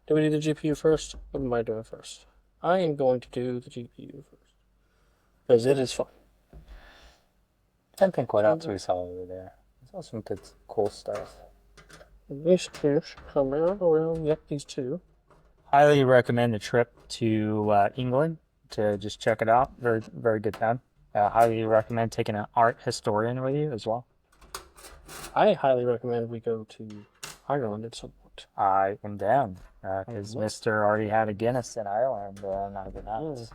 Do we do the GPU first? What am I doing first? I am going to do the GPU first. Because it is fun. I didn't think what else we saw over there. We saw some good, cool stuff. These two should come out. Oh, well, yep, these two. Highly recommend a trip to England to just check it out. Very, very good time. Highly recommend taking an art historian with you as well. I highly recommend we go to Ireland at some point. I am down because Mister already had a Guinness in Ireland, and I've been out.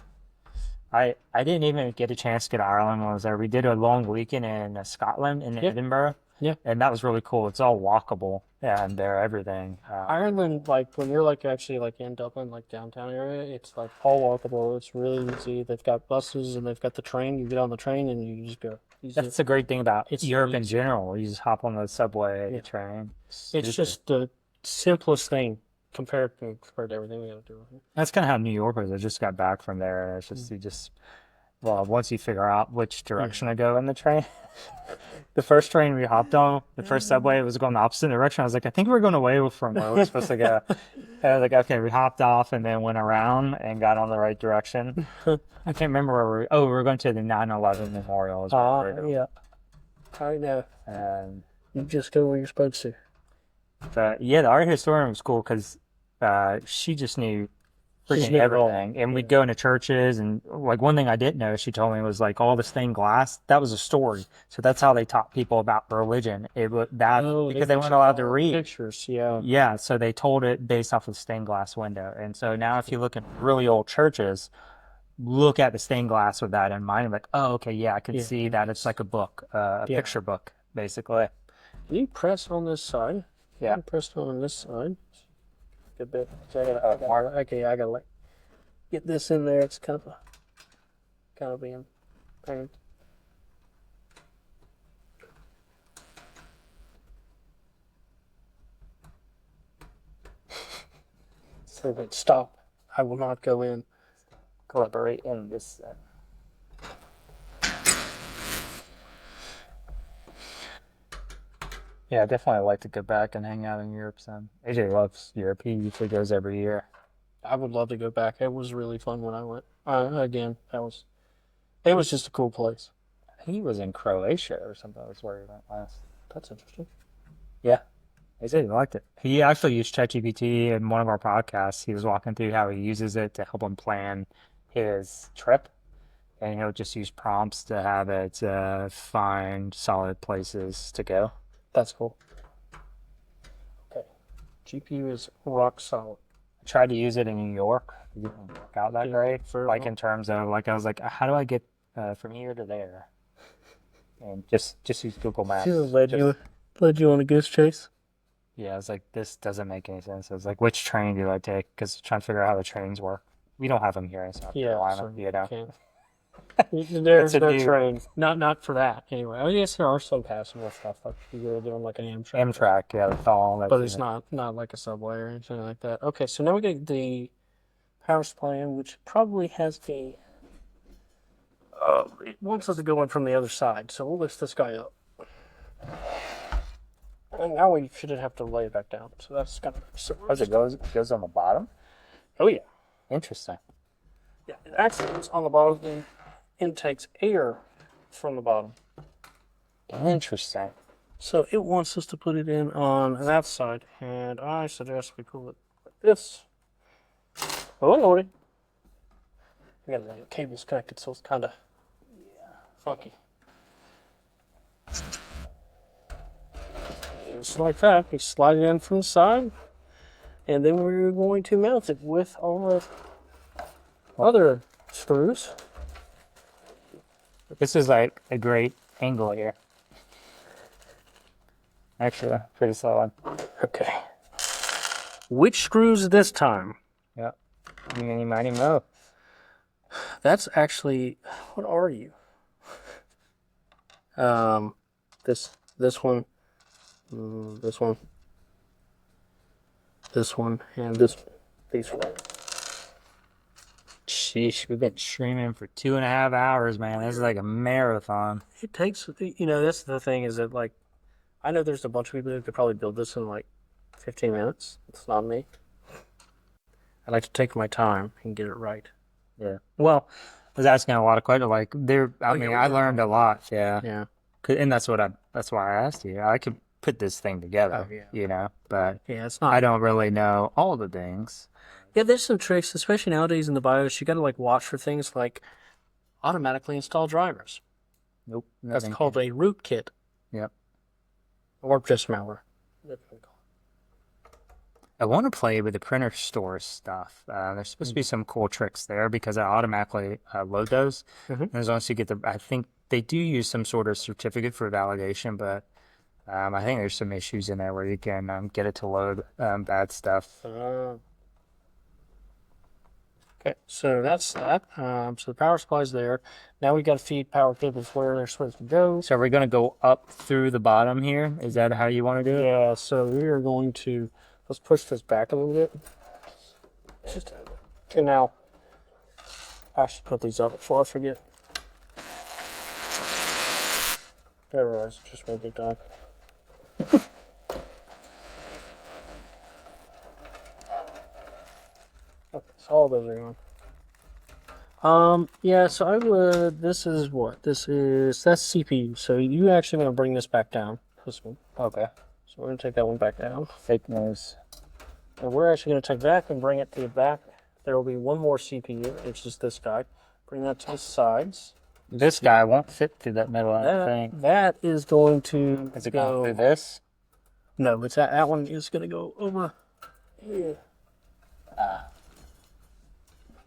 I didn't even get a chance to get to Ireland when I was there. We did a long weekend in Scotland, in Edinburgh. Yeah. And that was really cool. It's all walkable and they're everything. Ireland, like when you're like actually like in Dublin, like downtown area, it's like all walkable. It's really easy. They've got buses and they've got the train. You get on the train and you just go. That's the great thing about It's Europe in easy. general. You just hop on the subway, the train. It's just the simplest thing compared to everything we got to do. That's kind of how New York was. I just got back from there. And it's just, once you figure out which direction to go in the train. The first train we hopped on, the first subway, it was going the opposite direction. I was like, I think we're going away from where we're supposed to go. And I was like, okay, we hopped off and then went around and got on the right direction. I can't remember where we were going to the 9/11 memorial. Yeah. I know. And you just go where you're supposed to. But yeah, the art historian was cool because she just knew freaking everything. And we'd go into churches, and like one thing I didn't know, she told me, was like all the stained glass, that was a story. So that's how they taught people about religion. Because they weren't allowed to read. Pictures, yeah. Yeah, so they told it based off of the stained glass window. And so now if you look at really old churches, look at the stained glass with that in mind. I'm like, oh, okay, yeah, I can see that it's like a book, a picture book, basically. You press on this side. Yeah. Press on this side. Good bit. So I gotta like get this in there. It's kind of being pain. So that stop. I will not go in. Collaborate in this. Yeah, I definitely like to go back and hang out in Europe some. AJ loves Europe. He usually goes every year. I would love to go back. It was really fun when I went. Again, it was just a cool place. He was in Croatia or something. That's where he went last. That's interesting. Yeah. He said he liked it. He actually used ChatGPT in one of our podcasts. He was walking through how he uses it to help him plan his trip. And he'll just use prompts to have it find solid places to go. That's cool. Okay. GPU is rock solid. I tried to use it in New York. It didn't work out that great. Like in terms of like, I was like, how do I get from here to there? And just use Google Maps. Led you on a goose chase? Yeah, I was like, this doesn't make any sense. I was like, which train do I take? Because trying to figure out how the trains work. We don't have them here in South Carolina, so you know. There's no train. Not for that, anyway. I guess there are some passable stuff. Like you're doing like an Amtrak. Amtrak, yeah, that's all. But it's not like a subway or anything like that. Okay, so now we get the power supply in, which probably has a... it wants us to go in from the other side, so we'll lift this guy up. And now we shouldn't have to lay it back down. So that's kind of... So it goes on the bottom? Oh, yeah. Interesting. Yeah, it actually is on the bottom and intakes air from the bottom. Interesting. So it wants us to put it in on that side, and I suggest we pull it like this. Oh, lordy. We got the cables connected, so it's kind of funky. Just like that, we slide it in from the side, and then we're going to mount it with our other screws. This is like a great angle here. Actually, pretty solid. Okay. Which screws this time? Yeah. You might even know. That's actually, what are you? This one, this one, and these four. Sheesh, we've been streaming for 2.5 hours, man. This is like a marathon. It takes, that's the thing is that, like, I know there's a bunch of people who could probably build this in, like, 15 minutes. It's not me. I like to take my time and get it right. Yeah. Well, I was asking a lot of questions. Like, I learned a lot. Yeah. Yeah. And that's why I asked you. I could put this thing together, Oh, yeah. you know, but Yeah, it's I not. don't really know all the things. Yeah, there's some tricks, especially nowadays in the BIOS. You got to like watch for things like automatically install drivers. Nope. That's Nothing. called a rootkit Yep. or just malware. I want to play with the printer store stuff. There's supposed to be some cool tricks there because I automatically load those. Mhm. As long as you get I think they do use some sort of certificate for validation, but I think there's some issues in there where you can get it to load bad stuff. Okay, so that's that. So the power supply's there. Now we got to feed power cables where they're supposed to go. So we're going to go up through the bottom here. Is that how you want to do it? Yeah, so we are going to, let's push this back a little bit. Just, okay, now, I should put these up before I forget. I realize it just won't get done. Okay, so all those are gone. Yeah, so I would, this is what? That's CPU. So you actually want to bring this back down. This one. Okay. So we're going to take that one back down. Fake news. And we're actually going to take that and bring it to the back. There will be one more CPU, which is this guy. Bring that to the sides. This guy won't fit through that middle thing. That is going to Is it going through this? No, it's that one is going to go over here.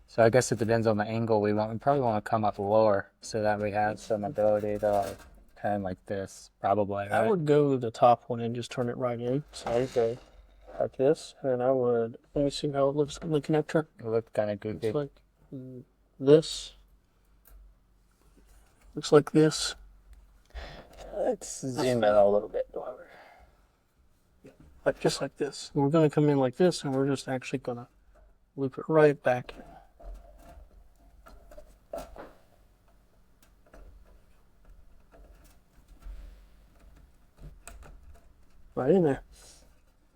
So I guess it depends on the angle we want. We probably want to come up lower so that we have some ability to like, kind of like this, probably, right? I would go to the top one and just turn it right in. So I would go like this, and then I would, let me see how it looks on the connector. It looked kind of goofy. Looks like this. Looks like this. Let's zoom in a little bit. Like just like this. And we're going to come in like this, and we're just actually going to loop it right back in. Right in there.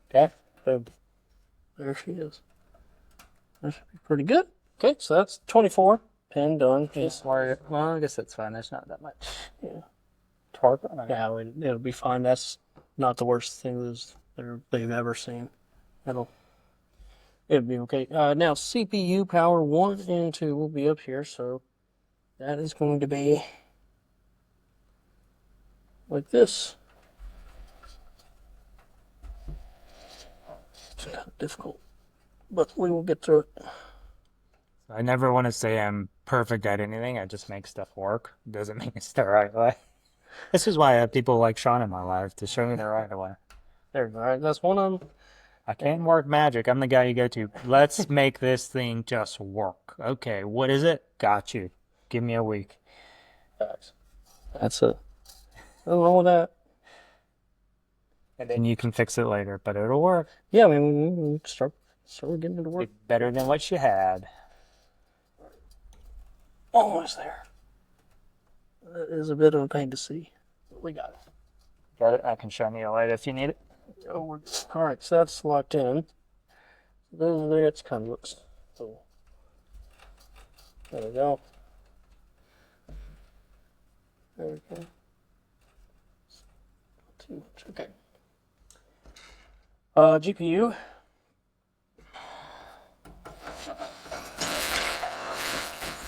Okay. Boom. There she is. That should be pretty good. Okay, so that's 24 pin done. Just Well, I guess that's fine. There's not that much. yeah. Torque. Yeah, it'll be fine. That's not the worst thing they've ever seen. It'll be okay. Now CPU power 1 and 2 will be up here, so that is going to be like this. It's kind of difficult, but we will get through it. I never want to say I'm perfect at anything. I just make stuff work. Doesn't mean it's the right way. This is why I have people like Sean in my life to show me the right way. There we go. All right, that's one of them. I can't work magic. I'm the guy you go to. Let's make this thing just work. Okay, what is it? Got you. Give me a week. That's it. Nothing wrong with that. And then you can fix it later, but it'll work. Yeah, I mean, we start getting it to work. It's better than what you had. Almost there. That is a bit of a pain to see. But we got it. Got it? I can shine you a light if you need it. Oh, all right, so that's locked in. There it kind of looks. So there we go. There we go. Not too much. Okay. GPU.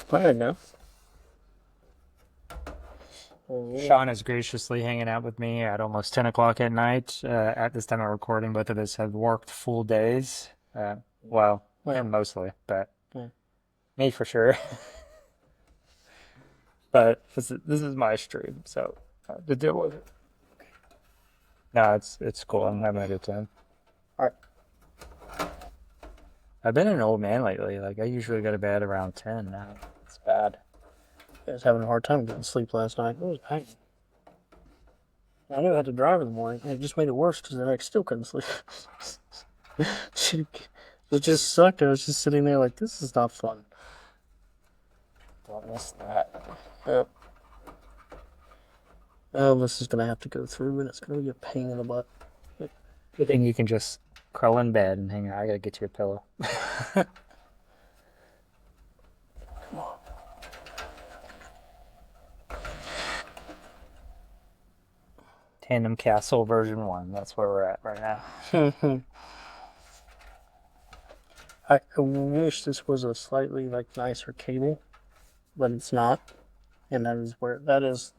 There you go. Sean is graciously hanging out with me at almost 10 o'clock at night. At this time of recording, both of us have worked full days. Well, him mostly, but me for sure. But this is my stream, so to deal with it. No, it's cool. I'm having a good time. All right. I've been an old man lately. Like I usually go to bed around 10 now. It's bad. I was having a hard time getting sleep last night. It was pain. I knew I had to drive in the morning, and it just made it worse because I still couldn't sleep. It just sucked. I was just sitting there like, this is not fun. Don't miss that. Yep. Oh, this is going to have to go through, and it's going to be a pain in the butt. Good thing you can just curl in bed and hang out. I gotta get you a pillow. Come on. Tandem Castle version 1. That's where we're at right now. I wish this was a slightly like nicer cable, but it's not, and that is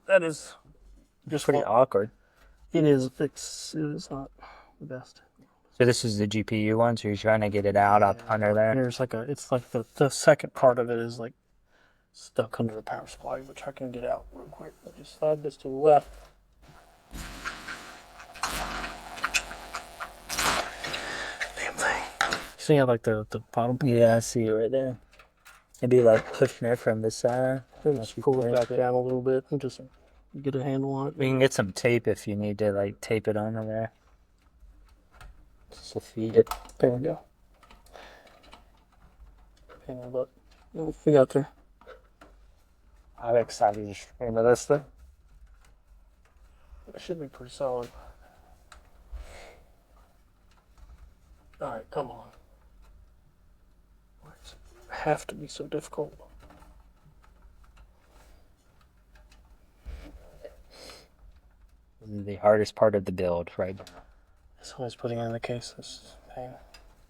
just Pretty awkward. it is. It is not the best. So this is the GPU one, so you're trying to get it out up under And there. there's like it's like the second part of it is like stuck under the power supply, which I can get out real quick. I just slide this to the left. Damn thing. See how like the bottom? Yeah, I see it right there. Maybe like pushing it from the side. Just pull it back down a little bit and just get a handle on it. We can get some tape if you need to like tape it under there. Just to feed it. There we go. Hang on, but we got there. I'm excited to stream this thing. It should be pretty solid. Alright, come on. Why does it have to be so difficult? This is the hardest part of the build right now. It's always putting it in the case. This is a pain.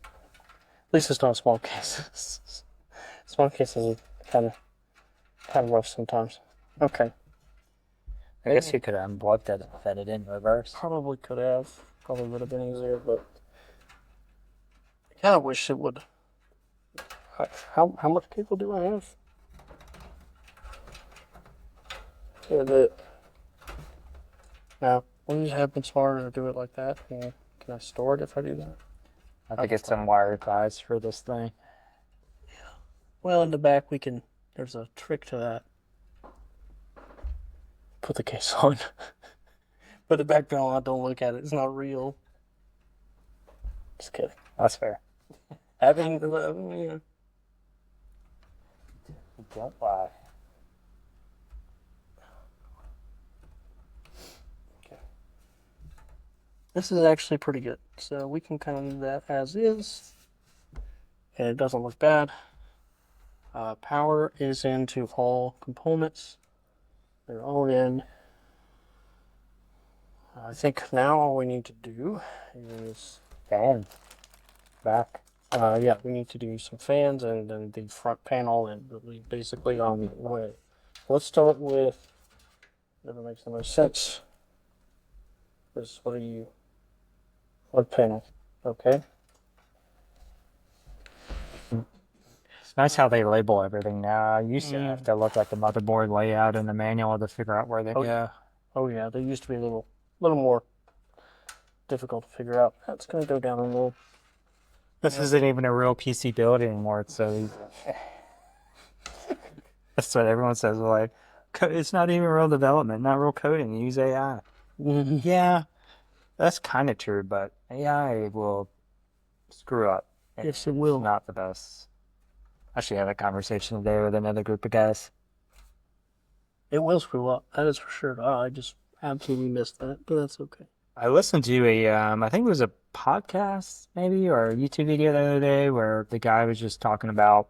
At least it's not a small case. Small cases are kind of rough sometimes. Okay. I guess you could unplug that and fed it in reverse. Probably could have. Probably would have been easier, but I kind of wish it would. How much cable do I have? Yeah, now, wouldn't it have been smarter to do it like that? Can I store it if I do that? I think it's some wire ties for this thing. Well, in the back there's a trick to that. Put the case on. Put the background on, don't look at it. It's not real. Just kidding. That's fair. Having, Don't lie. Okay. This is actually pretty good. So we can kind of leave that as is. And it doesn't look bad. Power is into all components. They're all in. I think now all we need to do is Fan. Back. yeah, we need to do some fans and then the front panel and basically on the way. Let's start with whatever makes the most sense. What panel? Okay. It's nice how they label everything now. I used to have to look at the motherboard layout in the manual to figure out where they go. Oh yeah, they used to be a little more difficult to figure out. That's gonna go down a little. This isn't even a real PC build anymore. It's so easy. That's what everyone says. Like, it's not even real development, not real coding. Use AI. Yeah, that's kind of true, but AI will screw up. Yes, it will. It's not the best. I actually had a conversation today with another group of guys. It will screw up. That is for sure. I just absolutely missed that, but that's okay. I listened to I think it was a podcast maybe or a YouTube video the other day where the guy was just talking about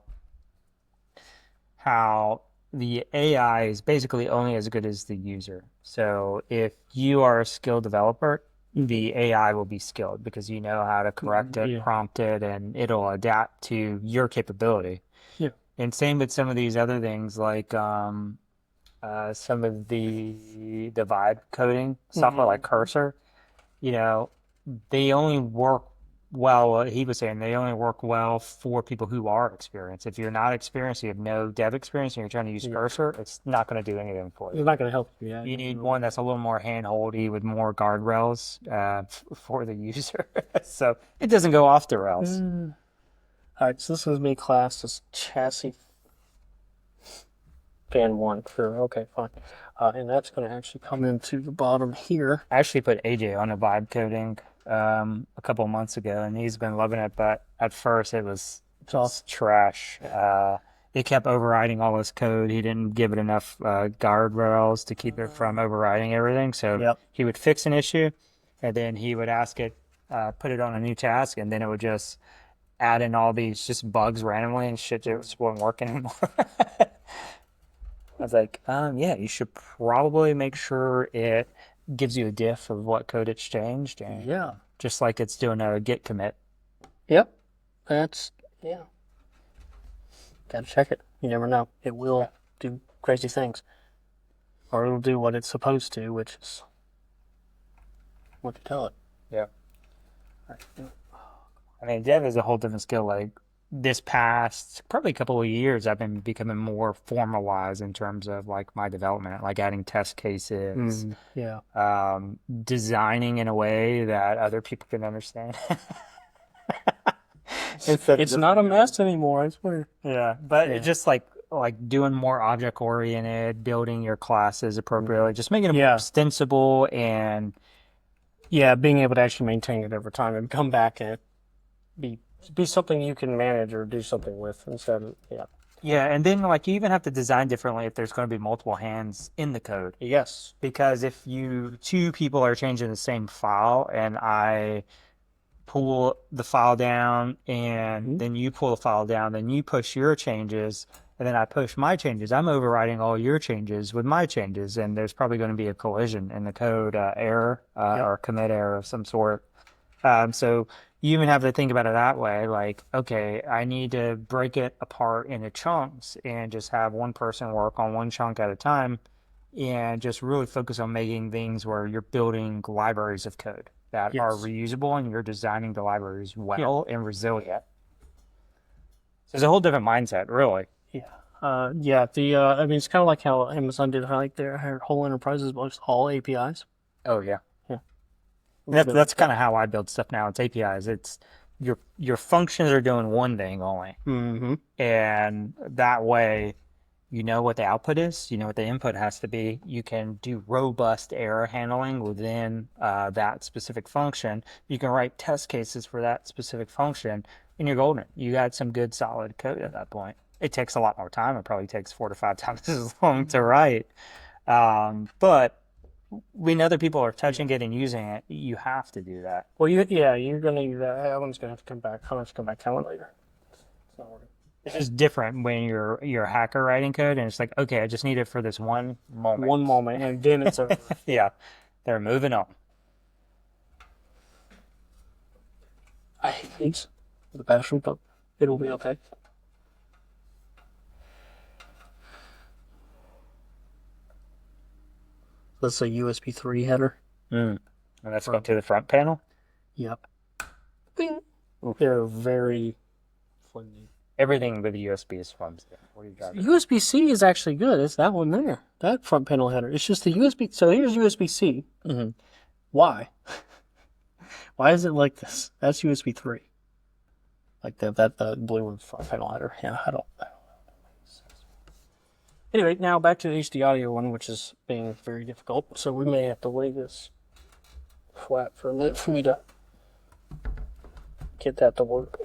how the AI is basically only as good as the user. So if you are a skilled developer, the AI will be skilled because you know how to correct it, prompt it, and it'll adapt to your capability. Yeah. And same with some of these other things like some of the vibe coding software like Cursor, they only work well, he was saying they only work well for people who are experienced. If you're not experienced, you have no dev experience, and you're trying to use Cursor, it's not going to do anything for you. It's not going to help you. Yeah. You need one that's a little more hand-holdy with more guardrails for the user. So it doesn't go off the rails. All right, so this is me classed as chassis fan 1. Sure, okay, fine. And that's going to actually come into the bottom here. I actually put AJ on a vibe coding a couple months ago, and he's been loving it. But at first, it was just trash. It kept overriding all his code. He didn't give it enough guardrails to keep it from overriding everything. So he would fix an issue, and then he would ask it, put it on a new task, and then it would just add in all these just bugs randomly, and shit just wasn't working anymore. I was like, yeah, you should probably make sure it gives you a diff of what code it's changed, and Yeah. just like it's doing a git commit. Yep. Yeah. Gotta check it. You never know. It will do crazy things. Or it'll do what it's supposed to, which is what you tell it. Yeah. I mean, dev is a whole different skill. Like this past probably a couple of years, I've been becoming more formalized in terms of like my development, like adding test cases, Yeah. designing in a way that other people can understand. It's not a mess anymore, I swear. Yeah, but Yeah. just like doing more object oriented, building your classes appropriately, just making them more extensible and Yeah, being able to actually maintain it over time and come back and be something you can manage or do something with instead of yeah, and then like you even have to design differently if there's going to be multiple hands in the code. Yes. Because if two people are changing the same file and I pull the file down and then you pull the file down, then you push your changes and then I push my changes, I'm overriding all your changes with my changes, and there's probably going to be a collision in the code error or commit error of some sort. So you even have to think about it that way, like, okay, I need to break it apart into chunks and just have one person work on one chunk at a time and just really focus on making things where you're building libraries of code that are reusable and you're designing the libraries well and resilient. So it's a whole different mindset, really. Yeah. I mean, it's kind of like how Amazon did, like their whole enterprises was all APIs. Oh yeah. Yeah. That's kind of how I build stuff now. It's APIs. It's your functions are doing one thing only. Mm-hmm. And that way, you know what the output is, you know what the input has to be. You can do robust error handling within that specific function. You can write test cases for that specific function, and you're golden. You got some good solid code at that point. It takes a lot more time. It probably takes 4 to 5 times as long to write. But when other people are touching it and using it, you have to do that. Well, you're gonna need that. Alan's gonna have to come back. I'm gonna have to come back to Alan later. It's not working. It's just different when you're a hacker writing code and it's like, okay, I just need it for this one moment. One moment, and then it's over. Yeah, they're moving on. I hate these for the bathroom, but it'll be okay. That's a USB 3 header. And that's going to the front panel. Yep. Bing. They're very flimsy. Everything with the USB is flimsy. What are you driving? USB-C is actually good. It's that one there. That front panel header. It's just the USB. So here's USB-C. Mm-hmm. Why? Why is it like this? That's USB 3. Like that blue front panel header. Yeah, I don't know. Anyway, now back to the HD audio one, which is being very difficult. So we may have to lay this flat for a minute for me to get that to work.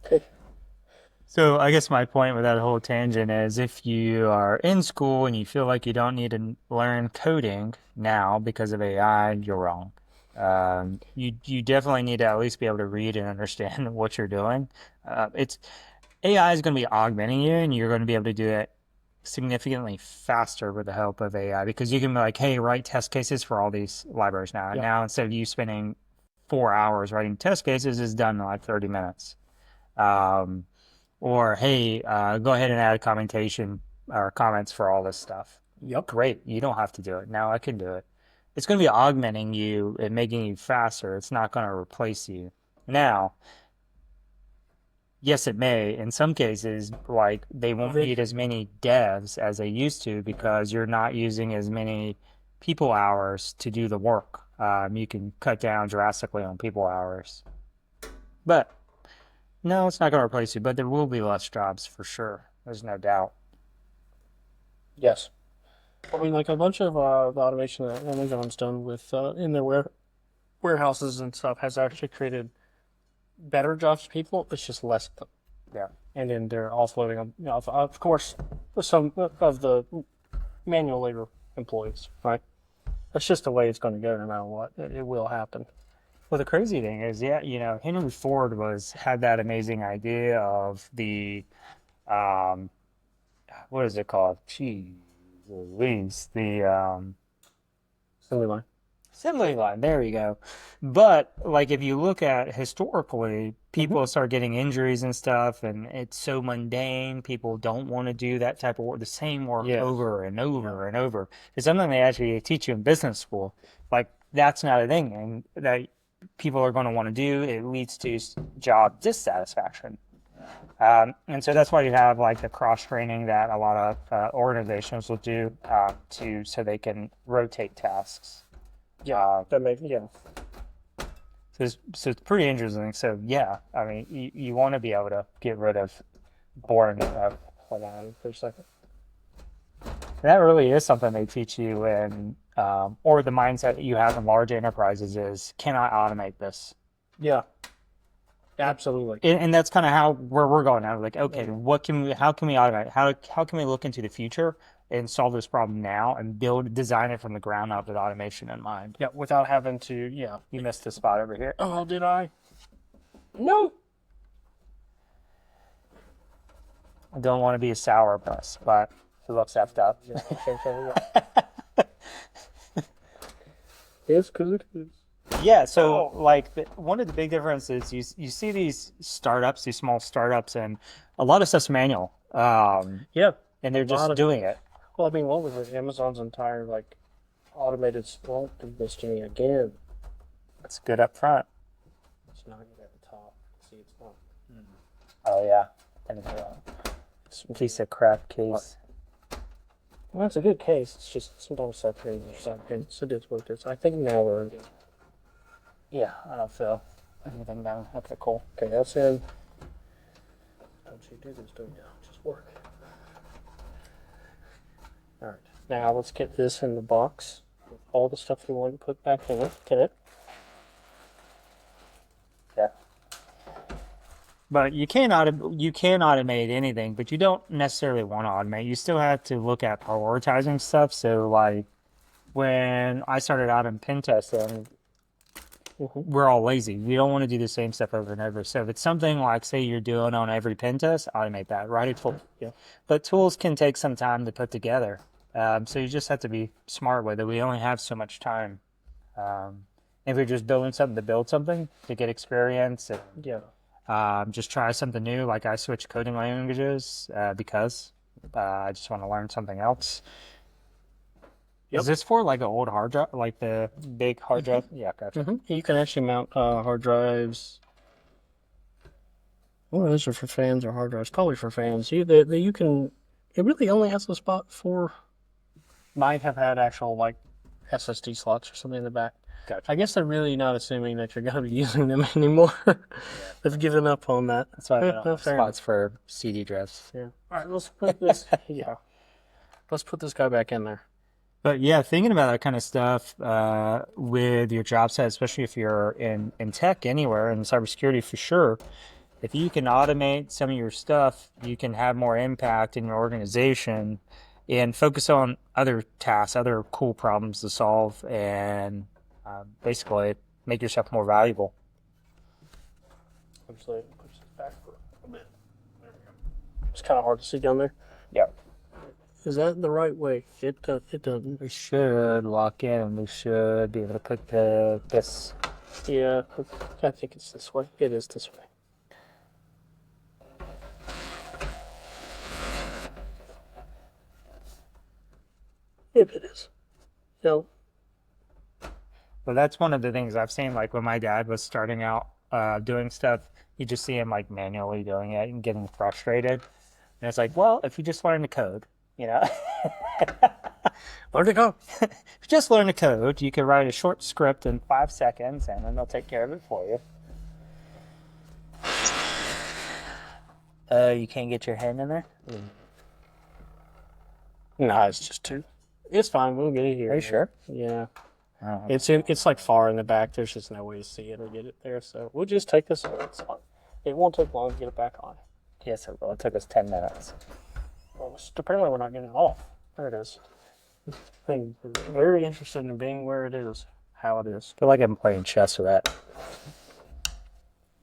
Okay. So I guess my point with that whole tangent is if you are in school and you feel like you don't need to learn coding now because of AI, you're wrong. You definitely need to at least be able to read and understand what you're doing. AI is going to be augmenting you, and you're going to be able to do it significantly faster with the help of AI, because you can be like, hey, write test cases for all these libraries now. Yep. Now, instead of you spending 4 hours writing test cases, it's done in like 30 minutes. Or, hey, go ahead and add a commentation or comments for all this stuff. Yep. Great. You don't have to do it. Now I can do it. It's going to be augmenting you and making you faster. It's not going to replace you. Now, yes, it may. In some cases, like they won't need as many devs as they used to because you're not using as many people hours to do the work. You can cut down drastically on people hours. But no, it's not going to replace you, but there will be less jobs for sure. There's no doubt. Yes. I mean, like a bunch of the automation that Amazon's done with in their warehouses and stuff has actually created better jobs for people. It's just less of them. Yeah. And then they're offloading them, of course, some of the manual labor employees, right? That's just the way it's going to go no matter what. It will happen. Well, the crazy thing is, Henry Ford had that amazing idea of the, what is it called? Geez, Louise, the Sullivan. assembly line. There you go. But like if you look at historically, people start getting injuries and stuff, and it's so mundane. People don't want to do that type of work, the same work Yes. over and over and over. It's something they actually teach you in business school. Like that's not a thing, and that people are going to want to do. It leads to job dissatisfaction. And so that's why you have like the cross training that a lot of organizations will do so they can rotate tasks. That makes So it's pretty interesting. So yeah, I mean, you want to be able to get rid of boring. Hold on for a second. That really is something they teach you in, or the mindset that you have in large enterprises is, can I automate this? Yeah. Absolutely. And that's kind of where we're going now. Like, okay, how can we automate? How can we look into the future and solve this problem now and design it from the ground up with automation in mind? Yeah, without having to, You missed the spot over here. Oh, did I? No. I don't want to be a sour puss, but it looks effed up. It's because it is. Yeah, so like one of the big differences you see these startups, these small startups, and a lot of stuff's manual. Yeah. And they're lot just of- doing it. Well, I mean, what was it? Amazon's entire, automated spot listing again. It's good up front. It's not good at the top. See, it's not. Oh yeah, and it's a piece of crap case. Well, it's a good case. It's just sometimes separated or something. So it is what it is. I think now we're. Yeah, I don't feel anything down. Okay, cool. Okay, that's in. Don't you do this, don't you? Just work. Alright, now let's get this in the box with all the stuff we want to put back in it. Get it? Yeah. But you can automate anything, but you don't necessarily want to automate. You still have to look at prioritizing stuff. So like when I started out in pen testing, we're all lazy. We don't want to do the same stuff over and over. So if it's something like, say, you're doing on every pen test, automate that. Write a tool. Yeah. But tools can take some time to put together. So you just have to be smart with it. We only have so much time. If you're just building something to build something, to get experience, and just try something new. Like I switched coding languages because I just want to learn something else. Yep. Is this for like an old hard drive, like the big hard drive? Yeah, gotcha. You can actually mount hard drives. Well, those are for fans or hard drives. Probably for fans. You can. It really only has a spot for. Might have had actual SSD slots or something in the back. Gotcha. I guess they're really not assuming that you're going to be using them anymore. They've given up on that. That's why I don't have fair spots for CD drives. Yeah. All right, let's put this. Let's put this guy back in there. But yeah, thinking about that kind of stuff with your job set, especially if you're in tech anywhere, in cybersecurity for sure, if you can automate some of your stuff, you can have more impact in your organization and focus on other tasks, other cool problems to solve, and basically make yourself more valuable. Actually, push this back for a bit. There we go. It's kind of hard to see down there. Yeah. Is that the right way? It doesn't. We should lock in. We should be able to put this. Yeah, I think it's this way. It is this way. If it is. No. Well, that's one of the things I've seen. Like when my dad was starting out doing stuff, you just see him like manually doing it and getting frustrated. And it's like, well, if you just learn the code, you know. Where'd it go? If you just learn the code, you can write a short script in 5 seconds, and then they'll take care of it for you. You can't get your hand in there? No, it's just two. It's fine. We'll get it here. Are you sure? Yeah. Oh. It's like far in the back. There's just no way to see it or get it there. So we'll just take this. It's fine. It won't take long to get it back on. Yes, it will. It took us 10 minutes. Well, apparently we're not getting it off. There it is. Thing very interested in being where it is, how it is. I feel like I'm playing chess with that.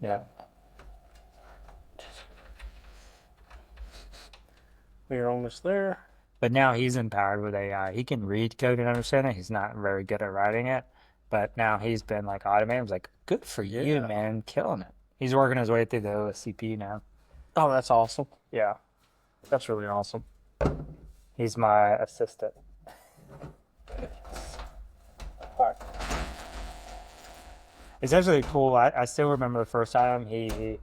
Yeah. We are almost there. But now he's empowered with AI. He can read code and understand it. He's not very good at writing it, but now he's been like automated. I was like, good for you, Yeah. man, killing it. He's working his way through the OSCP now. Oh, that's awesome. Yeah, that's really awesome. He's my assistant. All right. It's actually cool. I still remember the first time he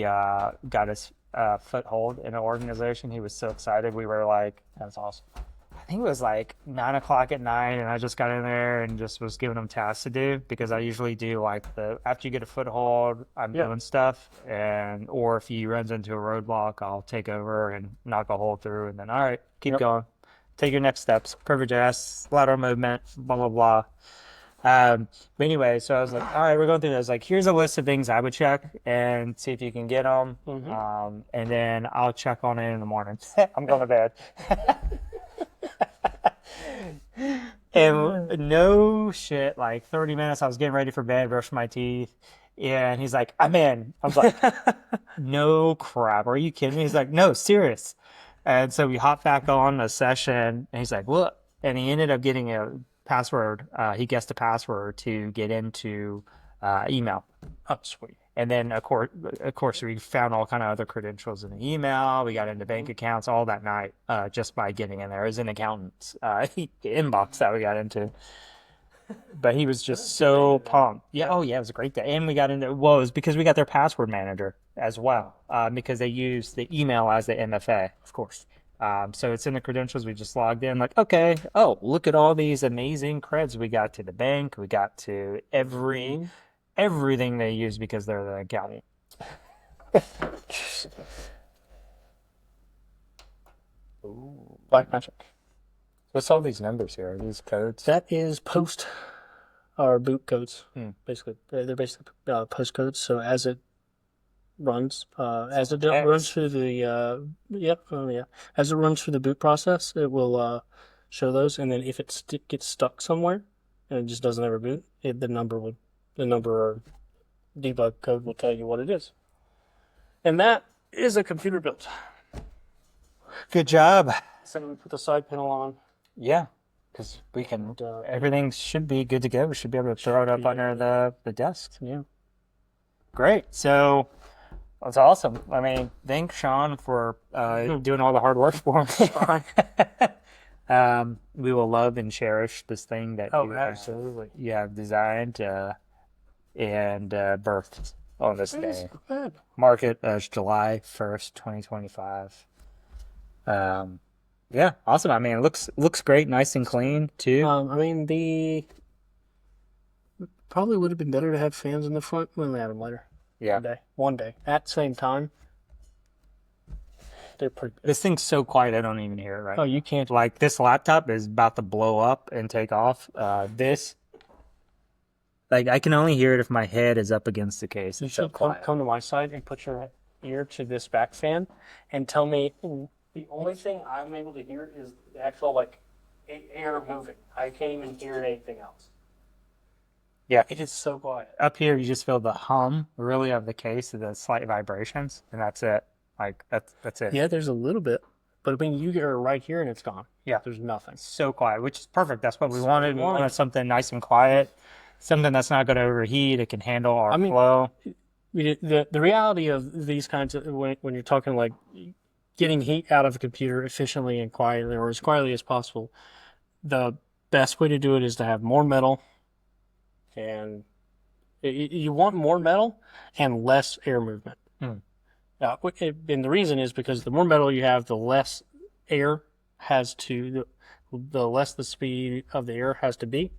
got his foothold in an organization. He was so excited. We were like, That's awesome. I think it was like 9 o'clock at night, and I just got in there and just was giving him tasks to do because I usually do like after you get a foothold, I'm doing stuff, or if he runs into a roadblock, I'll take over and knock a hole through, and then all right, keep going, take your next steps, Privilege.js, lateral movement, blah blah blah. But anyway, so I was like, all right, we're going through this. Like, here's a list of things I would check and see if you can get them. And then I'll check on it in the morning. I'm going to bed. And no shit, like 30 minutes, I was getting ready for bed, brushing my teeth. Yeah, and he's like, I'm in. I was like, no crap. Are you kidding me? He's like, no, serious. And so we hopped back on a session, and he's like, what? And he ended up getting a password. He guessed a password to get into email. Oh, sweet. And then of course, we found all kind of other credentials in the email. We got into bank accounts all that night just by getting in there. It was an accountant's inbox that we got into. But he was just so pumped. Yeah, oh yeah, it was a great day. And we got into, well, it was because we got their password manager as well, because they use the email as the MFA, of course. So it's in the credentials. We just logged in, like, okay, oh, look at all these amazing creds we got to the bank. We got to everything they use because they're the accountant. Ooh, Black Magic. What's all these numbers here? Are these codes? That is post or boot codes. Basically, they're basically post codes. So as it runs, as it runs through the as it runs through the boot process, it will show those, and then if it gets stuck somewhere and it just doesn't ever boot, the number or debug code will tell you what it is, and that is a computer built. Good job. So we put the side panel on. Yeah, because we can, everything should be good to go. We should be able to throw it up under the desk. Yeah. Great. So that's awesome. I mean, thanks, Sean, for doing all the hard work for me. We will love and cherish this thing that you have designed and birthed on this day. Mark it as July 1st, 2025. Yeah, awesome. I mean, it looks great, nice and clean too. I mean, probably would have been better to have fans in the front when we had them later. Yeah. One day. At the same time, they're pretty good. This thing's so quiet, I don't even hear it, right? Oh, you can't. Like, this laptop is about to blow up and take off. Like, I can only hear it if my head is up against the case. It's so quiet. Come to my side and put your ear to this back fan and tell me. The only thing I'm able to hear is the actual, like, air moving. I can't even hear anything else. Yeah. It is so quiet. Up here, you just feel the hum, really, of the case, the slight vibrations, and that's it. Like, that's it. Yeah, there's a little bit. But I mean, you get right here and it's gone. Yeah. There's nothing. So quiet, which is perfect. That's what we wanted. We wanted something nice and quiet, something that's not going to overheat. It can handle our flow. The reality of these kinds of, when you're talking, like, getting heat out of a computer efficiently and quietly, or as quietly as possible, the best way to do it is to have more metal, and you want more metal and less air movement. And the reason is because the more metal you have, the less air has to, the less the speed of the air has to be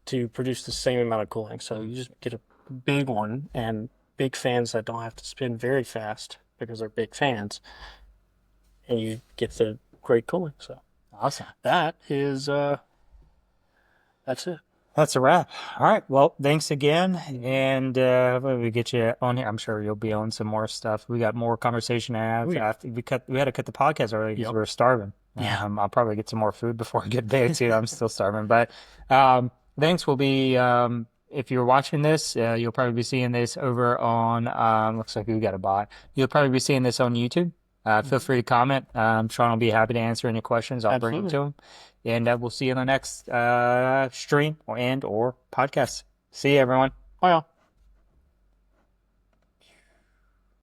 to produce the same amount of cooling. So you just get a big one and big fans that don't have to spin very fast because they're big fans, and you get the great cooling. So awesome. That is, that's it. That's a wrap. All right. Well, thanks again. And we get you on here. I'm sure you'll be on some more stuff. We got more conversation to have. We had to cut the podcast early because we were starving. Yeah. I'll probably get some more food before I get to bed too. I'm still starving. But thanks. Will be, if you're watching this, you'll probably be seeing this over on, looks like we got a bot. You'll probably be seeing this on YouTube. feel free to comment. Sean will be happy to answer any questions. I'll bring them to him. And we'll see you in the next stream or podcast. See you, everyone. Bye, y'all.